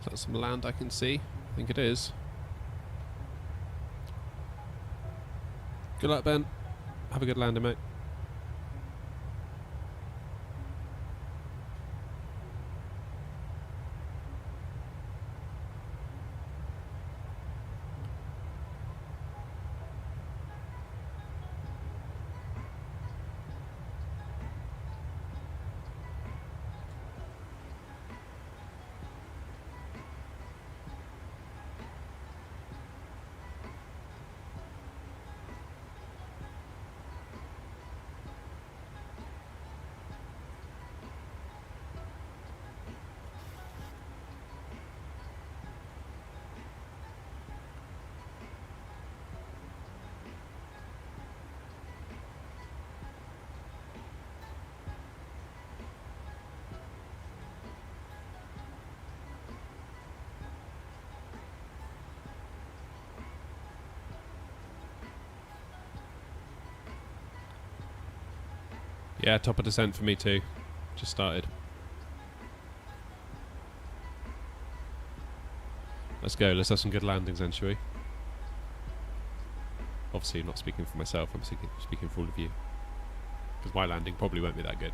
Is that some land I can see? I think it is. Good luck, Ben. Have a good landing, mate. Yeah, top of descent for me too. Just started. Let's go. Let's have some good landings then, shall we? Obviously, I'm not speaking for myself. I'm speaking for all of you. Because my landing probably won't be that good.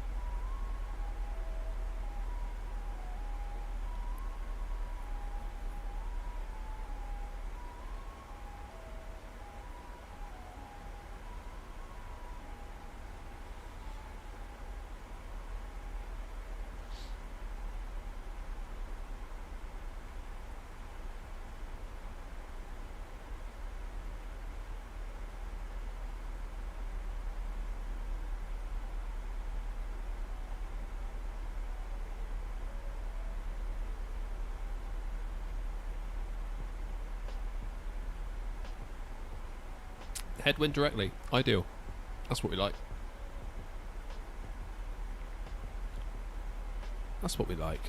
Headwind directly. Ideal. That's what we like. That's what we like.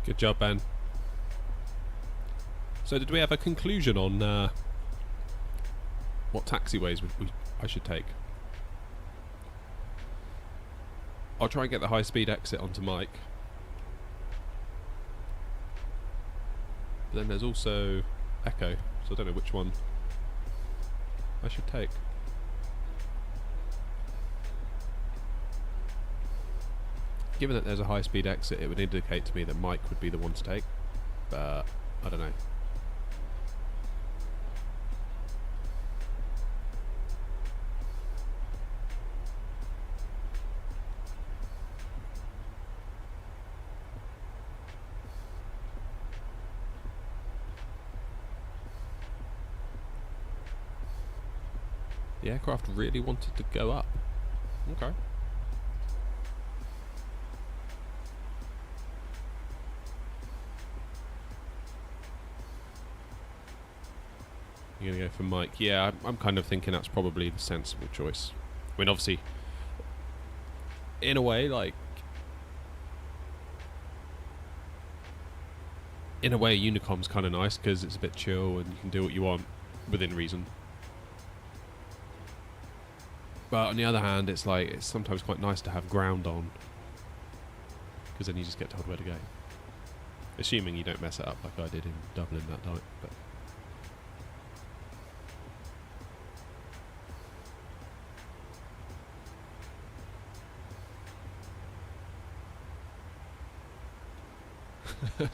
Good job, Ben. So did we have a conclusion on what taxiways I should take? I'll try and get the high-speed exit onto Mike. But then there's also Echo, so I don't know which one I should take. Given that there's a high-speed exit, it would indicate to me that Mike would be the one to take, but I don't know. The aircraft really wanted to go up. Okay. You're going to go for Mike. Yeah, I'm kind of thinking that's probably the sensible choice. I mean, obviously, in a way, like... In a way, Unicom's kind of nice because it's a bit chill and you can do what you want within reason. But on the other hand, it's like, it's sometimes quite nice to have ground on. Because then you just get told where to go. Assuming you don't mess it up like I did in Dublin that night. But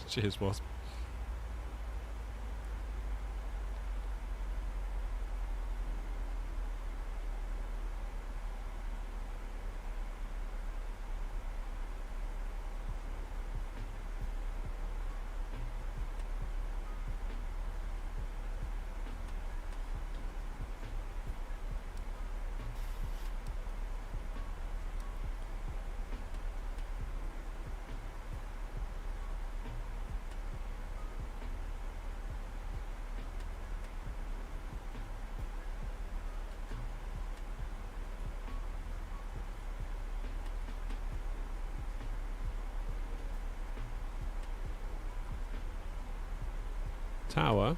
cheers, Wasp. Tower?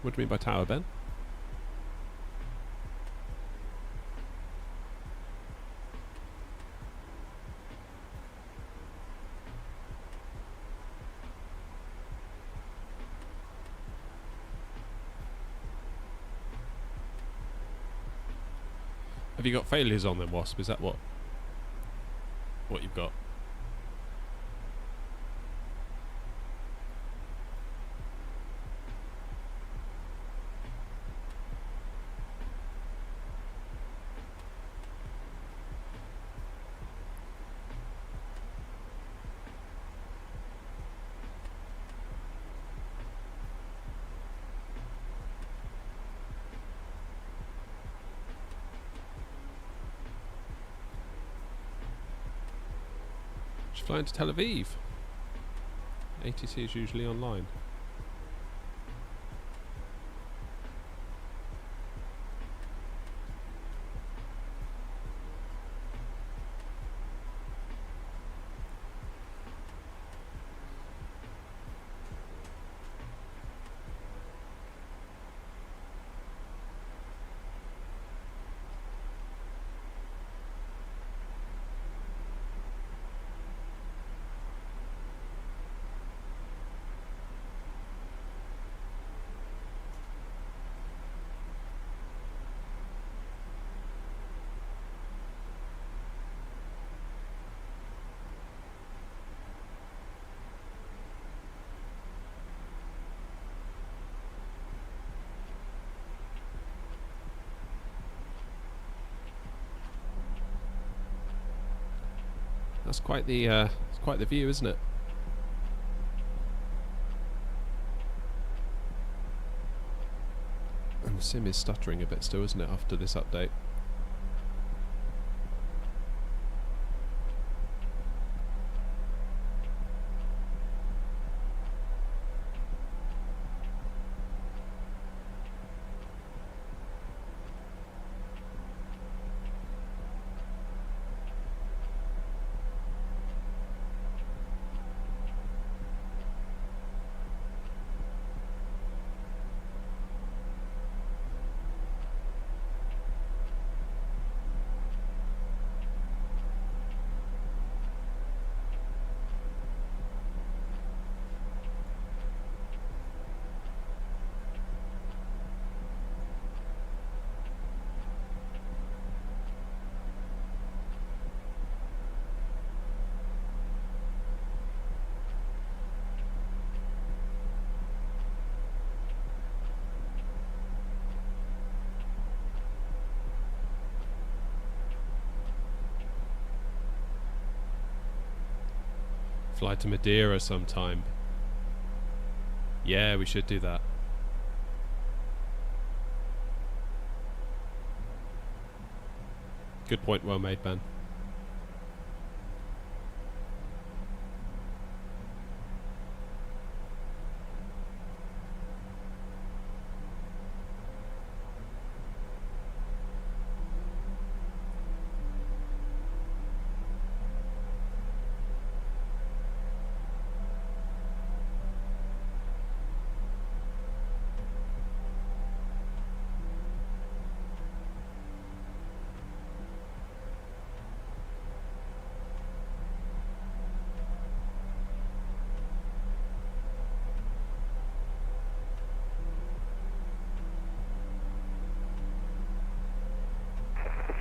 What do you mean by tower, Ben? Have you got failures on them, Wasp? Is that what you've got? Flying to Tel Aviv. ATC is usually online. That's quite the view, isn't it? And the sim is stuttering a bit still, isn't it, after this update? fly to Madeira sometime. Yeah, we should do that. Good point, well made, Ben.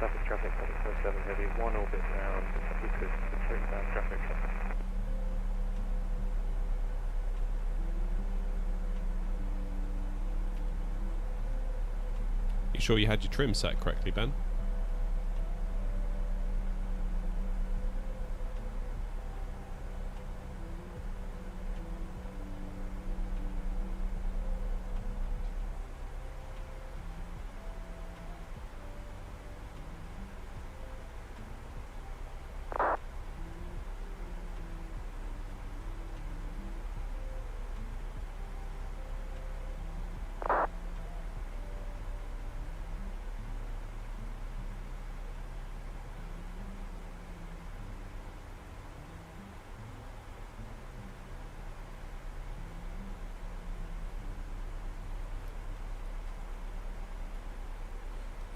Surface traffic 747 heavy, 1 orbit round, Lucas, inbound traffic. You sure you had your trim set correctly, Ben?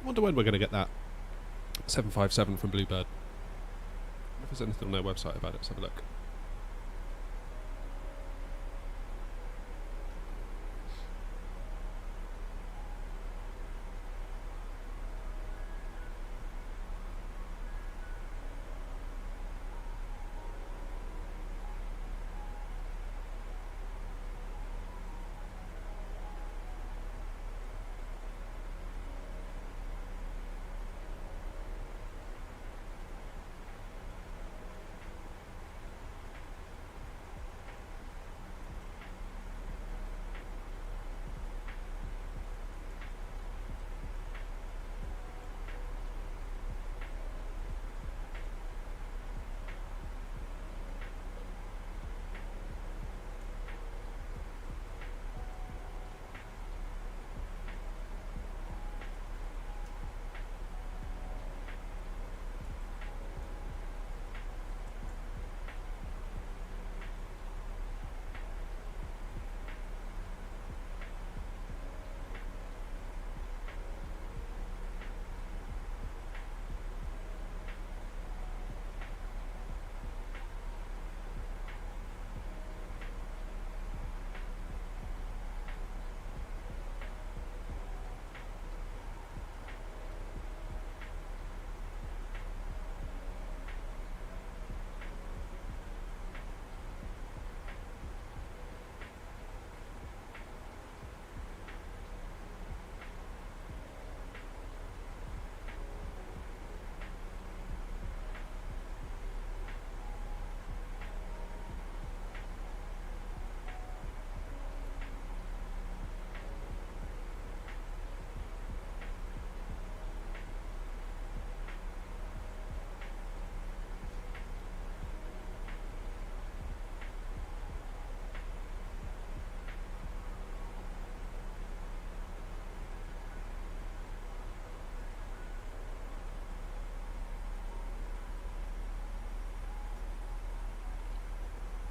I wonder when we're going to get that 757 from Bluebird. I wonder if there's anything on their website about it. Let's have a look.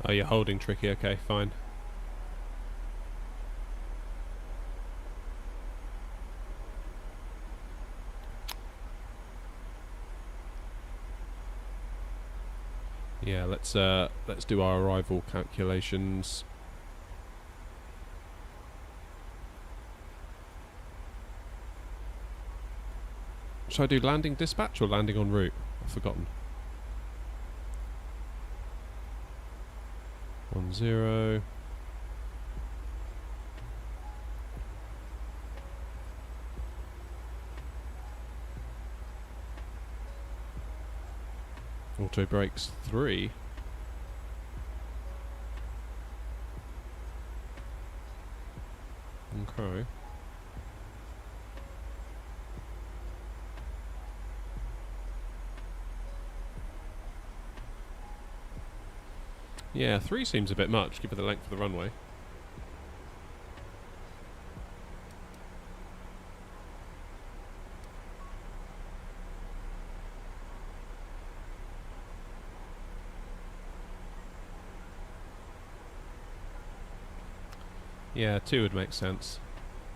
Oh, you're holding tricky. Okay, fine. Yeah, let's do our arrival calculations. Should I do landing dispatch or landing en route? I've forgotten. 10. Auto brakes 3. Okay. Yeah, 3 seems a bit much, given the length of the runway. Yeah, 2 would make sense.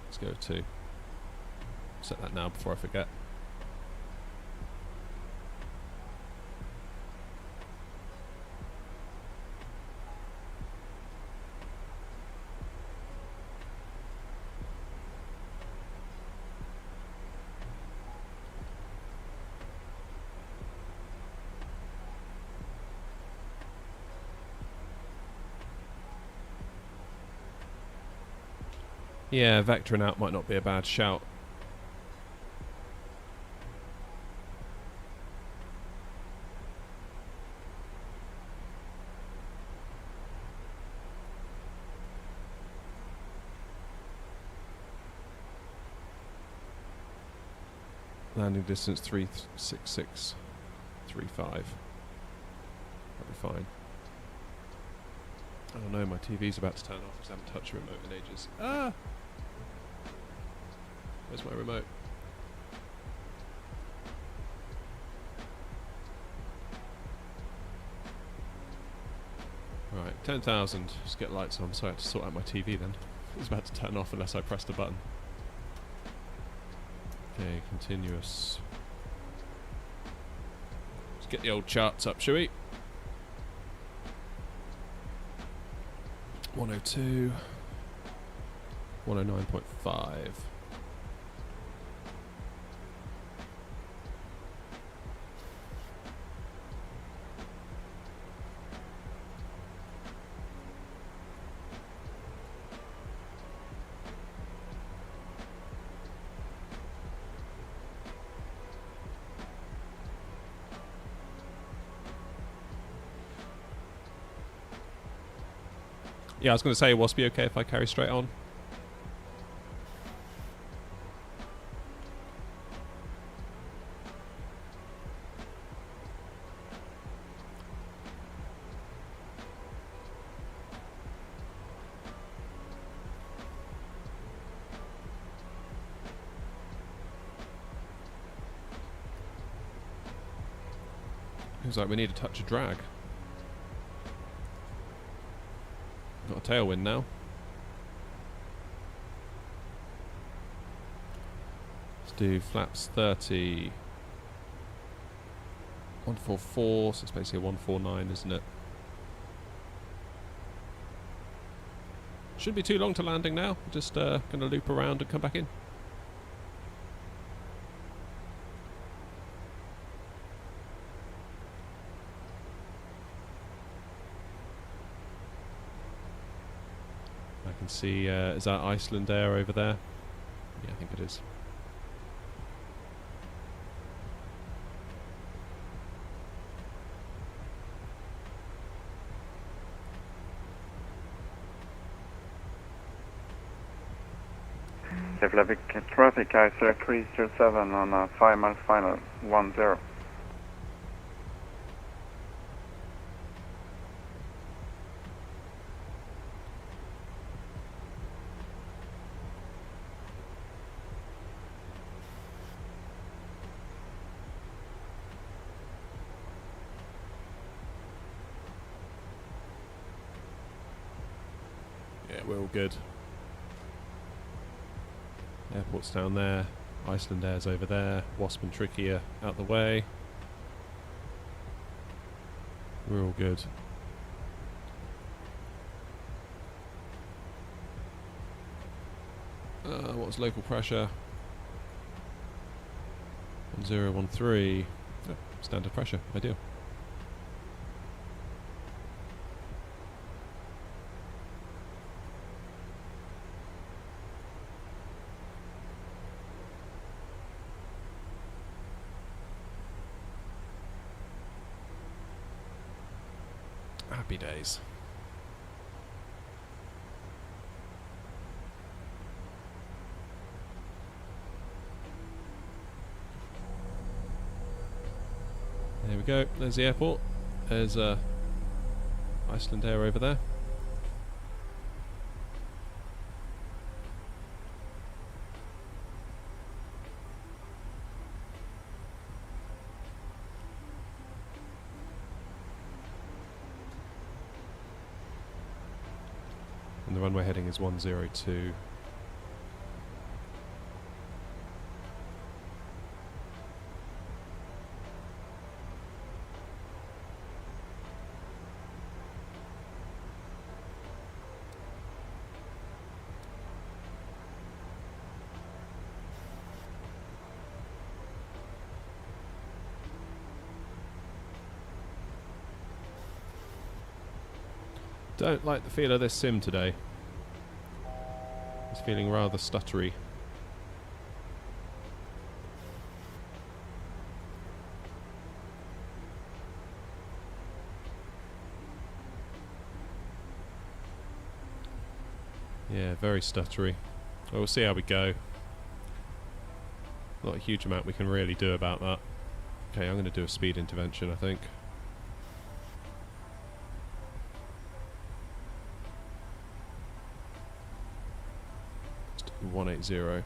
Let's go with 2. Set that now before I forget. Yeah, vectoring out might not be a bad shout. Landing distance 36635. That'll be fine. Oh no, my TV's about to turn off because I haven't touched the remote in ages. Ah! Where's my remote? Right, 10,000. Just get lights on. So I had to sort out my TV then. It was about to turn off unless I pressed a button. Okay, continuous. Let's get the old charts up, shall we? 102. 109.5. Yeah, I was going to say, will it be okay if I carry straight on? Seems like we need a touch of drag. Got a tailwind now. Let's do flaps 30. 144, so it's basically a 149, isn't it? Shouldn't be too long to landing now. Just going to loop around and come back in. I can see, is that Iceland Air over there? Yeah, I think it is. Keflavik traffic, ICR 307 on a 5 mile final, 10. Yeah, we're all good. Airport's down there, Iceland Air's over there, Wasp and Trickier out the way. We're all good. What's local pressure? 1013. Oh, standard pressure, ideal. Happy days. we go. There's the airport. There's Iceland Air over there. And the runway heading is 102. Don't like the feel of this sim today. It's feeling rather stuttery. Yeah, very stuttery. Well, we'll see how we go. Not a huge amount we can really do about that. Okay, I'm going to do a speed intervention, I think. 180.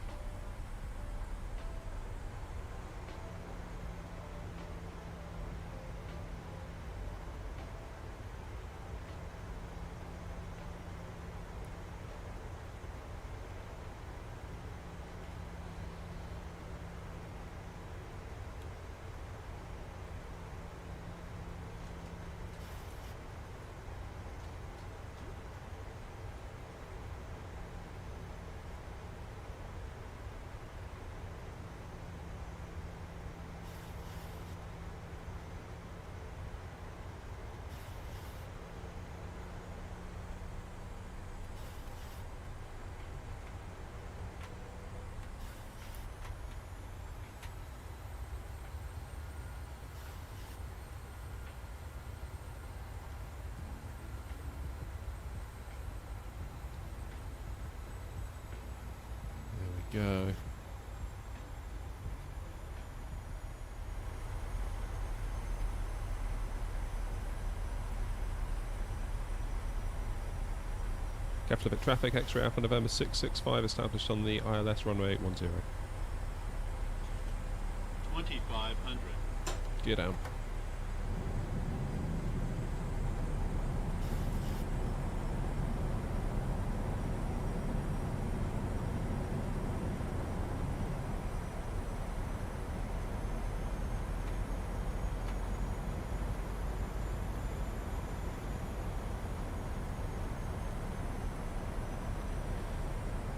Go. Keflavik traffic, X-ray Alpha November 665 established on the ILS runway 10. 2500. Gear down.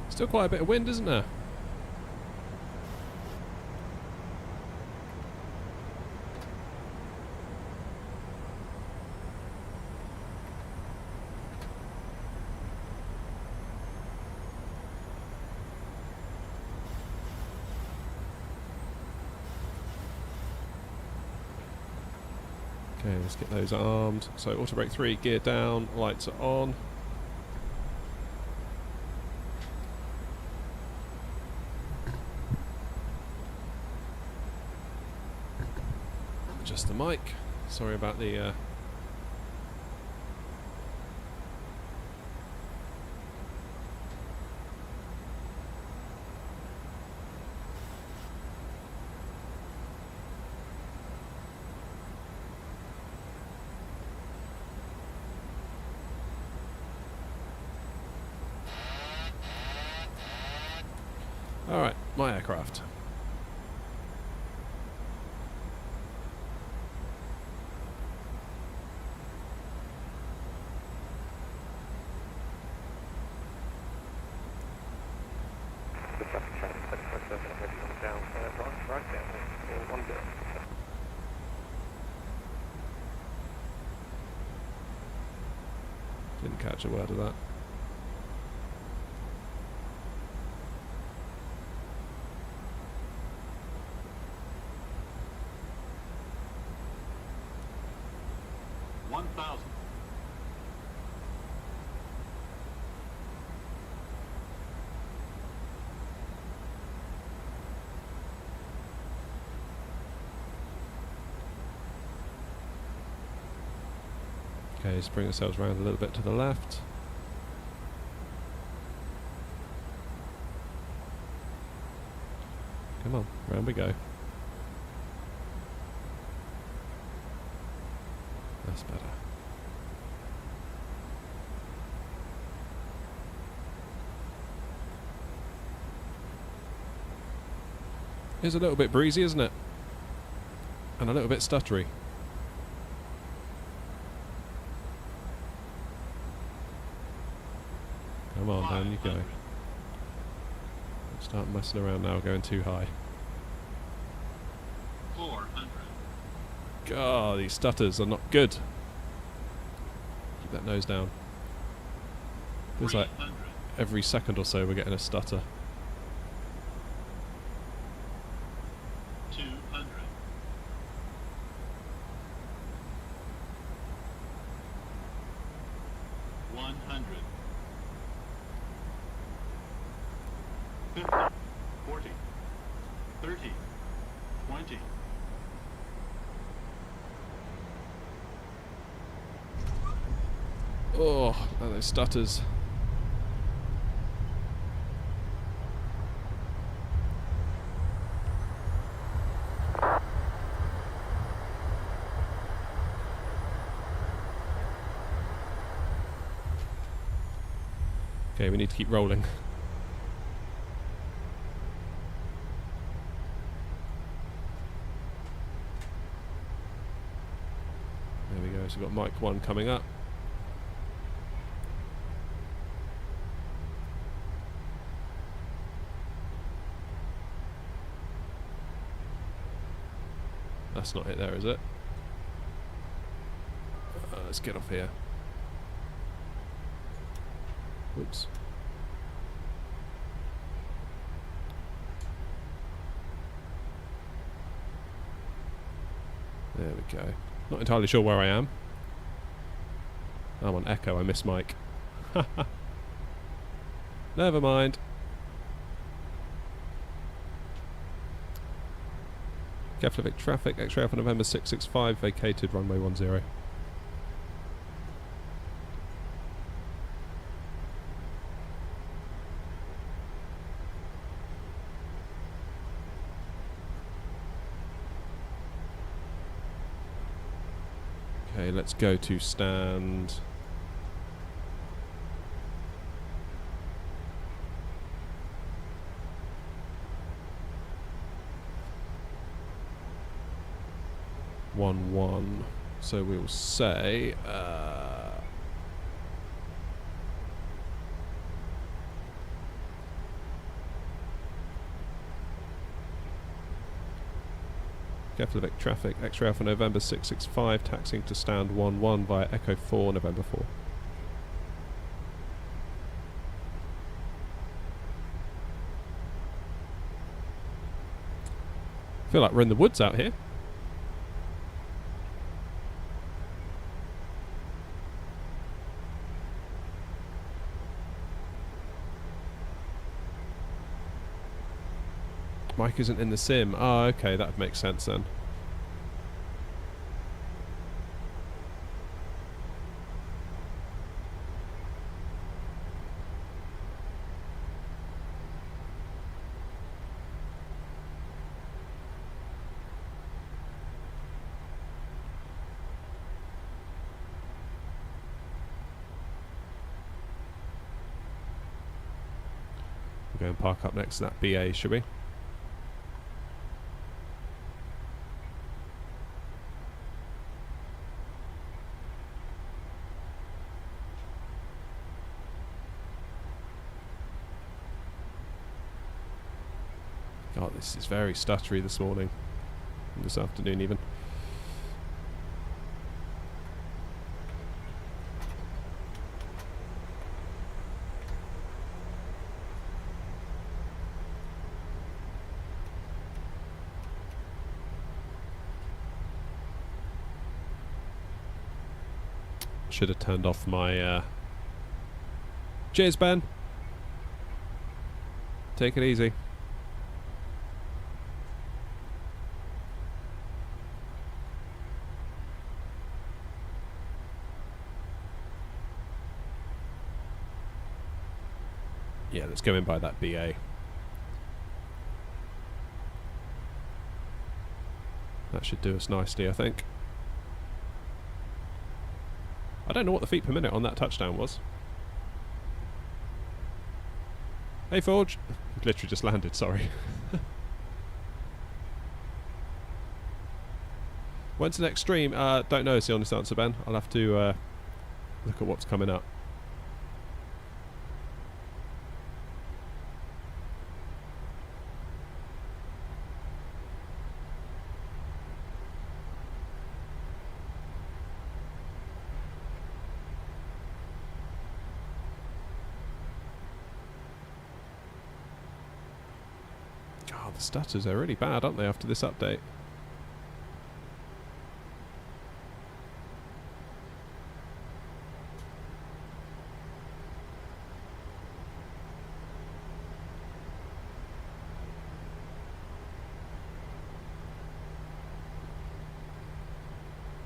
Still quite a bit of wind, isn't there? Okay, let's get those armed. So auto brake 3, gear down, lights are on. Just the mic. Sorry about the Alright, my aircraft. Didn't catch a word of that. Okay, let's bring ourselves around a little bit to the left. Come on, round we go. That's better. It's a little bit breezy, isn't it? And a little bit stuttery. Come on, down you go. Start messing around now, going too high. 400. God, these stutters are not good. Keep that nose down. Feels like every second or so we're getting a stutter. 200. 100. 50. 40. 30. 20. Oh, and those stutters. Okay, we need to keep rolling. There we go, so we've got mic 1 coming up. That's not it there, is it? Let's get off here. Whoops. There we go. Not entirely sure where I am. I'm on echo, I miss Mike. Never mind. Keflavik traffic, X-ray Alpha November 665, vacated runway 10. Okay, let's go to stand. One. So we'll say Keflavik traffic, X-ray Alpha November 665, taxiing to stand 11 via Echo 4, November 4. I feel like we're in the woods out here. Mike isn't in the sim. Oh, okay, that would make sense then. We'll go and park up next to that BA, should we? God, this is very stuttery this morning, this afternoon even. Should have turned off my cheers, Ben. Take it easy. go in by that BA. That should do us nicely, I think. I don't know what the feet per minute on that touchdown was. Hey Forge! Literally just landed, sorry. When's the next stream? Don't know is the honest answer, Ben. I'll have to look at what's coming up. God, the stutters are really bad, aren't they, after this update?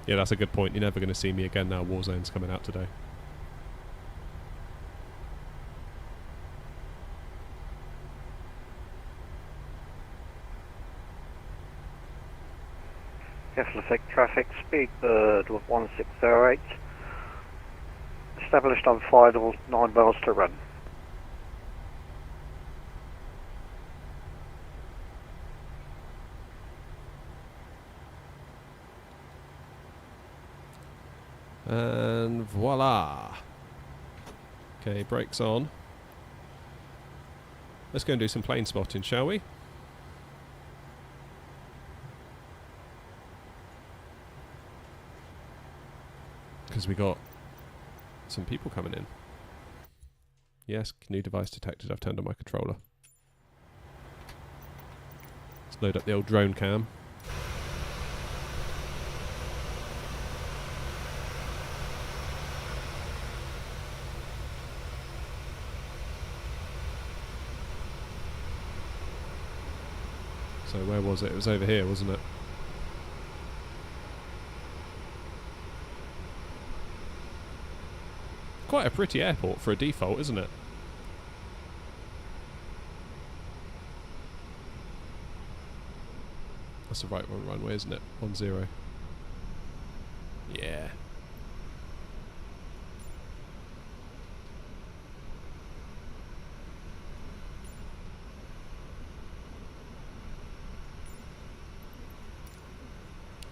Yeah, that's a good point. You're never going to see me again now. Warzone's coming out today. Keflavik traffic, Speedbird with 1608. Established on final, 9 miles to run. And voila. Okay, brakes on. Let's go and do some plane spotting, shall we? Because we got some people coming in. Yes, new device detected. I've turned on my controller. Let's load up the old drone cam. So where was it? It was over here, wasn't it? Quite a pretty airport for a default, isn't it? That's the right one runway, isn't it? 10. Yeah.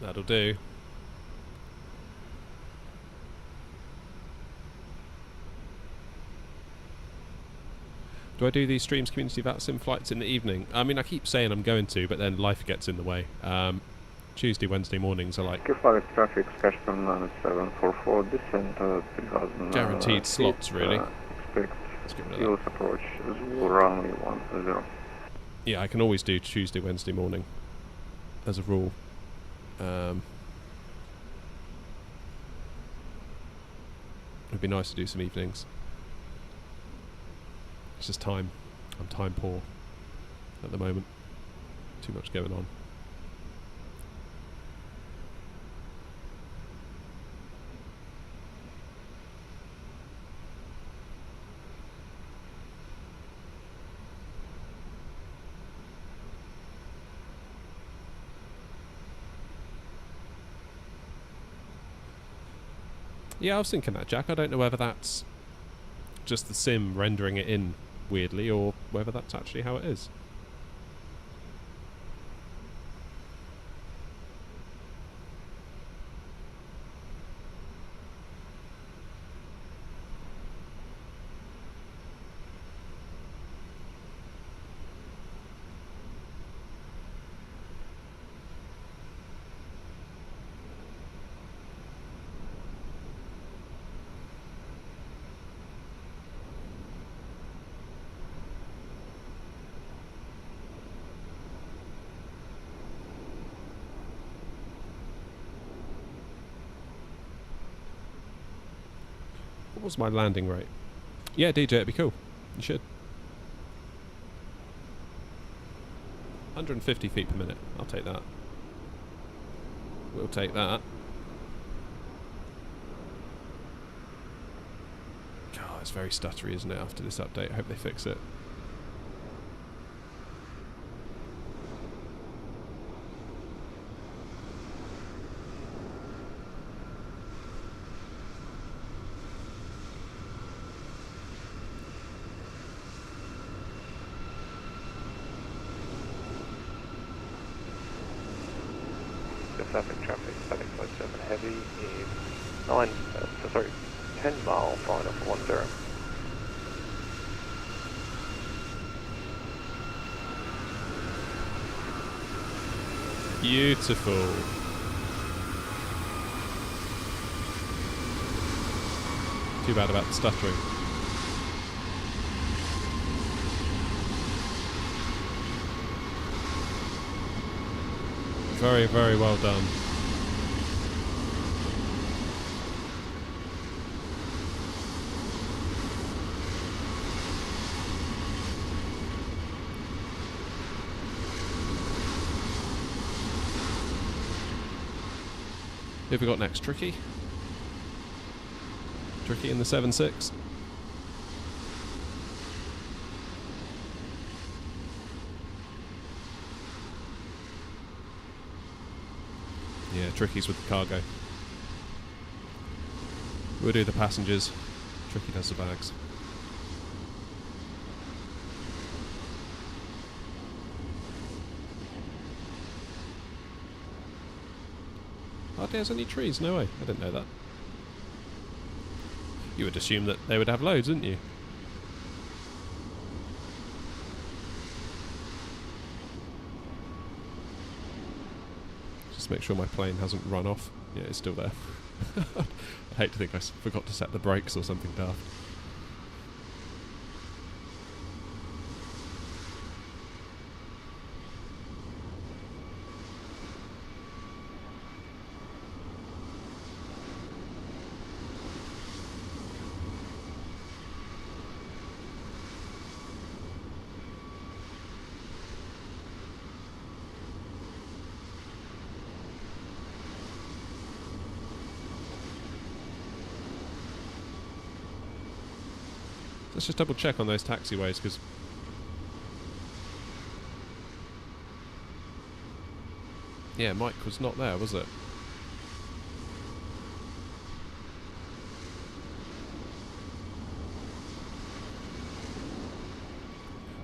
That'll do. Do I do these streams community VATSIM flights in the evening? I mean, I keep saying I'm going to, but then life gets in the way. Tuesday, Wednesday mornings are like Keflavik traffic, Skystorm 9744, descent 3000. guaranteed slots, really. Expect Let's get rid of Heels that. approach, runway 10. Yeah, I can always do Tuesday, Wednesday morning, as a rule. It'd be nice to do some evenings. It's just time. I'm time poor at the moment. Too much going on. Yeah, I was thinking that, Jack. I don't know whether that's just the sim rendering it in weirdly or whether that's actually how it is. What was my landing rate? Yeah, DJ, it'd be cool. You should. 150 feet per minute. I'll take that. We'll take that. God, it's very stuttery, isn't it, after this update? I hope they fix it. Pacific traffic, FedEx Flight 7 Heavy is 10 mile final for 10. Beautiful. Too bad about the stuttering. Very, very well done. Who have we got next? Tricky? Tricky in the 7.6. Yeah, Tricky's with the cargo. We'll do the passengers. Tricky does the bags. Oh, there's any trees? No way. I didn't know that. You would assume that they would have loads, wouldn't you? Just make sure my plane hasn't run off. Yeah, it's still there. I hate to think I forgot to set the brakes or something daft. Let's just double check on those taxiways, because yeah, Mike was not there, was it?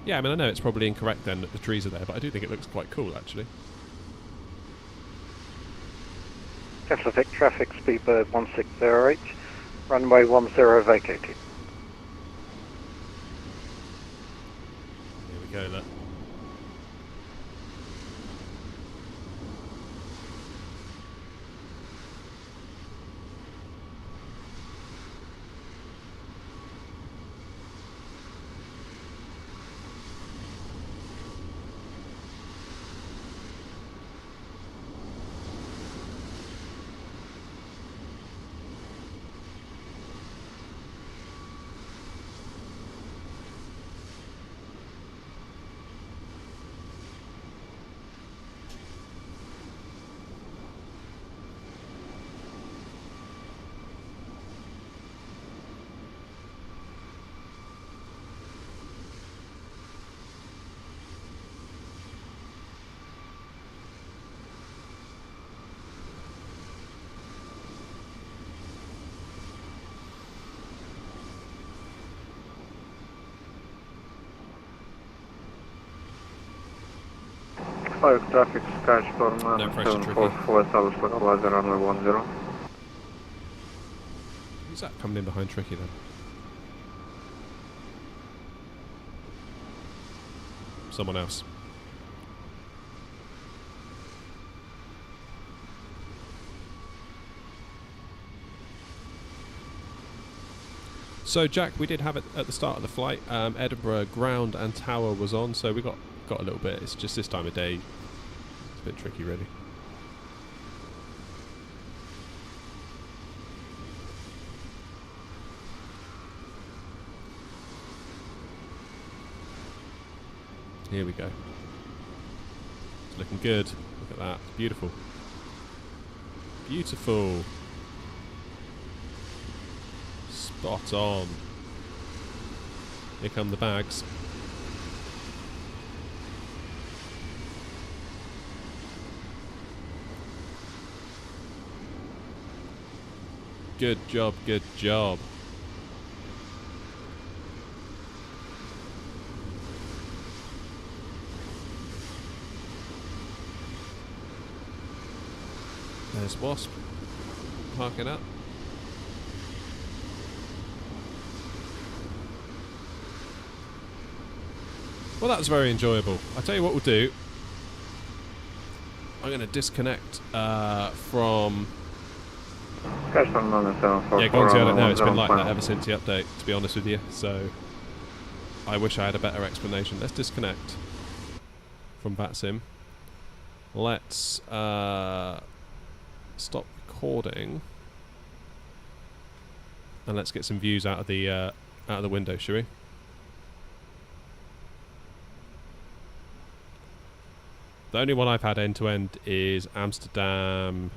Yeah, I mean, I know it's probably incorrect then that the trees are there, but I do think it looks quite cool, actually. Keflavik traffic, Speedbird 1608, runway 10 vacated. Here we go, look. Traffic, Skystorm, No pressure, 744 establish for weather runway 10. Who's that coming in behind Tricky then? Someone else. So Jack, we did have it at the start of the flight. Edinburgh ground and tower was on, so we got a little bit. It's just this time of day. It's a bit tricky, really. Here we go. It's looking good. Look at that. It's beautiful. Beautiful. Spot on. Here come the bags. Good job, good job. There's Wasp parking up. Well, that was very enjoyable. I'll tell you what we'll do. I'm going to disconnect from... Yeah, go on to, I don't know. It's been like that ever since the update, to be honest with you. So I wish I had a better explanation. Let's disconnect from VATSIM. Let's stop recording. And let's get some views out of the window, shall we? The only one I've had end-to-end is Amsterdam,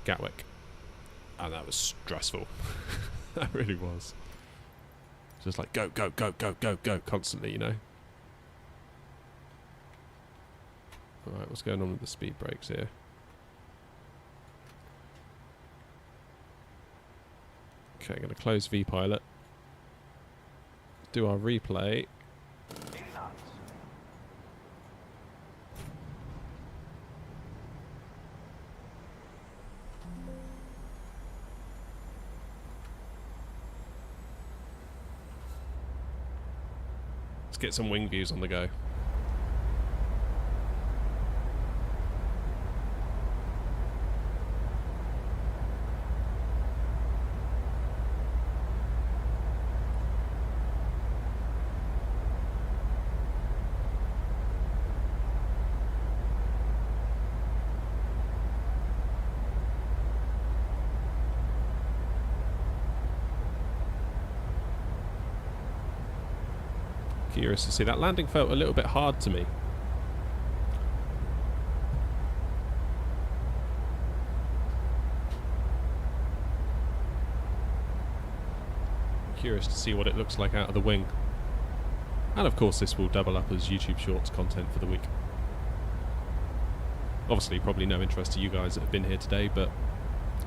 Gatwick. And that was stressful. That really was. Just like go, go, go, go, go, go, constantly, you know. Alright, what's going on with the speed brakes here? Okay, I'm going to close VPilot. Do our replay. Let's get some wing views on the go. Curious to see. That landing felt a little bit hard to me. Curious to see what it looks like out of the wing. And of course this will double up as YouTube Shorts content for the week. Obviously probably no interest to you guys that have been here today, but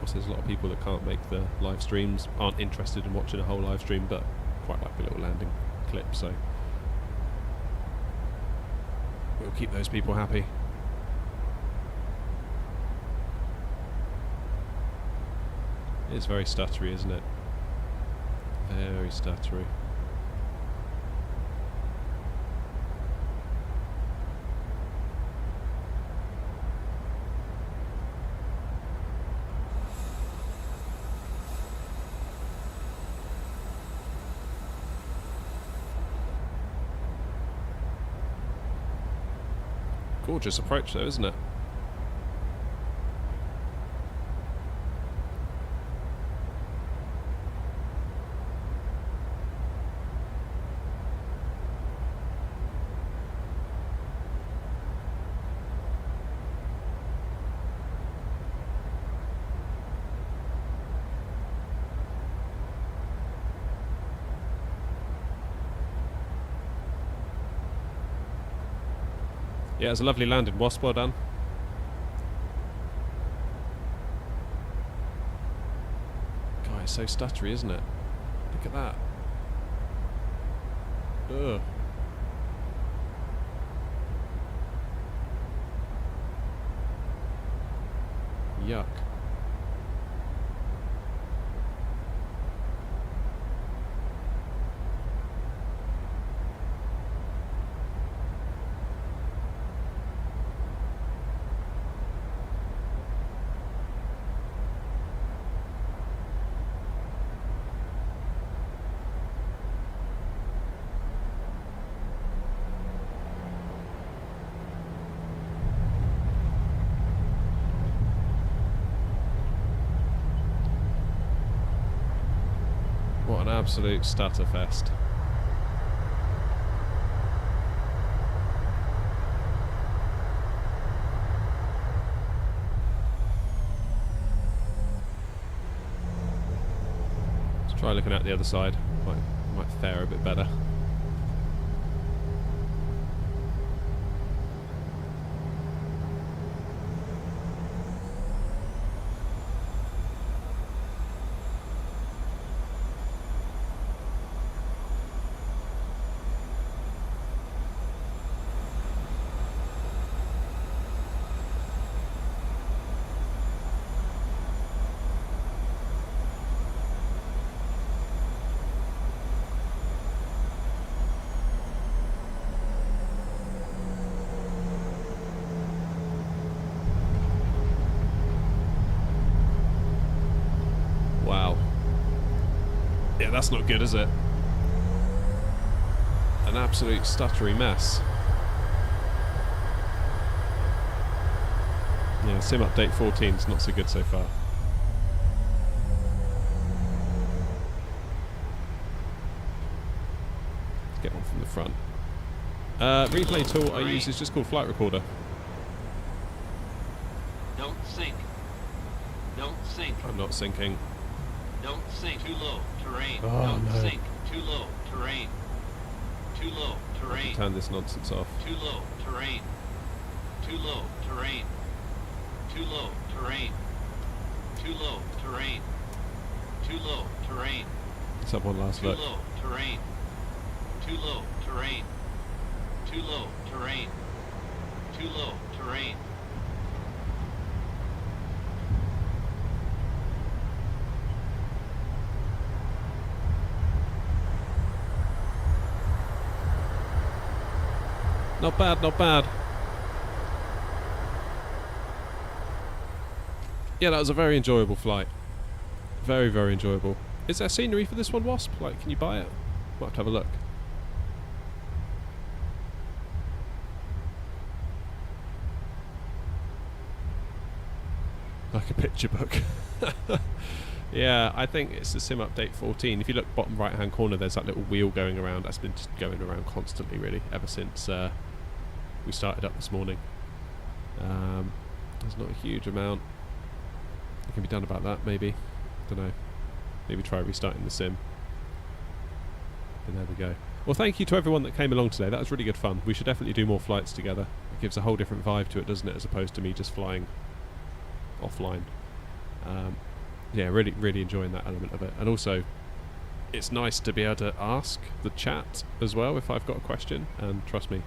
also there's a lot of people that can't make the live streams, aren't interested in watching a whole live stream, but quite like a little landing clip, so we'll keep those people happy. It's very stuttery, isn't it? Very stuttery. Gorgeous approach though, isn't it? Yeah, it's a lovely landing, Wasp, well done. God, it's so stuttery, isn't it? Look at that. Ugh. Yuck. What an absolute stutterfest. Let's try looking at the other side. Might fare a bit better. That's not good, is it? An absolute stuttery mess. Yeah, sim update 14 is not so good so far. Let's get one from the front. Replay tool I use is just called Flight Recorder. Don't sink. Don't sink. I'm not sinking. Don't sink. Too low. Terrain. Oh, Don't no. sink. Too low. Terrain. Too low. Terrain. Turn this nonsense off. Too low. Terrain. Too low. Terrain. Too low. Terrain. Too low. Terrain. Too low. Terrain. Let's have one last look. Too low. Terrain. Too low. Terrain. Too low. Terrain. Too low. Terrain. Not bad, not bad. Yeah, that was a very enjoyable flight. Very, very enjoyable. Is there scenery for this one, Wasp? Like, can you buy it? Might have to have a look. Like a picture book. Yeah, I think it's the sim update 14. If you look bottom right hand corner, there's that little wheel going around. That's been just going around constantly, really, ever since we started up this morning. There's not a huge amount that can be done about that, maybe. Don't know. Maybe try restarting the sim. And there we go. Well, thank you to everyone that came along today. That was really good fun. We should definitely do more flights together. It gives a whole different vibe to it, doesn't it, as opposed to me just flying offline. Yeah, really, really enjoying that element of it. And also, it's nice to be able to ask the chat as well if I've got a question. And trust me,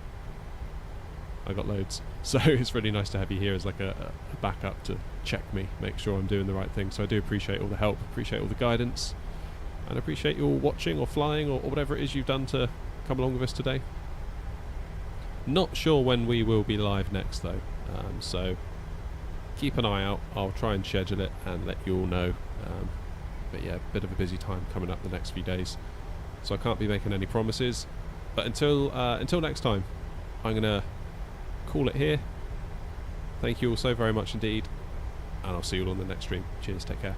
I got loads. So it's really nice to have you here as like a backup to check me, make sure I'm doing the right thing. So I do appreciate all the help, appreciate all the guidance, and appreciate you all watching or flying or whatever it is you've done to come along with us today. Not sure when we will be live next though, so keep an eye out. I'll try and schedule it and let you all know. But yeah, a bit of a busy time coming up the next few days, so I can't be making any promises. But until next time, I'm gonna call it here. Thank you all so very much indeed, and I'll see you all on the next stream. Cheers, take care.